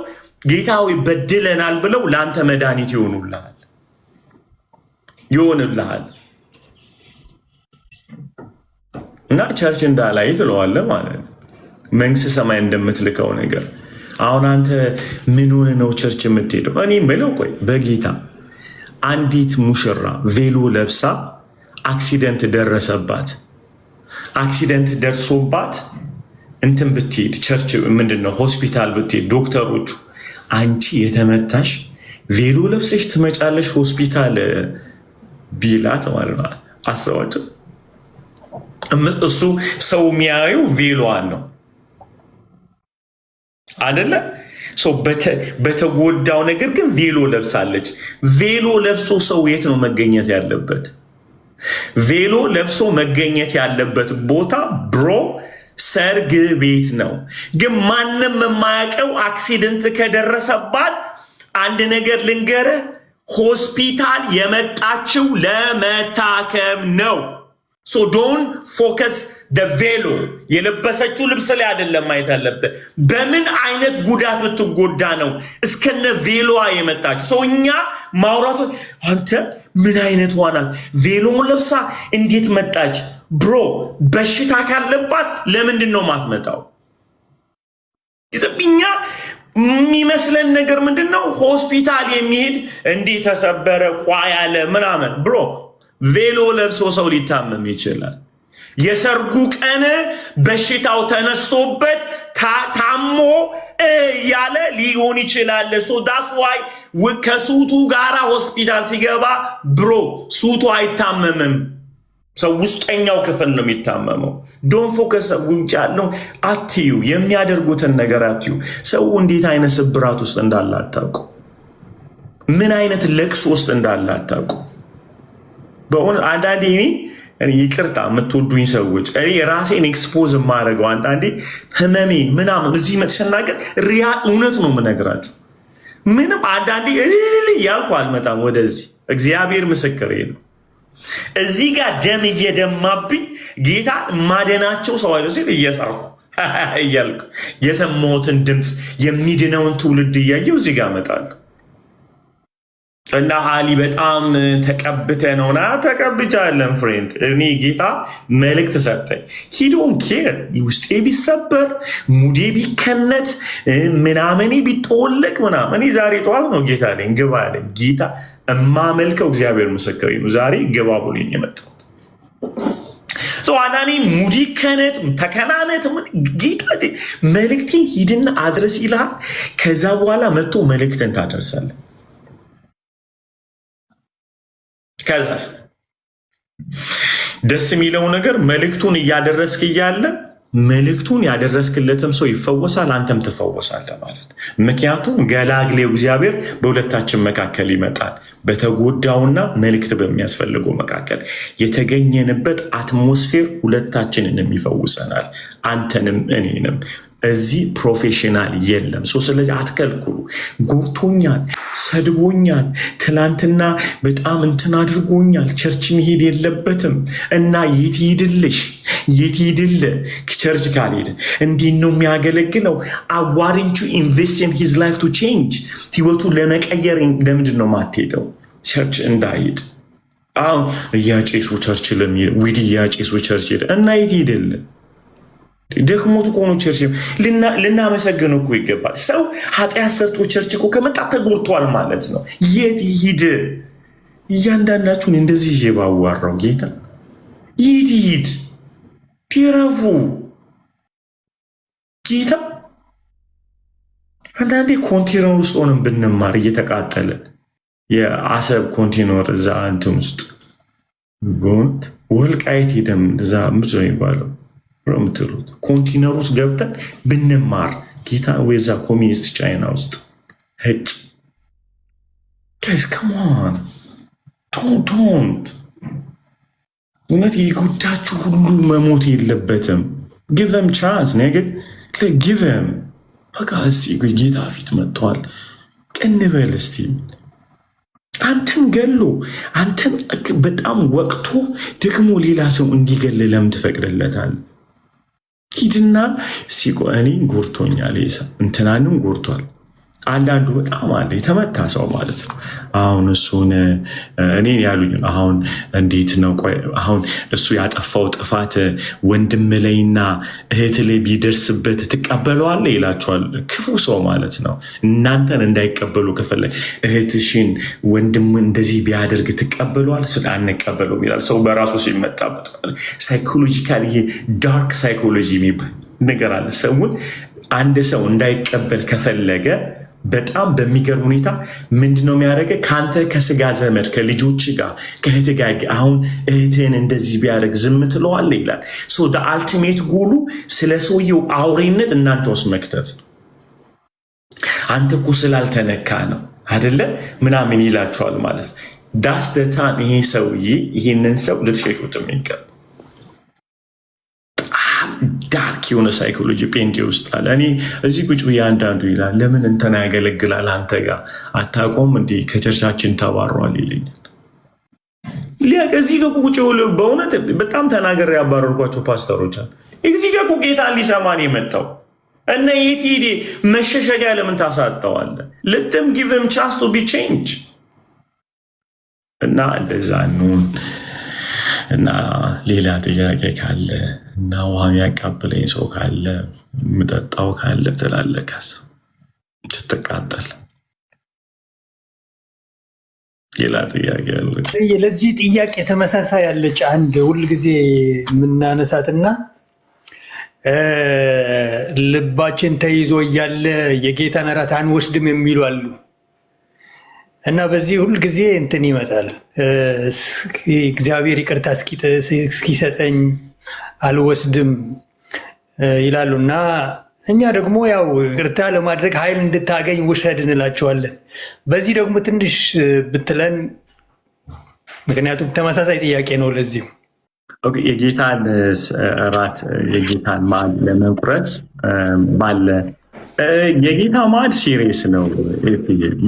ጌታዊ በድለናል ብለው ለአንተ መድኃኒት ይሆኑልሃል። እና ቸርች እንዳላይ ትለዋለህ ማለት ነው። መንግስት ሰማይ እንደምትልከው ነገር አሁን አንተ ምን ሆነ ነው ቸርች የምትሄደው? እኔም ብለው ቆይ በጌታ አንዲት ሙሽራ ቬሎ ለብሳ አክሲደንት ደረሰባት። አክሲደንት ደርሶባት እንትን ብትሄድ ቸርች ምንድነው ሆስፒታል ብትሄድ ዶክተሮቹ አንቺ የተመታሽ ቬሎ ለብሰሽ ትመጫለሽ ሆስፒታል ቢላት ማለት ነው። አስባችሁ እሱ ሰው የሚያየው ቬሎዋን ነው አይደለ? በተጎዳው ነገር ግን ቬሎ ለብሳለች። ቬሎ ለብሶ ሰው የት ነው መገኘት ያለበት? ቬሎ ለብሶ መገኘት ያለበት ቦታ ብሮ ሰርግ ቤት ነው። ግን ማንም የማያውቀው አክሲደንት ከደረሰባት አንድ ነገር ልንገርህ፣ ሆስፒታል የመጣችው ለመታከም ነው። ሶ ዶንት ፎከስ ቬሎ የለበሰችው ልብስ ላይ አይደለም ማየት ያለብህ። በምን አይነት ጉዳት ብትጎዳ ነው እስከነ ቬሎዋ የመጣችው? ሰው እኛ ማውራቱ አንተ ምን አይነት ዋናት ቬሎውን ለብሳ እንዴት መጣች? ብሮ በሽታ ካለባት ለምንድን ነው ማትመጣው? እኛ የሚመስለን ነገር ምንድን ነው? ሆስፒታል የሚሄድ እንዲህ ተሰበረ ቋ ያለ ምናምን። ብሮ ቬሎ ለብሶ ሰው ሊታመም ይችላል። የሰርጉ ቀን በሽታው ተነስቶበት ታሞ ያለ ሊሆን ይችላል። ሶ ዳስ ዋይ ከሱቱ ጋራ ሆስፒታል ሲገባ ብሮ ሱቱ አይታመምም። ሰው ውስጠኛው ክፍል ነው የሚታመመው። ዶን ፎከስ ውጭ ያለው አትዩ፣ የሚያደርጉትን ነገር አትዩ። ሰው እንዴት አይነት ስብራት ውስጥ እንዳለ አታውቁ። ምን አይነት ለቅሶ ውስጥ እንዳለ አታውቁ። በእውነት አንዳንዴ ይቅርታ የምትወዱኝ ሰዎች እኔ ራሴን ኤክስፖዝ የማደርገው አንዳንዴ ህመሜ ምናምን እዚህ መጥሸናገር እውነት ነው የምነግራችሁ። ምንም አንዳንዴ እያልኩ አልመጣም ወደዚህ። እግዚአብሔር ምስክሬ ነው። እዚህ ጋር ደም እየደማብኝ ጌታ ማደናቸው ሰው አይደል ሲል እየሳኩ እያልኩ የሰማሁትን ድምፅ የሚድነውን ትውልድ እያየው እዚህ ጋር እመጣለሁ። እና አሊ በጣም ተቀብተ ነውና ተቀብቻለን ፍሬንድ። እኔ ጌታ መልእክት ሰጠኝ። ሂዶን ኬር ውስጤ ቢሰበር ሙዴ ቢከነት ምናምኔ ቢጠወለቅ ምናምን። እኔ ዛሬ ጠዋት ነው ጌታ አለኝ ግባ አለኝ። ጌታ እማመልከው እግዚአብሔር ምስክሬ ነው። ዛሬ ግባ ብሎኝ የመጣሁት አናኔ ሙዲ ከነት ተከናነት ጌታ መልእክቴን ሂድና አድረስ ይልሃል። ከዛ በኋላ መጥቶ መልእክትን ታደርሳለህ። ከዛስ ደስ የሚለው ነገር መልእክቱን እያደረስክ እያለ መልእክቱን ያደረስክለትም ሰው ይፈወሳል፣ አንተም ትፈወሳለህ ማለት። ምክንያቱም ገላግሌው እግዚአብሔር በሁለታችን መካከል ይመጣል። በተጎዳውና መልእክት በሚያስፈልገው መካከል የተገኘንበት አትሞስፌር ሁለታችንንም ይፈውሰናል፣ አንተንም እኔንም። እዚህ ፕሮፌሽናል የለም። ስለዚህ አትከልክሉ። ጎርቶኛል፣ ሰድቦኛል፣ ትላንትና በጣም እንትን አድርጎኛል፣ ቸርች መሄድ የለበትም እና የት ሂድልሽ የት ሂድል ቸርች ካልሄድ እንዲህ ነው የሚያገለግለው። አዋሪንቹ ኢንቨስት ኢን ሂዝ ላይፍ ቱ ቼንጅ ህይወቱ ለመቀየር ለምንድን ነው ማትሄደው? ቸርች እንዳይሄድ አሁን እያጨሱ ቸርች ለሚሄድ ዊድ እያጨሱ ቸርች ሄደ እና የት ሂድል ደክሞት እኮ ነው ቸርች ልናመሰግነው እኮ ይገባል። ሰው ኃጢአት ሰርቶ ቸርች እኮ ከመጣ ተጎድቷል ማለት ነው። የት ይሂድ? እያንዳንዳችሁን እንደዚህ ባዋራው ጌታ የት ይሂድ? ትረፉ ጌታ። አንዳንዴ ኮንቴነር ውስጥ ሆነን ብንማር እየተቃጠለን የአሰብ ኮንቴነር እዛ እንትን ውስጥ ወልቃይት ሄደም እዛ ምንድን ነው የሚባለው ምትሉት ኮንቲነር ውስጥ ገብተን ብንማር ጌታ ወይዛ ኮሚኒስት ቻይና ውስጥ ህጭ ጋይስ ከማን ቶንት እውነት የጎዳችሁ ሁሉ መሞት የለበትም። ጊቨም ቻንስ ነገድ ጊቨም በቃ እስቲ ጌታ ፊት መጥተዋል። ቅንበል እስቲ አንተን ገሎ አንተን በጣም ወቅቶ ደግሞ ሌላ ሰው እንዲገል ለምን ትፈቅድለታል? ሂድና ሲቆ እኔ ጎርቶኛል፣ እንትናንም ጎርቷል፣ አንዳንዱ በጣም አለ የተመታ ሰው ማለት ነው። አሁን እሱን እኔን ያሉኝ አሁን እንዴት ነው ቆይ አሁን እሱ ያጠፋው ጥፋት ወንድም ላይና እህት ላይ ቢደርስበት ትቀበለዋለህ ይላቸዋል። ክፉ ሰው ማለት ነው። እናንተን እንዳይቀበሉ ከፈለግ እህትሽን ወንድም እንደዚህ ቢያደርግ ትቀበለዋል ስለ አንቀበለውም ይላል ሰው በራሱ ሲመጣበት። ሳይኮሎጂካል ይሄ ዳርክ ሳይኮሎጂ የሚባል ነገር አለ። ሰውን አንድ ሰው እንዳይቀበል ከፈለገ በጣም በሚገርም ሁኔታ ምንድነው የሚያደርገው? ከአንተ ከስጋ ዘመድ ከልጆች ጋር ከእህት ጋር አሁን እህትህን እንደዚህ ቢያደርግ ዝም ትለዋለህ ይላል። አልቲሜት ጎሉ ስለ ሰውየው አውሬነት እናንተ ውስጥ መክተት ነው። አንተ እኮ ስላልተነካ ነው አይደለ ምናምን ይላችኋል ማለት ዳስተታን ይሄ ሰውዬ ይህንን ሰው ልትሸሹት የሚገባ ዳርክ የሆነ ሳይኮሎጂ ጴንጤ ውስጥ አለ። እኔ እዚህ ቁጭ ብዬ አንዳንዱ ይላል ለምን እንትና ያገለግላል አንተ ጋር አታውቀውም እንዲህ ከቸርቻችን ተባሯል ይለኛል። እዚህ ጋር ቁጭ ብሎ በእውነት በጣም ተናገር ያባረርኳቸው ፓስተሮች አሉ። እዚህ ጋር ጌታን ሊሰማን የመጣው እና የት ሄደ መሸሸጊያ ለምን ታሳጠዋለህ? let them give him chance to be changed እና እንደዛ ነው። እና ሌላ ጥያቄ ካለ እና ውሃ ያቃብለኝ ሰው ካለ ምጠጣው ካለ ትላለህ ከዛ ስትቃጠል ሌላ ጥያቄ አለ። ለዚህ ጥያቄ ተመሳሳይ ያለች አንድ ሁልጊዜ የምናነሳትና ልባችን ተይዞ እያለ የጌታን እራት አንወስድም የሚሉ አሉ። እና በዚህ ሁል ጊዜ እንትን ይመጣል እግዚአብሔር ይቅርታ እስኪሰጠኝ አልወስድም ይላሉ። እና እኛ ደግሞ ያው ይቅርታ ለማድረግ ኃይል እንድታገኝ ውሰድ እንላቸዋለን። በዚህ ደግሞ ትንሽ ብትለን፣ ምክንያቱም ተመሳሳይ ጥያቄ ነው። ለዚሁ የጌታን እራት የጌታን ማዕድ ለመቁረጥ ባለ የጌታ ማዕድ ሲሪየስ ነው።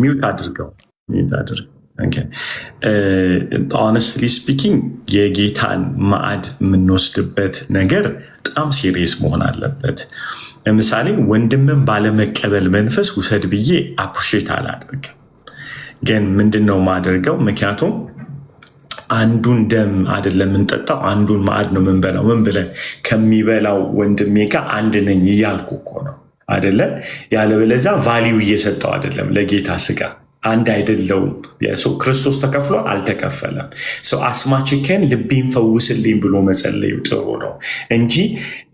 ሚውት አድርገው ሆነስትሊ ስፒኪንግ የጌታን ማዕድ የምንወስድበት ነገር በጣም ሲሪየስ መሆን አለበት። ለምሳሌ ወንድምን ባለመቀበል መንፈስ ውሰድ ብዬ አፕሪሼት አላደርግም። ግን ምንድነው ማደርገው? ምክንያቱም አንዱን ደም አይደለም የምንጠጣው፣ አንዱን ማዕድ ነው የምንበላው። ምን ብለን ከሚበላው ወንድሜ ጋር አንድ ነኝ እያልኩ እኮ ነው አይደለ? ያለበለዚያ ቫሊዩ እየሰጠው አይደለም ለጌታ ስጋ አንድ አይደለውም። ክርስቶስ ተከፍሎ አልተከፈለም። አስማችከን ልቤን ፈውስልኝ ብሎ መጸለዩ ጥሩ ነው እንጂ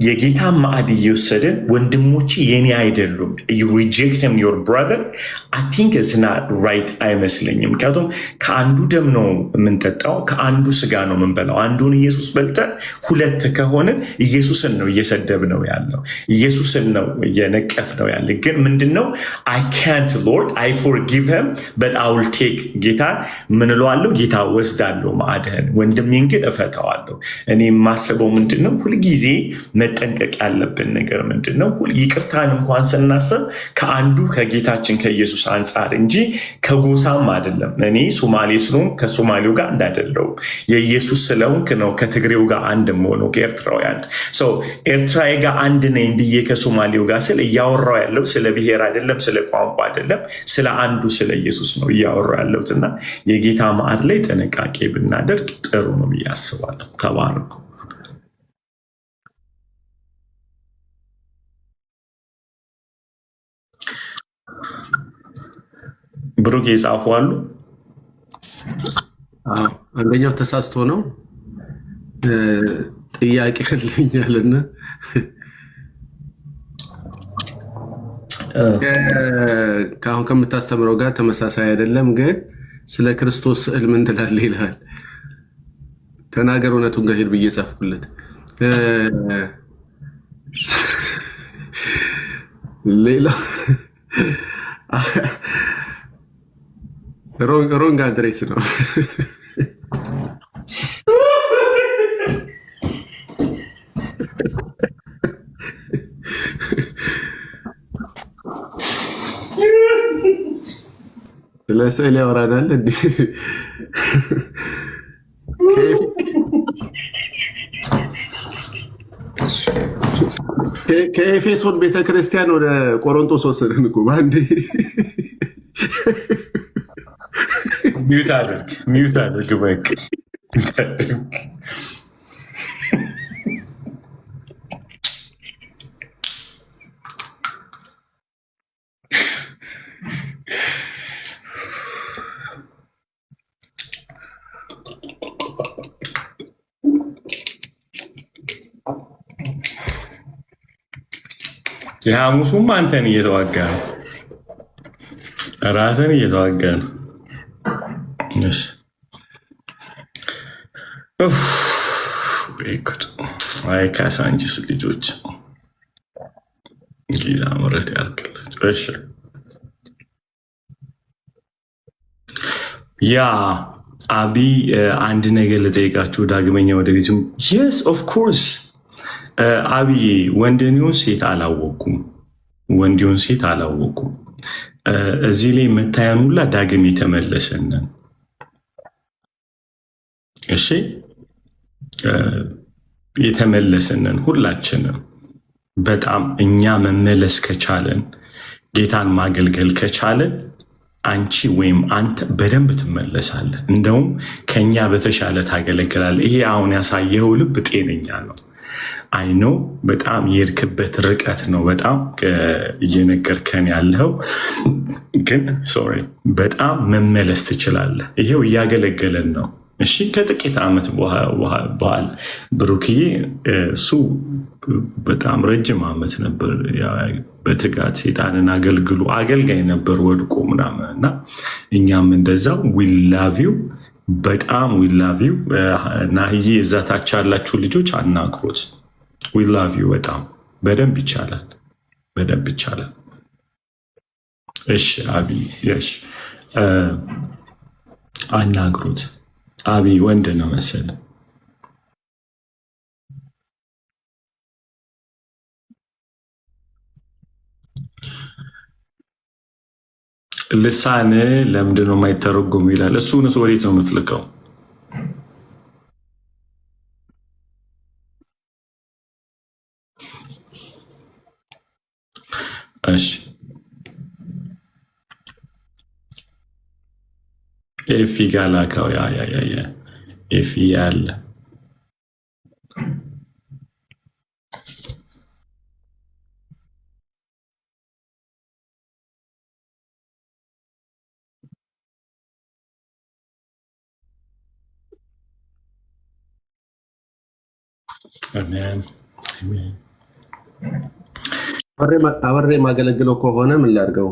የጌታ ማዕድ እየወሰድን ወንድሞቼ የኔ አይደሉም ሪጀክትም ዮር ብራዘር አይ ቲንክ ኢትስ ናት ራይት አይመስለኝም። ምክንያቱም ከአንዱ ደም ነው የምንጠጣው፣ ከአንዱ ስጋ ነው የምንበላው። አንዱን ኢየሱስ በልተን ሁለት ከሆንን ኢየሱስን ነው እየሰደብ ነው ያለው፣ ኢየሱስን ነው እየነቀፍ ነው ያለ። ግን ምንድነው አይ ካንት ሎርድ አይ ፎርጊቭ ሂም በት አይ ዊል ቴክ ጌታ ምን እለዋለሁ? ጌታ ወስዳለሁ ማዕድህን፣ ወንድሜን ግን እፈታዋለሁ። እኔ የማስበው ምንድነው ሁልጊዜ መጠንቀቅ ያለብን ነገር ምንድነው? ይቅርታን እንኳን ስናስብ ከአንዱ ከጌታችን ከኢየሱስ አንጻር እንጂ ከጎሳም አይደለም። እኔ ሶማሌ ስለሆንኩ ከሶማሌው ጋር እንዳይደለሁም፣ የኢየሱስ ስለሆንክ ነው ከትግሬው ጋር አንድ ሆነው ከኤርትራዊ አንድ ኤርትራዊ ጋር አንድ ነኝ ብዬ ከሶማሌው ጋር ስለ እያወራው ያለው ስለ ብሔር አይደለም፣ ስለ ቋንቋ አይደለም፣ ስለ አንዱ ስለ ኢየሱስ ነው እያወራው ያለሁት። እና የጌታ ማዕድ ላይ ጥንቃቄ ብናደርግ ጥሩ ነው ብዬ አስባለሁ። ተባረኩ። ብሩክ የጻፉ አሉ። አንደኛው ተሳስቶ ነው ጥያቄ ልኛልና ከአሁን ከምታስተምረው ጋር ተመሳሳይ አይደለም፣ ግን ስለ ክርስቶስ ስዕል ምን ትላለህ ይልሃል። ተናገር እውነቱን ጋር ሄድ ብዬ ጻፍኩለት። ሌላ ሮንግ አድሬስ ነው። ስለ ስዕል ያወራናል እንዲህ ከኤፌሶን ቤተክርስቲያን ወደ ቆሮንቶስ ወሰደን እኮ ባንዴ። ሚውት አድርግ በቃ። የሐሙሱም አንተን እየተዋጋ ነው፣ ራስን እየተዋጋ ነው። አይ ካሳንቺስ ልጆች ጌታ ምሕረት ያድርግላቸው። እሺ ያ አቢ አንድ ነገር ልጠይቃችሁ ዳግመኛ ወደ ቤቱ። የስ ኦፍ ኮርስ አቢ ወንድን ሴት አላወኩም፣ ወንድን ሴት አላወኩም። እዚህ ላይ መታያን ሁላ ዳግም የተመለሰንን እሺ የተመለሰንን ሁላችንም በጣም እኛ መመለስ ከቻለን ጌታን ማገልገል ከቻለን አንቺ ወይም አንተ በደንብ ትመለሳለህ። እንደውም ከኛ በተሻለ ታገለግላለህ። ይሄ አሁን ያሳየው ልብ ጤነኛ ነው። አይኖ በጣም የሄድክበት ርቀት ነው። በጣም እየነገርከን ያለው ግን ሶሪ በጣም መመለስ ትችላለህ። ይሄው እያገለገለን ነው። እሺ ከጥቂት ዓመት በኋላ ብሩክዬ እሱ በጣም ረጅም ዓመት ነበር በትጋት ሴጣንን አገልግሎ አገልጋይ ነበር ወድቆ ምናምን እና እኛም እንደዛው ዊላቪው በጣም ዊላቪው ናህዬ እዛ ታች ያላችሁ ልጆች አናግሩት። ዊላቪው በጣም በደንብ ይቻላል፣ በደንብ ይቻላል። እሺ አቢ እሺ አናግሩት። አቢ ወንድ ነው መሰለህ። ልሳን ለምንድን ነው የማይተረጎሙ ይላል። እሱንስ ወዴት ነው የምትልከው? እሺ ኤፊ ጋር ላከው። ያ ኤፊ ያለ አሜን አሜን። አብሬ ማገለግለው ከሆነ ምን ላድርገው?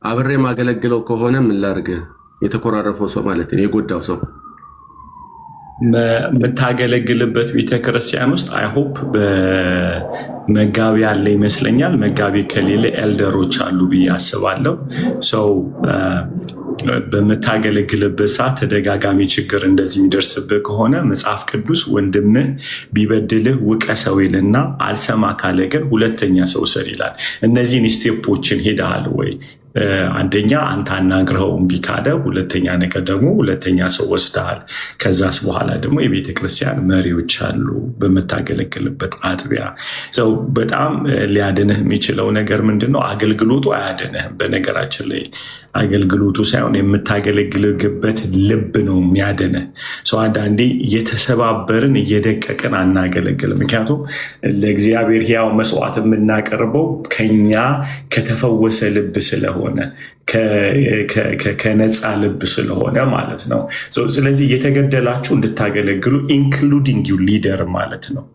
አብሬ ማገለግለው ከሆነ ምን ላድርግ? የተኮራረፈው ሰው ማለት ነው፣ የጎዳው ሰው የምታገለግልበት ቤተክርስቲያን ውስጥ አይሆፕ በመጋቢ ያለ ይመስለኛል። መጋቢ ከሌለ ኤልደሮች አሉ ብዬ አስባለሁ። ሰው በምታገለግልበት ሰዓት ተደጋጋሚ ችግር እንደዚህ የሚደርስብህ ከሆነ መጽሐፍ ቅዱስ ወንድምህ ቢበድልህ ውቀሰው ይልና አልሰማ ካለ ግን ሁለተኛ ሰው ስር ይላል። እነዚህን ስቴፖችን ሄደሃል ወይ? አንደኛ አንተ አናግረኸው እምቢ ካለ፣ ሁለተኛ ነገር ደግሞ ሁለተኛ ሰው ወስደሃል። ከዛስ በኋላ ደግሞ የቤተ ክርስቲያን መሪዎች አሉ በምታገለግልበት አጥቢያ። ሰው በጣም ሊያድንህ የሚችለው ነገር ምንድነው? አገልግሎቱ አያድንህም። በነገራችን ላይ አገልግሎቱ ሳይሆን የምታገለግልበት ልብ ነው የሚያድንህ። ሰው አንዳንዴ እየተሰባበርን እየደቀቅን አናገለግልም። ምክንያቱም ለእግዚአብሔር ሕያው መስዋዕት የምናቀርበው ከኛ ከተፈወሰ ልብ ስለሆነ ከነፃ ልብ ስለሆነ ማለት ነው። ስለዚህ እየተገደላችሁ እንድታገለግሉ ኢንክሉዲንግ ዩ ሊደር ማለት ነው።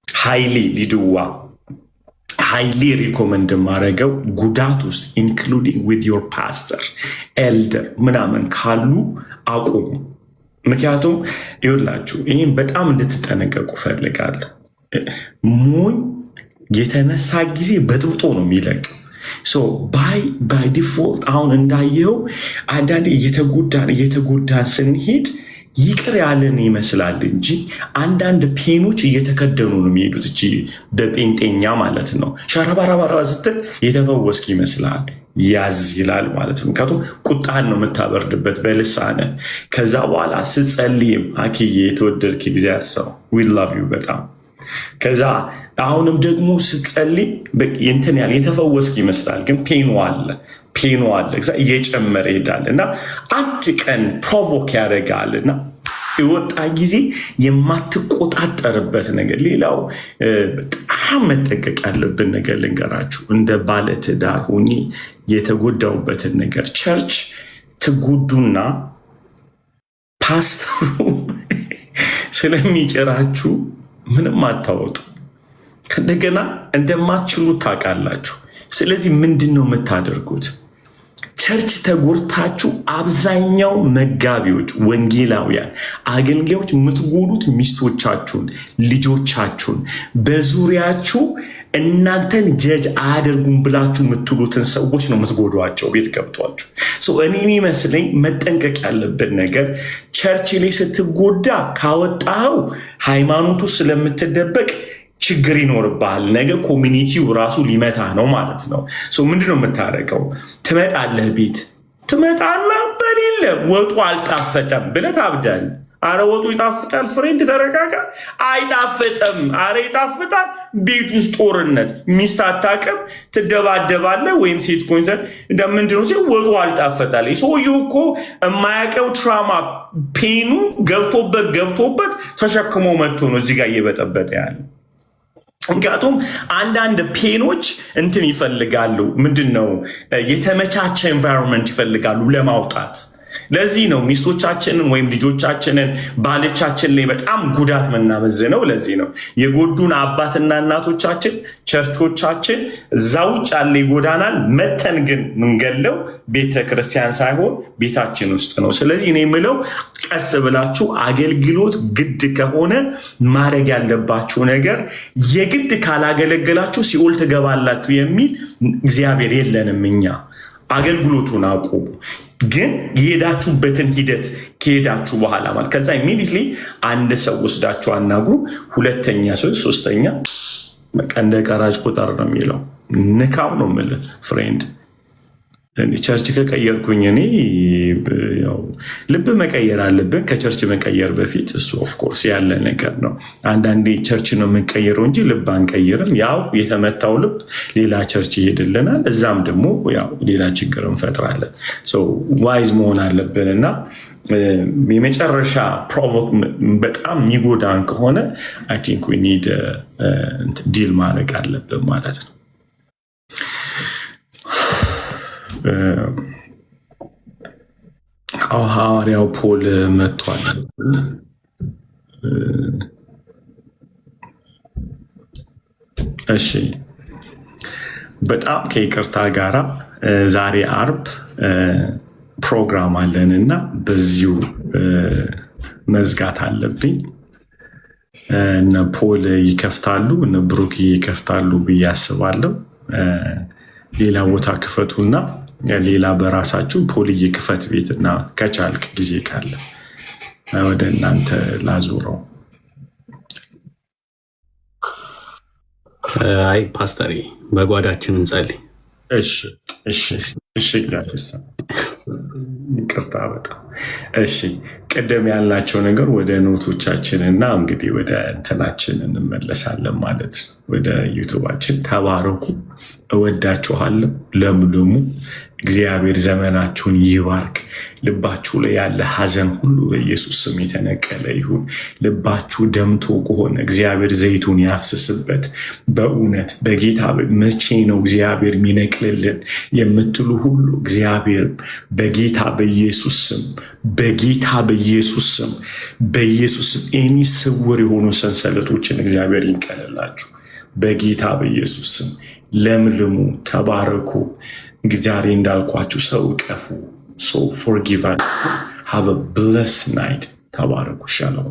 ሃይሊ ሊድዋ ሃይሊ ሪኮመንድ ማድረገው ጉዳት ውስጥ ኢንክሉዲንግ ዊዝ ዮር ፓስተር ኤልደር ምናምን ካሉ አቁሙ። ምክንያቱም ይኸውላችሁ ይህም በጣም እንድትጠነቀቁ ፈልጋለሁ። ሞኝ የተነሳ ጊዜ በጥብጦ ነው የሚለቅ። ባይ ዲፎልት አሁን እንዳየው አንዳንዴ እየተጎዳን ስንሄድ ይቅር ያለን ይመስላል እንጂ አንዳንድ ፔኖች እየተከደኑ ነው የሚሄዱት። እቺ በጴንጤኛ ማለት ነው። ሸረባራባራ ስትል የተፈወስክ ይመስላል፣ ያዝ ይላል ማለት ነው። ምክንያቱም ቁጣህን ነው የምታበርድበት በልሳነ። ከዛ በኋላ ስጸልይም አኪዬ የተወደድክ እግዚአብሔር ሰው ዊ ላቭ ዩ በጣም። ከዛ አሁንም ደግሞ ስትጸልይ እንትን ያለ የተፈወስክ ይመስላል፣ ግን ፔኑ አለ እየጨመረ ይሄዳል እና አንድ ቀን ፕሮቮክ ያደርጋልና የወጣ ጊዜ የማትቆጣጠርበት ነገር። ሌላው በጣም መጠንቀቅ ያለብን ነገር ልንገራችሁ። እንደ ባለትዳር ሆኜ የተጎዳውበትን ነገር ቸርች ትጎዱና ፓስተሩ ስለሚጭራችሁ ምንም አታወጡ። ከእንደገና እንደማትችሉ ታውቃላችሁ። ስለዚህ ምንድን ነው የምታደርጉት? ቸርች ተጎድታችሁ አብዛኛው መጋቢዎች፣ ወንጌላውያን፣ አገልጋዮች የምትጎዱት ሚስቶቻችሁን፣ ልጆቻችሁን፣ በዙሪያችሁ እናንተን ጀጅ አያደርጉም ብላችሁ የምትሉትን ሰዎች ነው የምትጎዷቸው ቤት ገብቷችሁ። እኔ የሚመስለኝ መጠንቀቅ ያለብን ነገር ቸርች ላይ ስትጎዳ ካወጣኸው ሃይማኖቱ ስለምትደበቅ ችግር ይኖርብሃል። ነገ ኮሚኒቲው ራሱ ሊመታ ነው ማለት ነው። ምንድነው የምታደርገው? ትመጣለህ፣ ቤት ትመጣለህ፣ በሌለ ወጡ አልጣፈጠም ብለህ ታብዳለህ። አረ ወጡ ይጣፍጣል ፍሬንድ ተረጋጋ። አይጣፍጥም። አረ ይጣፍጣል። ቤት ውስጥ ጦርነት፣ ሚስት አታውቅም፣ ትደባደባለህ። ወይም ሴት ኮንተር እንደምንድነው ሲ ወጡ አልጣፈጣል። ሰውየው እኮ የማያውቀው ትራማ ፔኑ ገብቶበት ተሸክሞ መጥቶ ነው እዚህ ጋር እየበጠበጠ ያለ። ምክንያቱም አንዳንድ ፔኖች እንትን ይፈልጋሉ፣ ምንድነው የተመቻቸ ኤንቫይሮንመንት ይፈልጋሉ ለማውጣት። ለዚህ ነው ሚስቶቻችንን ወይም ልጆቻችንን ባሎቻችን ላይ በጣም ጉዳት መናመዝነው። ለዚህ ነው የጎዱን አባትና እናቶቻችን ቸርቾቻችን እዛ ውጭ ያለ ይጎዳናል። መተን ግን ምንገለው ቤተክርስቲያን ሳይሆን ቤታችን ውስጥ ነው። ስለዚህ እኔ የምለው ቀስ ብላችሁ አገልግሎት ግድ ከሆነ ማድረግ ያለባችሁ ነገር የግድ ካላገለገላችሁ ሲኦል ትገባላችሁ የሚል እግዚአብሔር የለንም። እኛ አገልግሎቱን አቁሙ። ግን የሄዳችሁበትን ሂደት ከሄዳችሁ በኋላ ማለት ከዛ ኢሚዲየትሊ አንድ ሰው ወስዳችሁ አናግሩ። ሁለተኛ ሰው፣ ሶስተኛ እንደ ቀራጭ ቁጥር ነው የሚለው ንካው ነው የምልህ ፍሬንድ። ቸርች ከቀየርኩኝ እኔ ልብ መቀየር አለብን ከቸርች መቀየር በፊት። እሱ ኦፍኮርስ ያለ ነገር ነው። አንዳንዴ ቸርች ነው የምንቀይረው እንጂ ልብ አንቀይርም። ያው የተመታው ልብ ሌላ ቸርች ይሄድልናል፣ እዛም ደግሞ ያው ሌላ ችግር እንፈጥራለን። ዋይዝ መሆን አለብን እና የመጨረሻ ፕሮቮክ በጣም የሚጎዳን ከሆነ አይ ቲንክ ዊ ኒድ ዲል ማድረግ አለብን ማለት ነው። ሐዋርያው ፖል መጥቷል። እሺ በጣም ከይቅርታ ጋራ ዛሬ አርብ ፕሮግራም አለን እና በዚሁ መዝጋት አለብኝ። እነ ፖል ይከፍታሉ፣ እነ ብሩክ ይከፍታሉ ብዬ አስባለሁ። ሌላ ቦታ ክፈቱና ሌላ በራሳችሁ ፖልዬ ክፈት ቤትና ከቻልክ ጊዜ ካለ ወደ እናንተ ላዙረው። አይ ፓስተር በጓዳችን እንጸልይ። እሺ እግዚአብሔር ይመስገን። ይቅርታ በጣም እሺ። ቅድም ያልናቸው ነገር ወደ ኖቶቻችን እና እንግዲህ ወደ እንትናችን እንመለሳለን ማለት ነው። ወደ ዩቱባችን ተባረኩ። እወዳችኋለሁ። ለምልሙ። እግዚአብሔር ዘመናችሁን ይባርክ። ልባችሁ ላይ ያለ ሐዘን ሁሉ በኢየሱስ ስም የተነቀለ ይሁን። ልባችሁ ደምቶ ከሆነ እግዚአብሔር ዘይቱን ያፍስስበት። በእውነት በጌታ መቼ ነው እግዚአብሔር የሚነቅልልን የምትሉ ሁሉ እግዚአብሔር በጌታ በኢየሱስ ስም በኢየሱስ ስም ኤኒ ስውር የሆኑ ሰንሰለቶችን እግዚአብሔር ይንቀልላችሁ በጌታ በኢየሱስ ስም። ለምልሙ፣ ተባረኩ። ዛሬ እንዳልኳችሁ ሰው ቀፉ። ፎርጊቭ። ሃቭ አ ብለስድ ናይት። ተባረኩ። ሻሎም